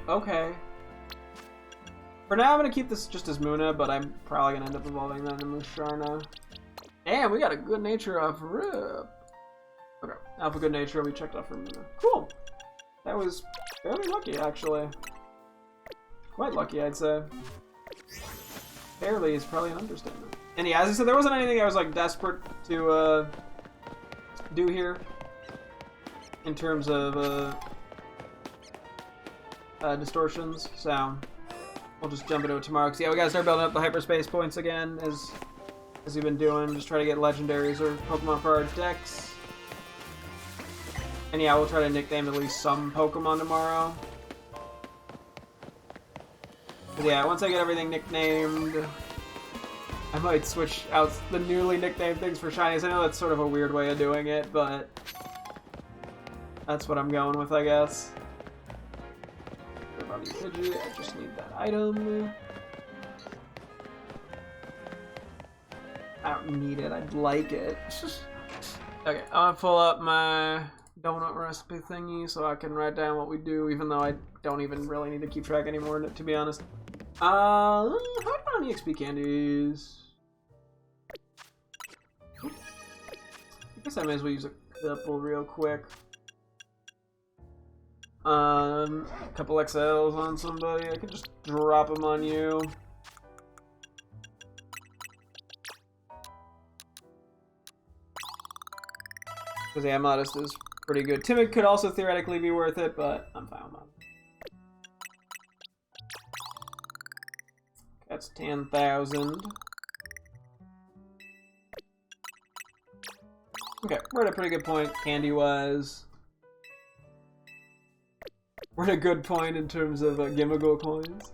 Okay. For now, I'm gonna keep this just as Muna, but I'm probably gonna end up evolving that into Musharna. Damn, we got a good nature off rip. Okay, Alpha Good Nature, we checked off for Muna. Cool. That was fairly lucky, actually. Quite lucky, I'd say. Fairly is probably an understatement. And yeah, as I said, there wasn't anything I was like desperate to do here in terms of distortions, so we'll just jump into it tomorrow. Cause yeah, we gotta start building up the hyperspace points again, as we've been doing. Just try to get legendaries or Pokemon for our decks. And yeah, we'll try to nickname at least some Pokemon tomorrow. But yeah, once I get everything nicknamed, I might switch out the newly nicknamed things for shinies. I know that's sort of a weird way of doing it, but that's what I'm going with, I guess. Pidgey, I just need that item. I don't need it, I'd like it. Okay, I'm gonna pull up my donut recipe thingy so I can write down what we do, even though I don't even really need to keep track anymore, to be honest. How about EXP candies? I guess I may as well use a couple real quick. A couple XLs on somebody. I could just drop them on you. Because yeah, Modest is pretty good. Timid could also theoretically be worth it, but I'm fine with that. That's 10,000. Okay, we're at a pretty good point candy-wise. We're at a good point in terms of Gimmighoul coins.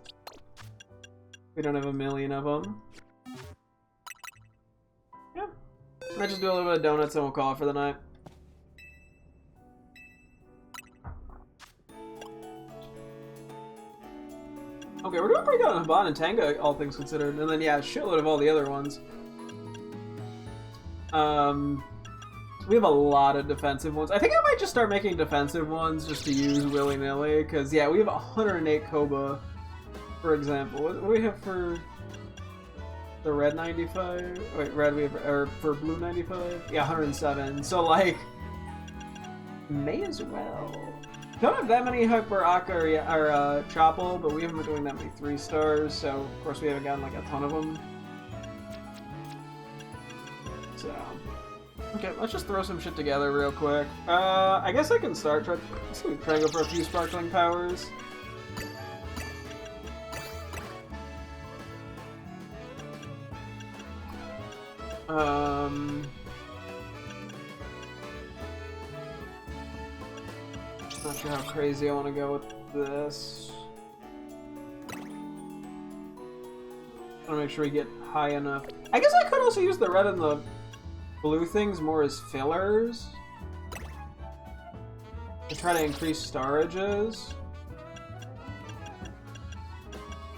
We don't have a million of them. Yeah. Might just do a little bit of donuts and we'll call it for the night. Okay, we're doing pretty good on Haban and Tanga, all things considered. And then, yeah, a shitload of all the other ones. We have a lot of defensive ones. I think I might just start making defensive ones just to use willy-nilly. Because, yeah, we have 108 Koba, for example. What do we have for the red 95? Wait, red we have, or for blue 95? Yeah, 107. So, like, may as well. Don't have that many Hyper Aka or Chople, but we haven't been doing that many 3-stars, so of course we haven't gotten like a ton of them. So, okay, let's just throw some shit together real quick. I guess I can start try and go for a few Sparkling Powers. Not sure how crazy I want to go with this. I want to make sure we get high enough. I guess I could also use the red and the blue things more as fillers. to try to increase storages.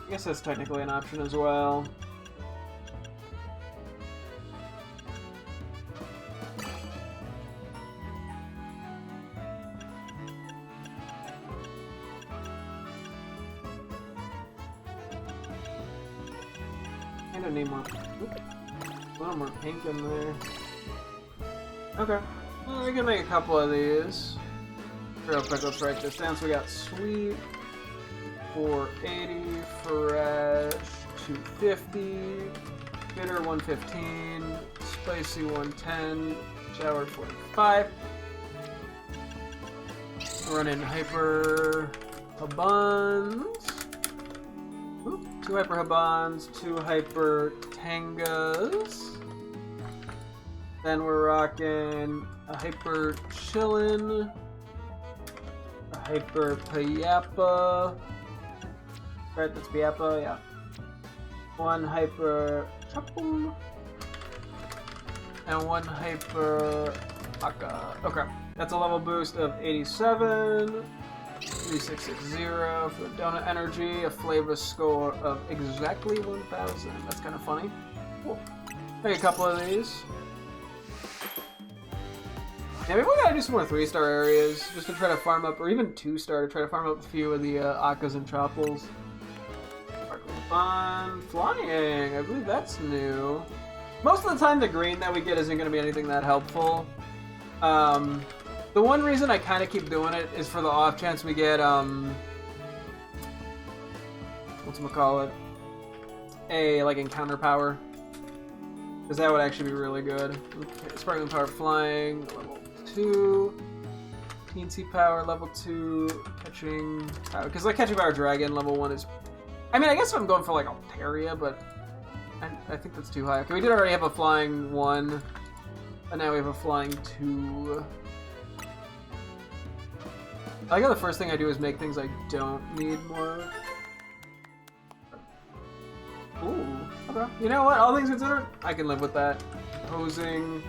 I guess that's technically an option as well. I don't need more. A little more pink in there. Okay. Well, we can make a couple of these. Real quick, let's write this down. So we got sweet, 480, fresh, 250, bitter, 115, spicy, 110, shower, 45. Running hyper habans. 2 hyper habans, 2 hyper tangas. Then we're rocking a hyper chillin', a hyper payapa. Right, that's payapa, yeah. 1 hyper chapul, and 1 hyper aka. Okay, that's a level boost of 87. 3660 for the donut energy, a flavor score of exactly 1000. That's kind of funny. Cool. Make a couple of these. Yeah, maybe we gotta do some more 3-star areas just to try to farm up, or even 2-star to try to farm up a few of the Akkas and Chopples. Fun. Flying. I believe that's new. Most of the time the green that we get isn't going to be anything that helpful. The one reason I kind of keep doing it is for the off chance we get, whatchamacallit, a, like, encounter power. Because that would actually be really good. Okay, Sparkling Power Flying, level 2. Teensy Power, level 2. Catching Power, because, like, Catching Power Dragon, level 1 is... I mean, I guess I'm going for, like, Altaria, but I think that's too high. Okay, we did already have a Flying 1, and now we have a Flying 2. I like how the first thing I do is make things I don't need more of. Ooh, okay. You know what? All things considered, I can live with that. Posing,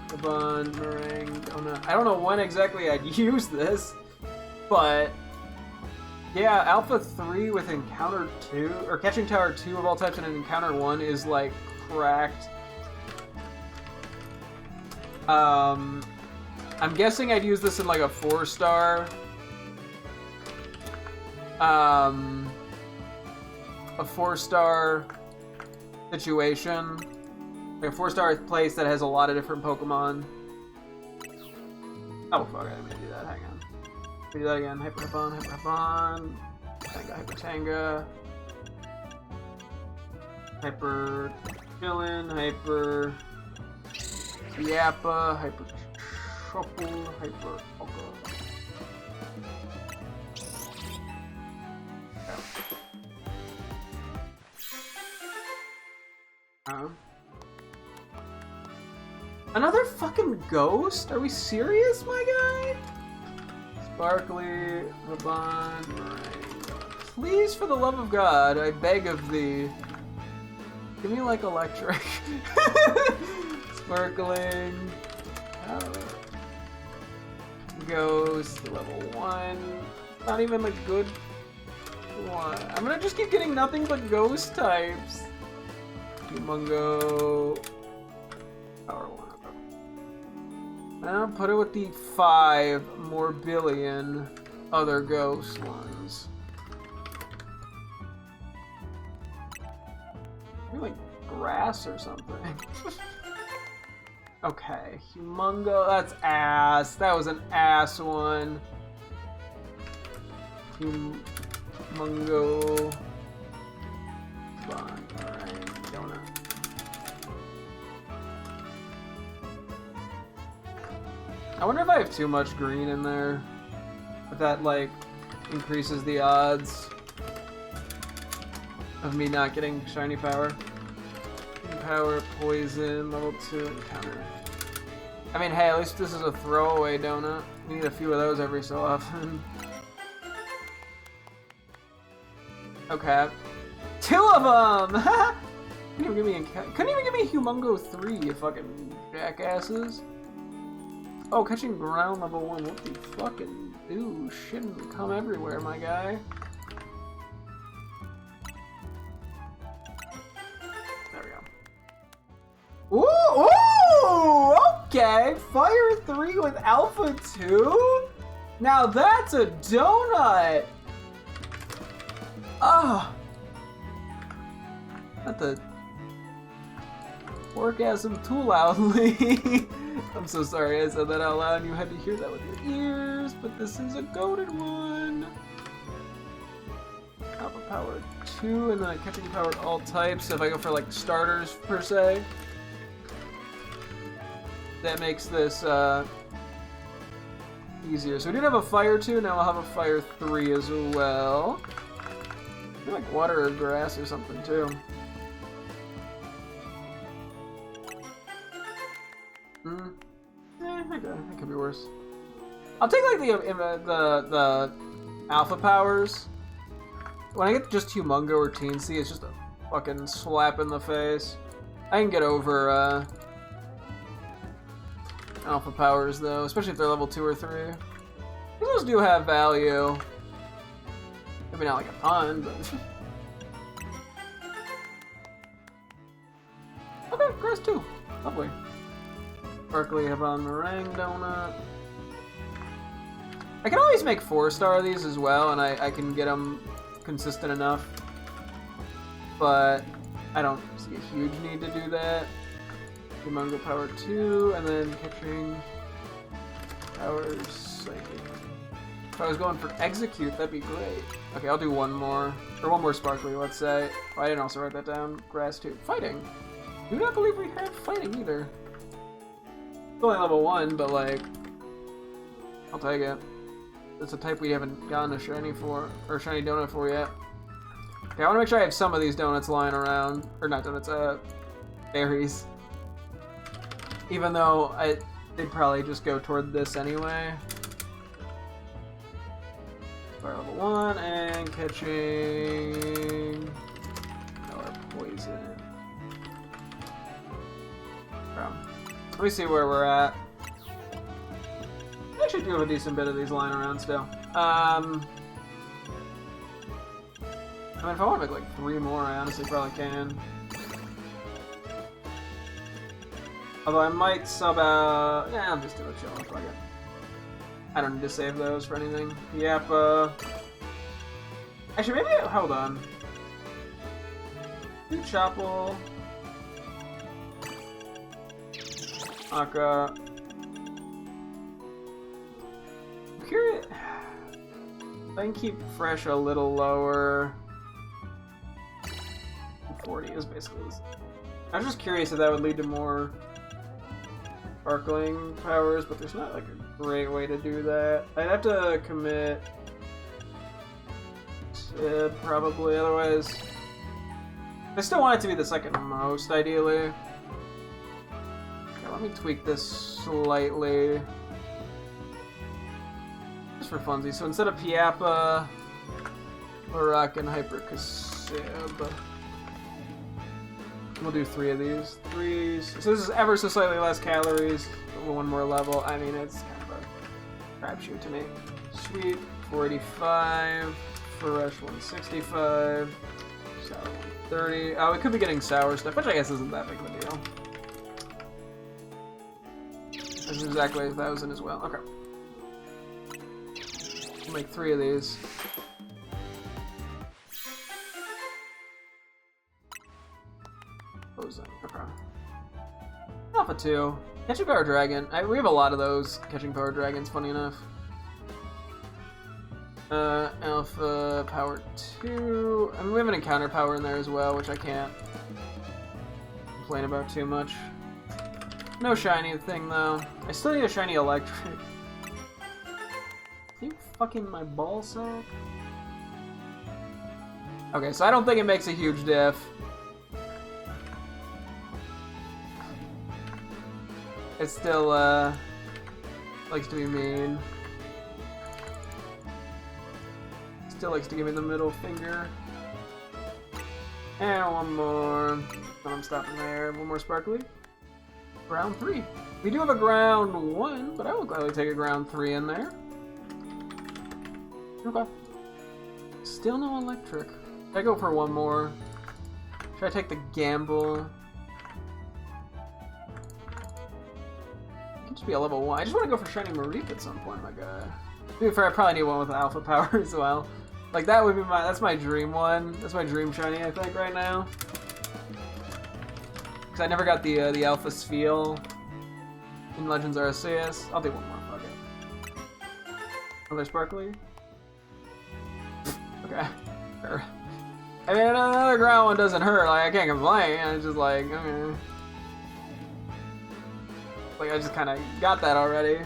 the bun, meringue, donut. I don't know when exactly I'd use this, but yeah, Alpha 3 with Encounter 2, or Catching Tower 2 of all types and an Encounter 1 is like cracked. I'm guessing I'd use this in like a 4-star. A 4-star situation. Like a 4-star place that has a lot of different Pokemon. Oh fuck, I didn't mean to do that, hang on. Let me do that again. Hyper Hippon, Tanga, Hyper Tanga. Hyper Chillin, Hyper Yappa, Hyper Truffle, Hyper Oka. Another fucking ghost? Are we serious, my guy? Sparkly, Raban, Meringue. Please, for the love of God, I beg of thee. Give me, like, electric. Sparkling. Ghost, level 1. Not even a good one. I'm gonna just keep getting nothing but ghost types. Humongo. Power 1. I'll put it with the 5 more billion other ghost ones. Maybe like grass or something. Okay, Humongo. That's ass. That was an ass one. Humongo. Fun. Alright, donut. I wonder if I have too much green in there. If that, like, increases the odds of me not getting shiny power. Power, poison, level 2 encounter. I mean, hey, at least this is a throwaway donut. We need a few of those every so often. Okay. 2 of them! Couldn't even give me Humongo 3, you fucking jackasses. Oh, catching ground level 1. What the fucking Ooh, shouldn't come everywhere, my guy. There we go. Ooh, ooh, okay. Fire 3 with Alpha 2? Now that's a donut. Ah. Not the orgasm too loudly. I'm so sorry I said that out loud and you had to hear that with your ears, but this is a goated one. Alpha power 2, and then I catching powered all types. If I go for like starters per se, that makes this easier. So we did have a fire 2, now we'll have a fire 3 as well. I feel like water or grass or something too. Okay, that could be worse. I'll take like the alpha powers. When I get just Humongo or Teensy, it's just a fucking slap in the face. I can get over alpha powers though, especially if they're level 2 or 3. Those do have value. Maybe not like a ton, but okay, grass 2. Lovely. Sparkly Havana Meringue Donut. I can always make 4-star of these as well, and I can get them consistent enough. But I don't see a huge need to do that. Humongo Power 2, and then catching Powers Psychic. If I was going for Execute, that'd be great. Okay, I'll do one more. Or one more Sparkly, let's say. Oh, I didn't also write that down. Grass 2. Fighting. Do not believe we had fighting either. It's only level 1, but like, I'll take it. It's a type we haven't gotten a shiny for, or shiny donut for yet. Okay, I want to make sure I have some of these donuts lying around, or not donuts, berries. Even though they'd probably just go toward this anyway. Fire level 1 and catching our poison. Let me see where we're at. I actually do have a decent bit of these lying around still. I mean, if I want to make like 3 more, I honestly probably can. Although I might sub out. Yeah, I'll just do a chill. Fuck it. I don't need to save those for anything. Yep. Actually, maybe. Hold on. Do Chopple. Aka. I'm curious. I can keep fresh a little lower. 40 is basically. I was just curious if that would lead to more sparkling powers, but there's not like a great way to do that. I'd have to commit probably, otherwise. I still want it to be the second most, ideally. Let me tweak this slightly. Just for funsies. So instead of Piappa, Barak, and Hypercasib, we'll do 3 of these. 3. So this is ever so slightly less calories, but 1 more level. I mean, it's kind of a crapshoot to me. Sweet, 485. Fresh, 165. Sour, 130. Oh, we could be getting sour stuff, which I guess isn't that big of a deal. This is exactly 1,000 as well. Okay. We'll make 3 of these. Ozone. Okay. Alpha 2. Catching Power Dragon. We have a lot of those catching Power Dragons, funny enough. Alpha Power 2. I mean, we have an encounter power in there as well, which I can't complain about too much. No shiny thing though. I still need a shiny electric. Are you fucking my ball sack? Okay, so I don't think it makes a huge diff. It still likes to be mean. Still likes to give me the middle finger. And 1 more. And I'm stopping there. 1 more sparkly. Ground 3. We do have a ground 1, but I will gladly take a ground 3 in there. Okay. Still no electric. Should I go for one more? Should I take the gamble? It can just be a level 1. I just want to go for Shiny Mareep at some point, my guy. To be fair, I probably need one with an alpha power as well. Like, that would be that's my dream one. That's my dream Shiny, I think, right now. Because I never got the alpha Spheal in Legends Arceus. I'll do one more, fuck it. Another Sparkly? Okay. Sure. I mean, another ground one doesn't hurt. Like, I can't complain. It's just like, okay. Like, I just kind of got that already.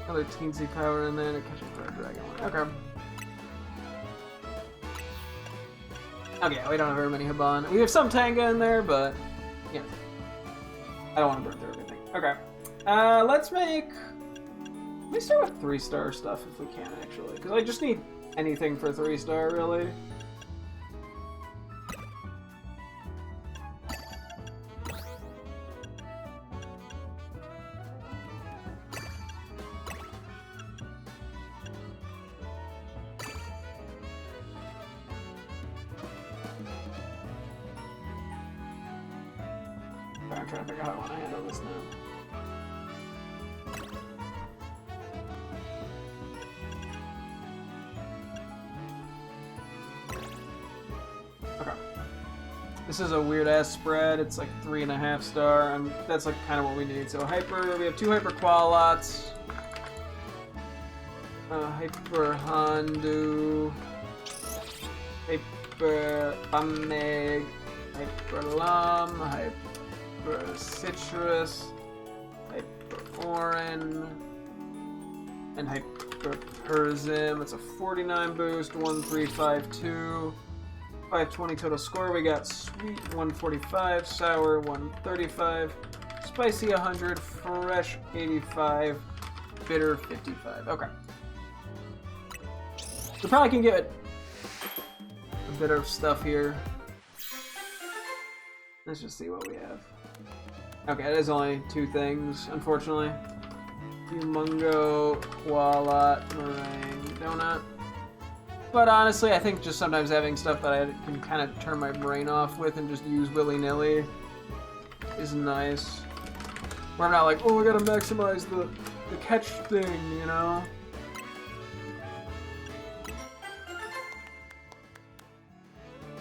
Another teensy power in there to catch a dragon one. Okay. Okay, we don't have very many Haban. We have some Tanga in there, but yeah. I don't want to burn through everything. Okay. Let's start with 3-star stuff if we can, actually. Because I just need anything for 3-star, really. I'm trying to figure out how I want to handle this now. Okay. This is a weird ass spread. It's like 3.5 star, and that's like kind of what we need. So we have 2 hyper Qualots, hyper Hondu, hyper Bameg, hyper Lum, hyper Citrus, Hyper Orin, and Hyper Persim. It's a 49 boost, 1352, 520 total score. We got sweet 145, sour 135, spicy 100, fresh 85, bitter 55. Okay. We probably can get a bit of stuff here. Let's just see what we have. Okay, it is only 2 things, unfortunately. Humongo, Qualot, Meringue, Donut. But honestly, I think just sometimes having stuff that I can kind of turn my brain off with and just use willy-nilly is nice. Where I'm not like, oh, I gotta maximize the catch thing, you know?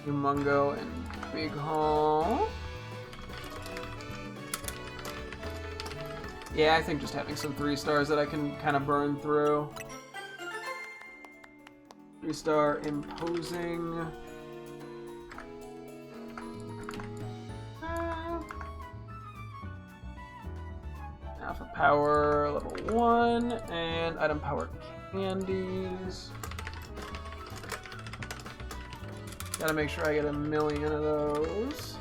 Humongo and Big Haul. Yeah, I think just having some 3-stars that I can kind of burn through. 3-star Imposing. Alpha Power level 1 and Item Power Candies. Gotta make sure I get 1,000,000 of those.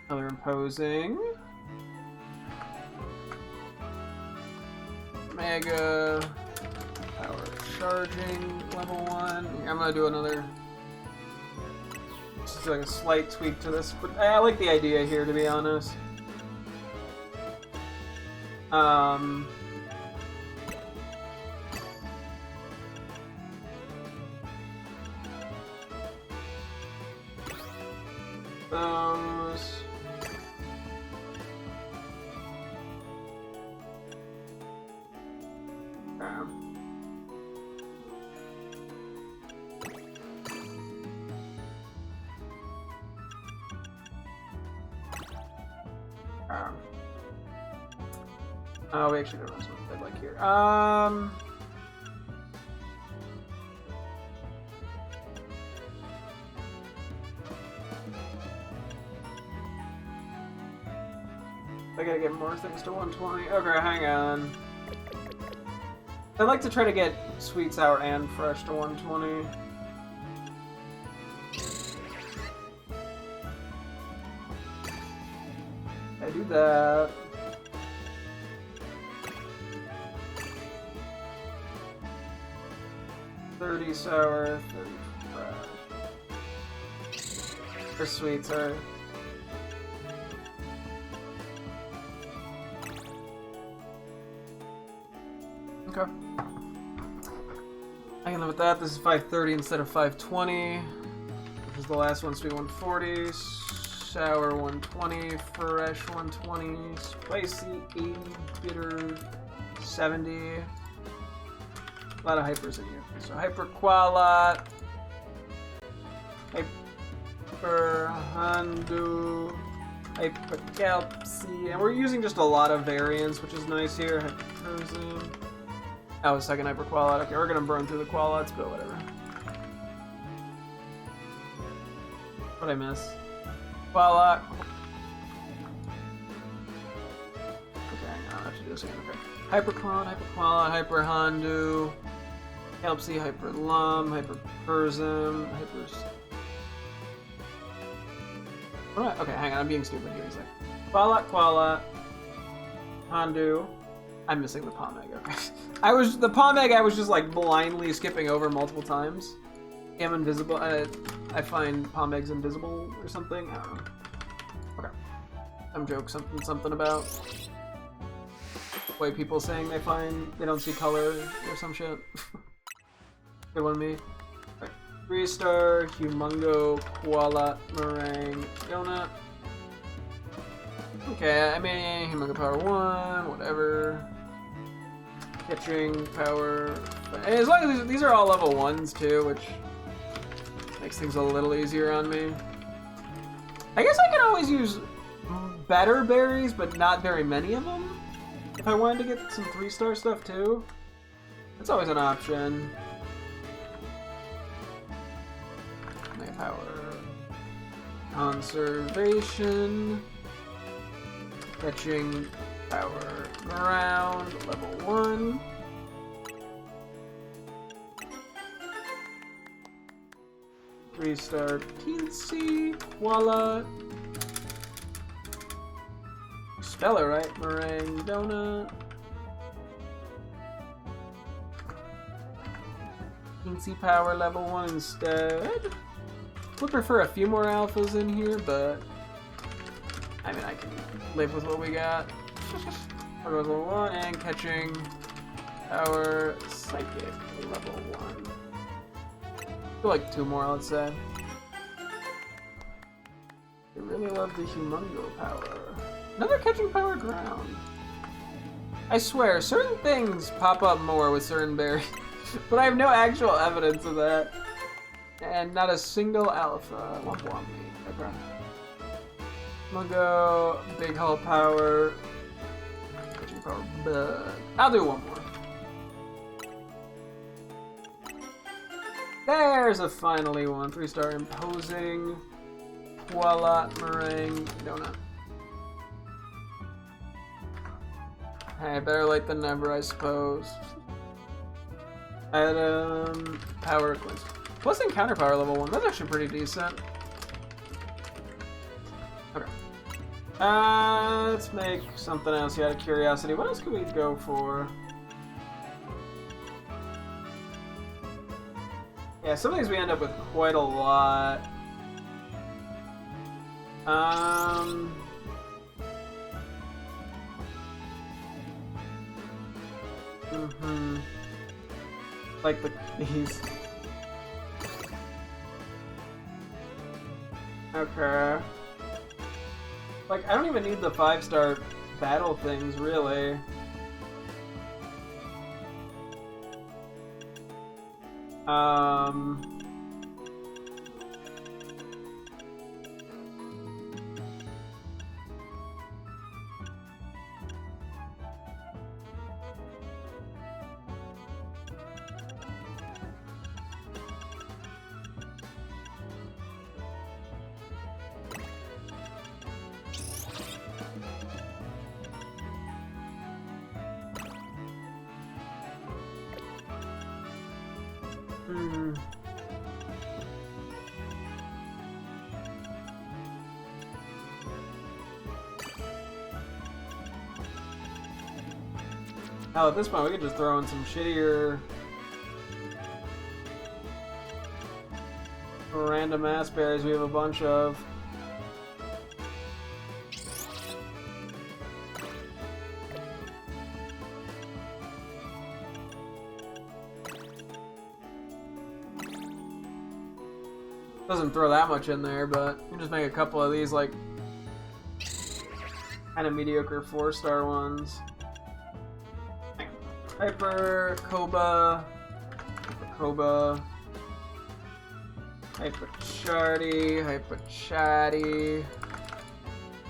Another Imposing. Mega Power Charging level 1. I'm gonna do another. Just like a slight tweak to this, but I like the idea here, to be honest. Those. Oh, we actually don't know what I'd like here. I gotta get more things to 120. Okay, hang on. I'd like to try to get sweet, sour, and fresh to 120. I do that. $30 sour, 30 fresh. Or sweet, sorry. Okay. I can live with that. This is 530 instead of 520. Which is the last one, sweet 140. Sour 120. Fresh 120. Spicy 80. Bitter 70. A lot of hypers in here. So Hyper Qualat. Hyper Handu. Hyper Calpsy. And we're using just a lot of variants, which is nice here. Hyper. Oh, second Hyper Qualat. Okay, we're gonna burn through the Qualats, but whatever. What'd I miss? Qualat. Okay, no, I have to do this again. Okay. Hyper Clone, Hyper Qualat, Hyper Handu, Calpsy, Hyper Lum, Hyper Persim, Hyper. Okay, hang on, I'm being stupid here. He's like Qualat, Handu. I'm missing the palm egg. Okay. The palm egg I was just like blindly skipping over multiple times. I'm invisible. I find palm eggs invisible or something. I don't know. Okay. Some joke, something about the way people saying they don't see color or some shit. Good one, me. Okay. 3-star, Humongo, Koala, Meringue, Donut. Okay, I mean, Humongo Power 1, whatever. Catching power. And as long as these are all level 1s too, which makes things a little easier on me. I guess I can always use better berries, but not very many of them. If I wanted to get some 3-star stuff too, that's always an option. Mega power. Conservation. Catching power ground, level 1. Three-star Teensy, Koala. Spell it right, Meringue Donut. Teensy power level 1 instead. Would prefer a few more alphas in here, but I mean, I can live with what we got. Power level 1 and catching power psychic level 1. I feel like 2 more, let's say. I really love the Humongo power. Another catching power ground. I swear, certain things pop up more with certain berries, but I have no actual evidence of that. And not a single alpha. Womp womp me. Okay. I'm gonna go big hull power. Catching power, but I'll do one more. There's a finally one. 3-star imposing. Koala, Meringue, Donut. Hey, better late than never, I suppose. Adam, power quiz. Plus encounter power level 1. That's actually pretty decent. Okay. Let's make something else here out of curiosity. What else could we go for? Yeah, some of these we end up with quite a lot. Like these. Okay. Like, I don't even need the 5-star battle things, really. Hell, at this point, we could just throw in some shittier random ass berries we have a bunch of. Doesn't throw that much in there, but you can just make a couple of these, like, kind of mediocre 4-star ones. Hyper Koba, Hyper Chatty.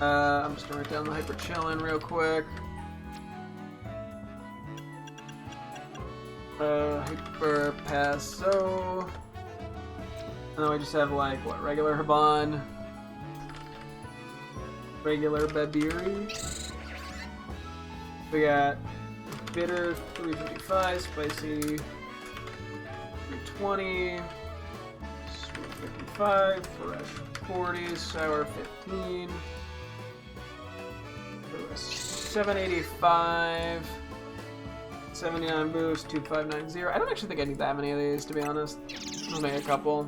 I'm just gonna write down the Hyper Chillin' real quick. Hyper Passo. And then we just have, like, what, regular Haban, regular Babiri. We got bitter 355, spicy 320, sweet 55, fresh 40, sour 15, 785, 79 boost, 2590. I don't actually think I need that many of these, to be honest. I'll make a couple.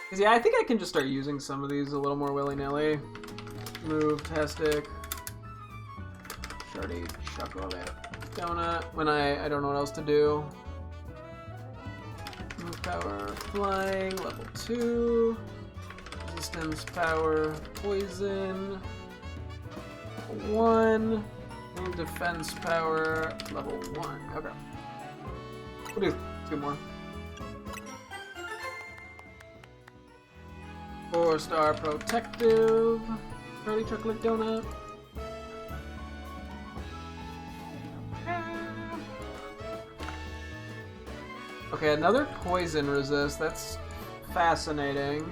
Because, yeah, I think I can just start using some of these a little more willy-nilly. Move, Tastic, Shardy, Chocolate, Donut, when I don't know what else to do. Move power, Flying, level 2. Resistance power, Poison, level 1. Move defense power, level 1. Okay. We'll do 2 more. 4-star protective. Charlie Chocolate Donut. Okay, another poison resist. That's fascinating.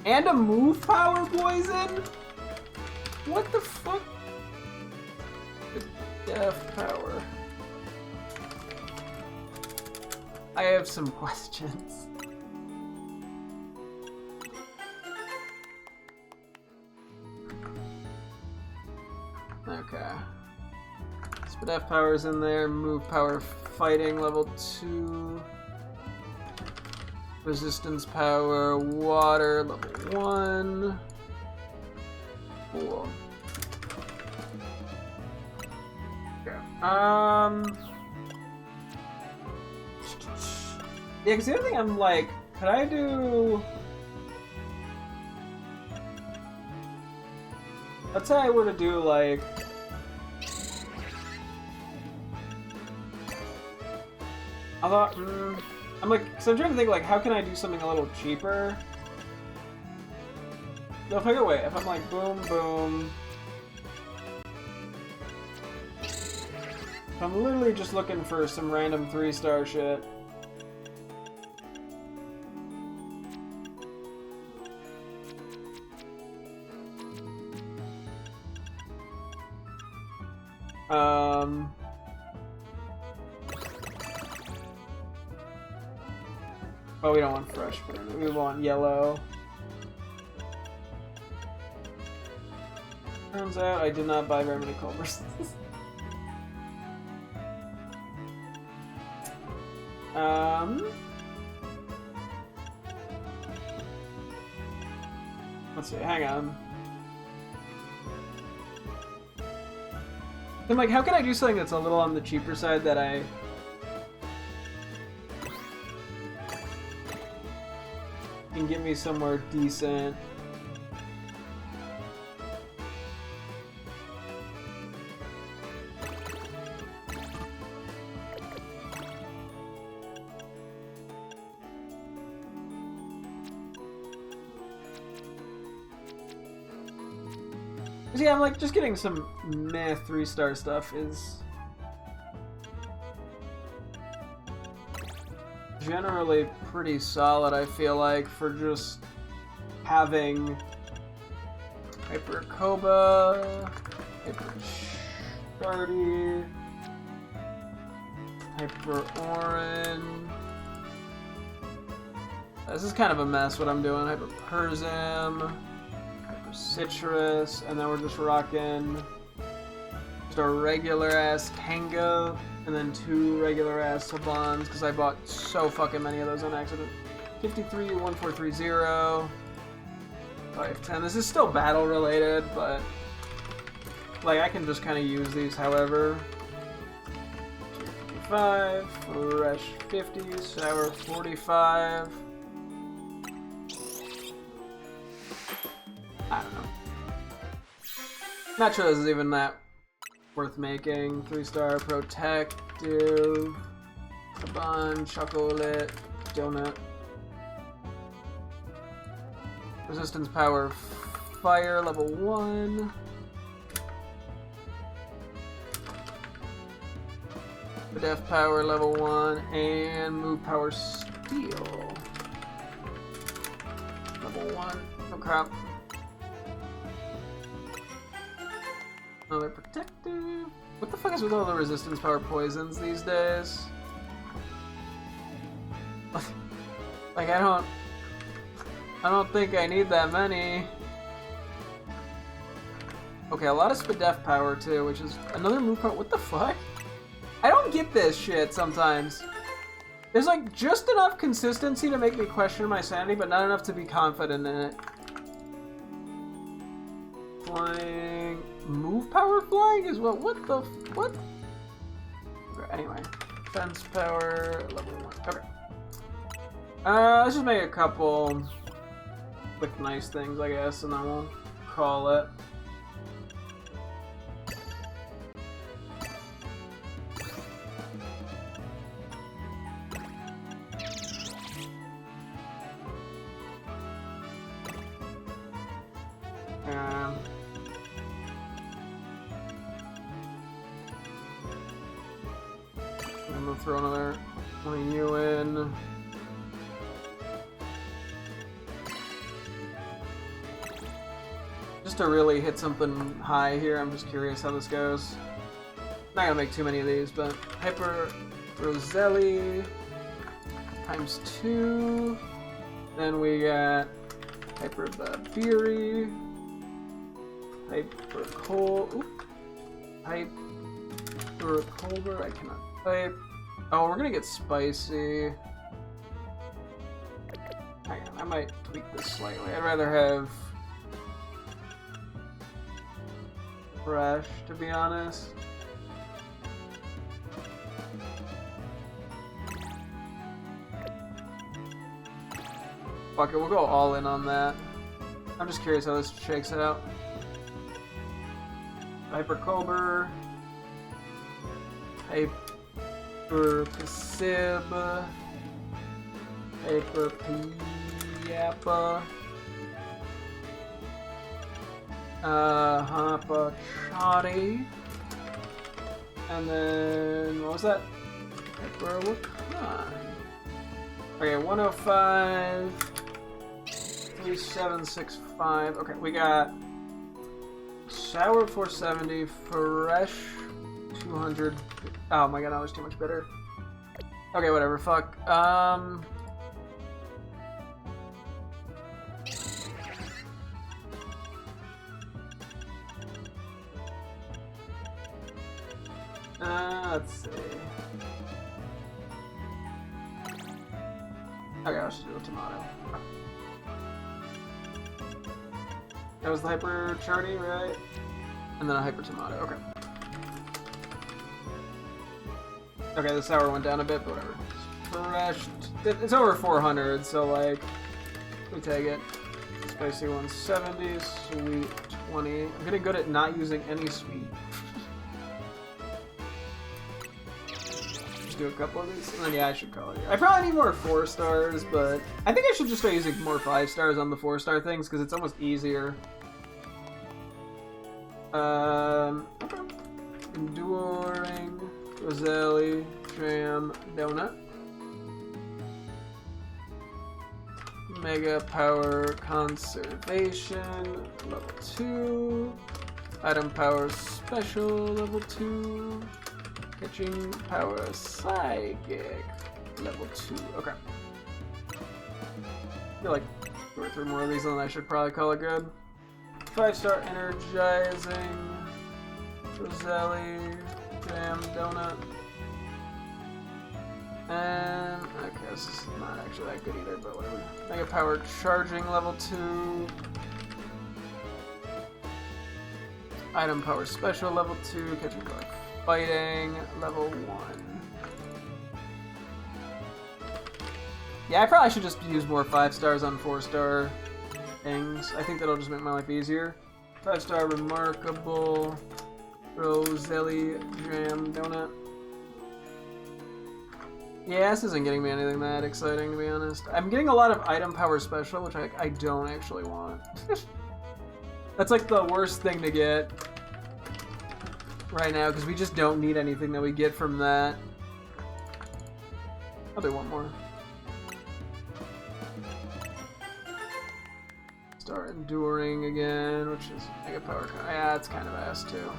And a move power poison? What the fuck? The death power. I have some questions. Okay. Spadef power's in there. Move power fighting level 2. Resistance power water level 1. Cool. Okay. Yeah, because the other thing I'm like, could I do... Let's say I were to do, like... I thought, I'm like, so I'm trying to think, like, how can I do something a little cheaper? No, if I go, wait, if I'm like, boom, boom... If I'm literally just looking for some random 3-star shit... Oh, we don't want fresh, but we want yellow. Turns out I did not buy very many Culvers. Let's see, hang on. I'm like, how can I do something that's a little on the cheaper side that I... can get me somewhere decent? Yeah, I'm like, just getting some meh 3-star stuff is generally pretty solid, I feel like, for just having Hyper Koba, Hyper Shardy, Hyper Orin. This is kind of a mess what I'm doing. Hyper Persim, Citrus, and then we're just rocking just a regular ass Tango and then 2 regular ass Sabans because I bought so fucking many of those on accident. 53, 1430, 510. This is still battle related, but like I can just kind of use these however. 25, fresh 50, sour 45. I don't know. Not sure this is even that worth making. 3-star protective, bun, chocolate, donut. Resistance power, fire, level 1. Def power, level 1. And move power, steel. Level 1. Oh crap. Another protective. What the fuck is with all the resistance power poisons these days? Like, I don't think I need that many. Okay, a lot of Spadef power too, which is another move power. What the fuck? I don't get this shit sometimes. There's like just enough consistency to make me question my sanity, but not enough to be confident in it. Flying. Move power flying as well? What the what? Okay, anyway. Defense power, level 1. Okay. Let's just make a couple quick nice things, I guess, and then we'll call it. And we'll throw another one of you in. Just to really hit something high here, I'm just curious how this goes. Not gonna make too many of these, but Hyper Roselli times 2. Then we got Hyper Babiri, Hyper Cole, Hyper Colbert, I cannot type. Oh, we're gonna get spicy. Hang on, I might tweak this slightly. I'd rather have fresh, to be honest. Fuck it, we'll go all in on that. I'm just curious how this shakes out. Hyper Colbert, Hyper Passib, Hyper Piappa, Hapa Chadi, and then what was that? Hyper Wakan. Okay, 105, 3765. Okay, we got sour 470, fresh 200. Oh my god, that was too much better. Okay, whatever, fuck. Let's see. Okay, let's just do a tomato. That was the Hyper Charty, right? And then a Hyper Tomato, okay. Okay, the sour went down a bit, but whatever. Fresh. It's over 400, so like, we take it. Spicy 170, sweet 20. I'm getting good at not using any sweet. Just do a couple of these, and then yeah, I should call it. I probably need more 4-stars, but I think I should just start using more 5-stars on the 4-star things, because it's almost easier. Okay. Enduring, Roselli, Jam, Donut. Mega Power Conservation, level 2. Item Power Special, level 2. Catching Power Psychic, level 2. Okay. I feel like 2 or 3 more of these, and then I should probably call it good. 5-star Energizing, Roselli, Jam, Donut. And, okay, this is not actually that good either, but whatever. Mega Power Charging, level 2. Item Power Special, level 2. Catching Power Fighting, level 1. Yeah, I probably should just use more 5 stars on 4-star things. I think that'll just make my life easier. 5-star Remarkable, Roselli, Jam, Donut. Yeah, this isn't getting me anything that exciting, to be honest. I'm getting a lot of item power special, which I don't actually want. That's like the worst thing to get right now, because we just don't need anything that we get from that. I'll do one more. Start Enduring again, which is Mega Power. Yeah, it's kind of ass too.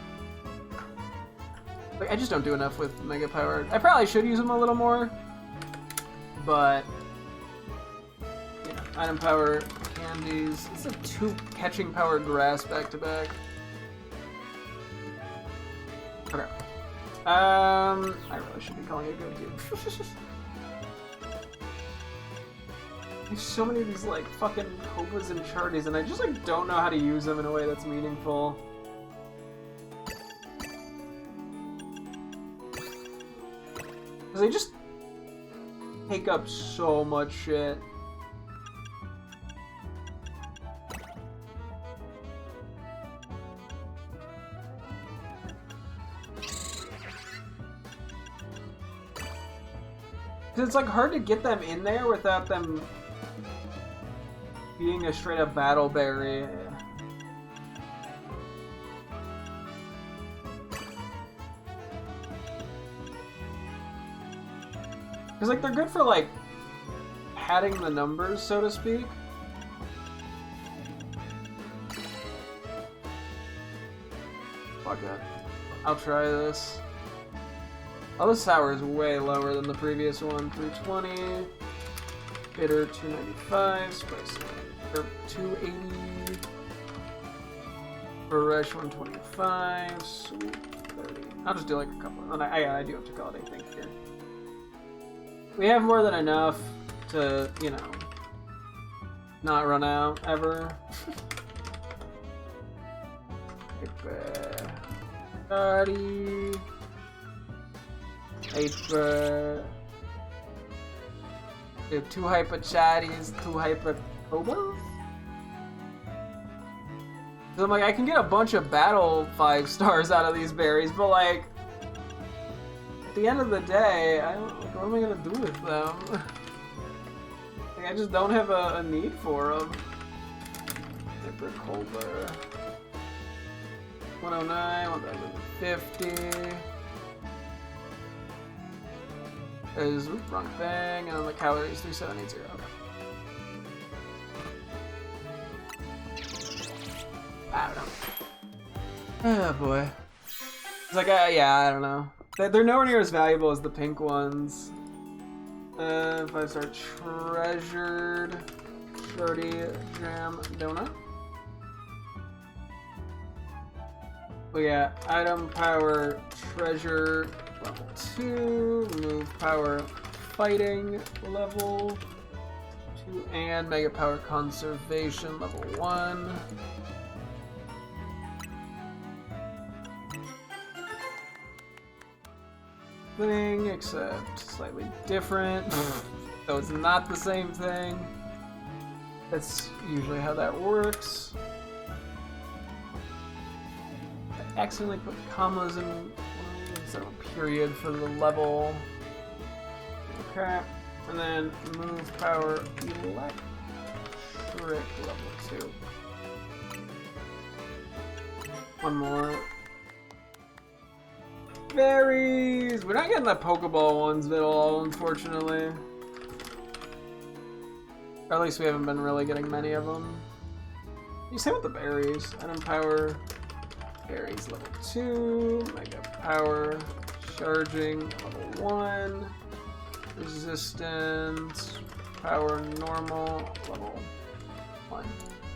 Like, I just don't do enough with Mega Power. I probably should use them a little more, but you know, item power, candies. It's a 2 catching power grass back to back. Okay. I really should be calling it good here. There's so many of these like fucking Kopas and Charties, and I just like don't know how to use them in a way that's meaningful. Because they just take up so much shit. Because it's like hard to get them in there without them being a straight up battle berry. Because like they're good for like padding the numbers, so to speak. Fuck it. I'll try this. Oh, this sour is way lower than the previous one. 320. Bitter 295. Spicy or 280. Fresh 125. Sweet 30. I'll just do like a couple. And I do have to call it, I think, here. We have more than enough to, you know, not run out ever. Hyper. We have 2 hyper chatties, 2 hyper Kobas? So I'm like, I can get a bunch of battle 5 stars out of these berries, but like, at the end of the day, I don't, like, what am I gonna do with them? Like, I just don't have a need for them. Hyper Koba. 109, 1050. Is wrong thing, and then the calories 3780. Okay. I don't know. Oh boy. It's like, yeah, I don't know. They're nowhere near as valuable as the pink ones. 5-star Treasured, Shorty, Jam, Donut. We got item power, treasure, level 2, move power, fighting, level 2, and mega power conservation, level 1. Thing, except slightly different. So it's not the same thing. That's usually how that works. I accidentally put commas in instead of a period for the level. Okay. And then move power electric level 2. One more. Berries! We're not getting the Pokeball ones at all, unfortunately. Or at least we haven't been really getting many of them. You same with the berries. Item power. Berries level 2. Mega power. Charging level 1. Resistance. Power normal level 1.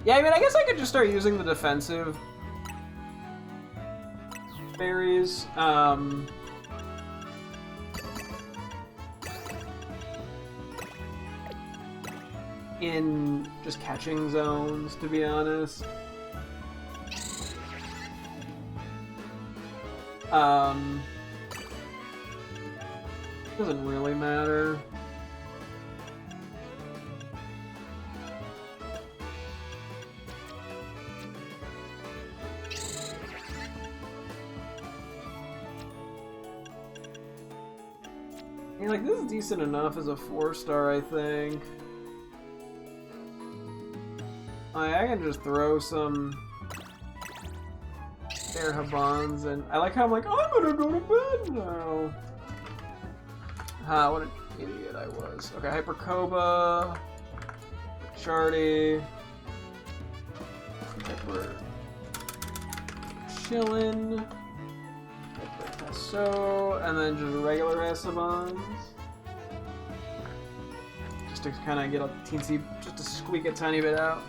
Yeah, I mean, I guess I could just start using the defensive berries. In just catching zones, to be honest. Doesn't really matter. Yeah, like, this is decent enough as a 4-star, I think. I can just throw some air habans, and I like how I'm like, I'm gonna go to bed now. What an idiot I was. Okay, Hypercoba, Chardy, Hyper Chillin', Hyper Tasso, and then just regular Esabons. Just to kind of get a teensy, just to squeak a tiny bit out.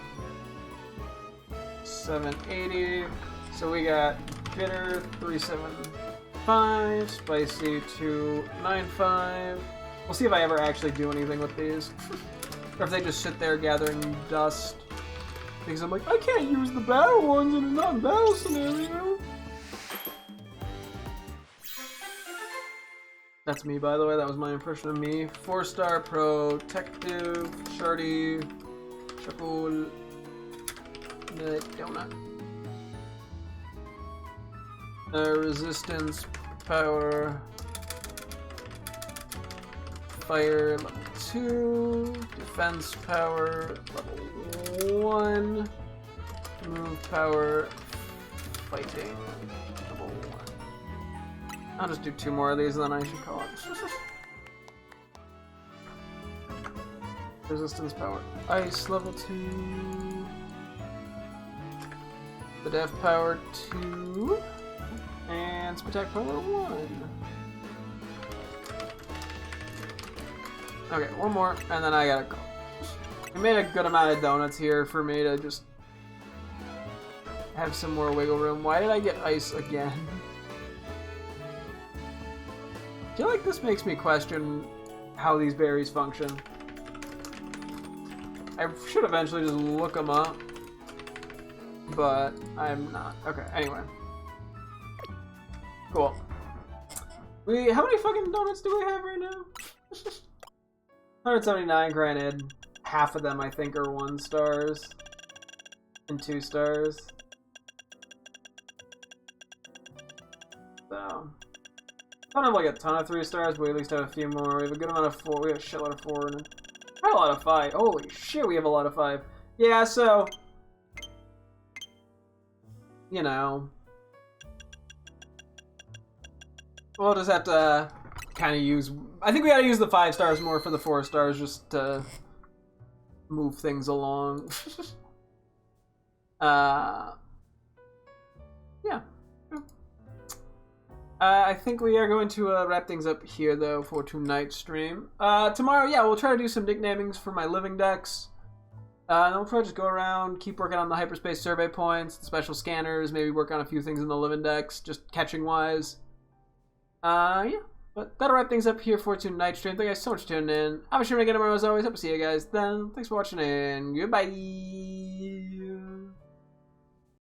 780. So we got bitter 375, spicy 295. We'll see if I ever actually do anything with these, or if they just sit there gathering dust. Because I'm like, I can't use the battle ones in a non-battle scenario. That's me, by the way. That was my impression of me. 4-star protective, Shardy, Chocolate, Donut. Resistance, power, fire level 2, defense power level 1, move power, fighting level 1. I'll just do 2 more of these and then I should call it. Resistance power, ice level 2, the def power 2. And attack power 1. Okay, 1 more, and then I gotta go. I made a good amount of donuts here for me to just have some more wiggle room. Why did I get ice again? I feel like this makes me question how these berries function. I should eventually just look them up, but I'm not. Okay, anyway. Cool. How many fucking donuts do we have right now? 179, granted. Half of them, I think, are 1 stars. And 2 stars. So. I don't have like a ton of 3 stars, but we at least have a few more. We have a good amount of 4. We have a shitload of 4 and a lot of 5. Holy shit, we have a lot of 5. Yeah, so. You know. We'll just have to kind of use... I think we gotta use the 5 stars more for the 4 stars just to move things along. Yeah. I think we are going to wrap things up here, though, for tonight's stream. Tomorrow, yeah, we'll try to do some nicknamings for my living decks. And then we'll probably just go around, keep working on the Hyperspace survey points, the special scanners, maybe work on a few things in the living decks, just catching-wise. Yeah, but that'll wrap things up here for tonight's stream. Thank you guys so much for tuning in. I'm sure to get tomorrow as always. Hope to see you guys then. Thanks for watching and goodbye.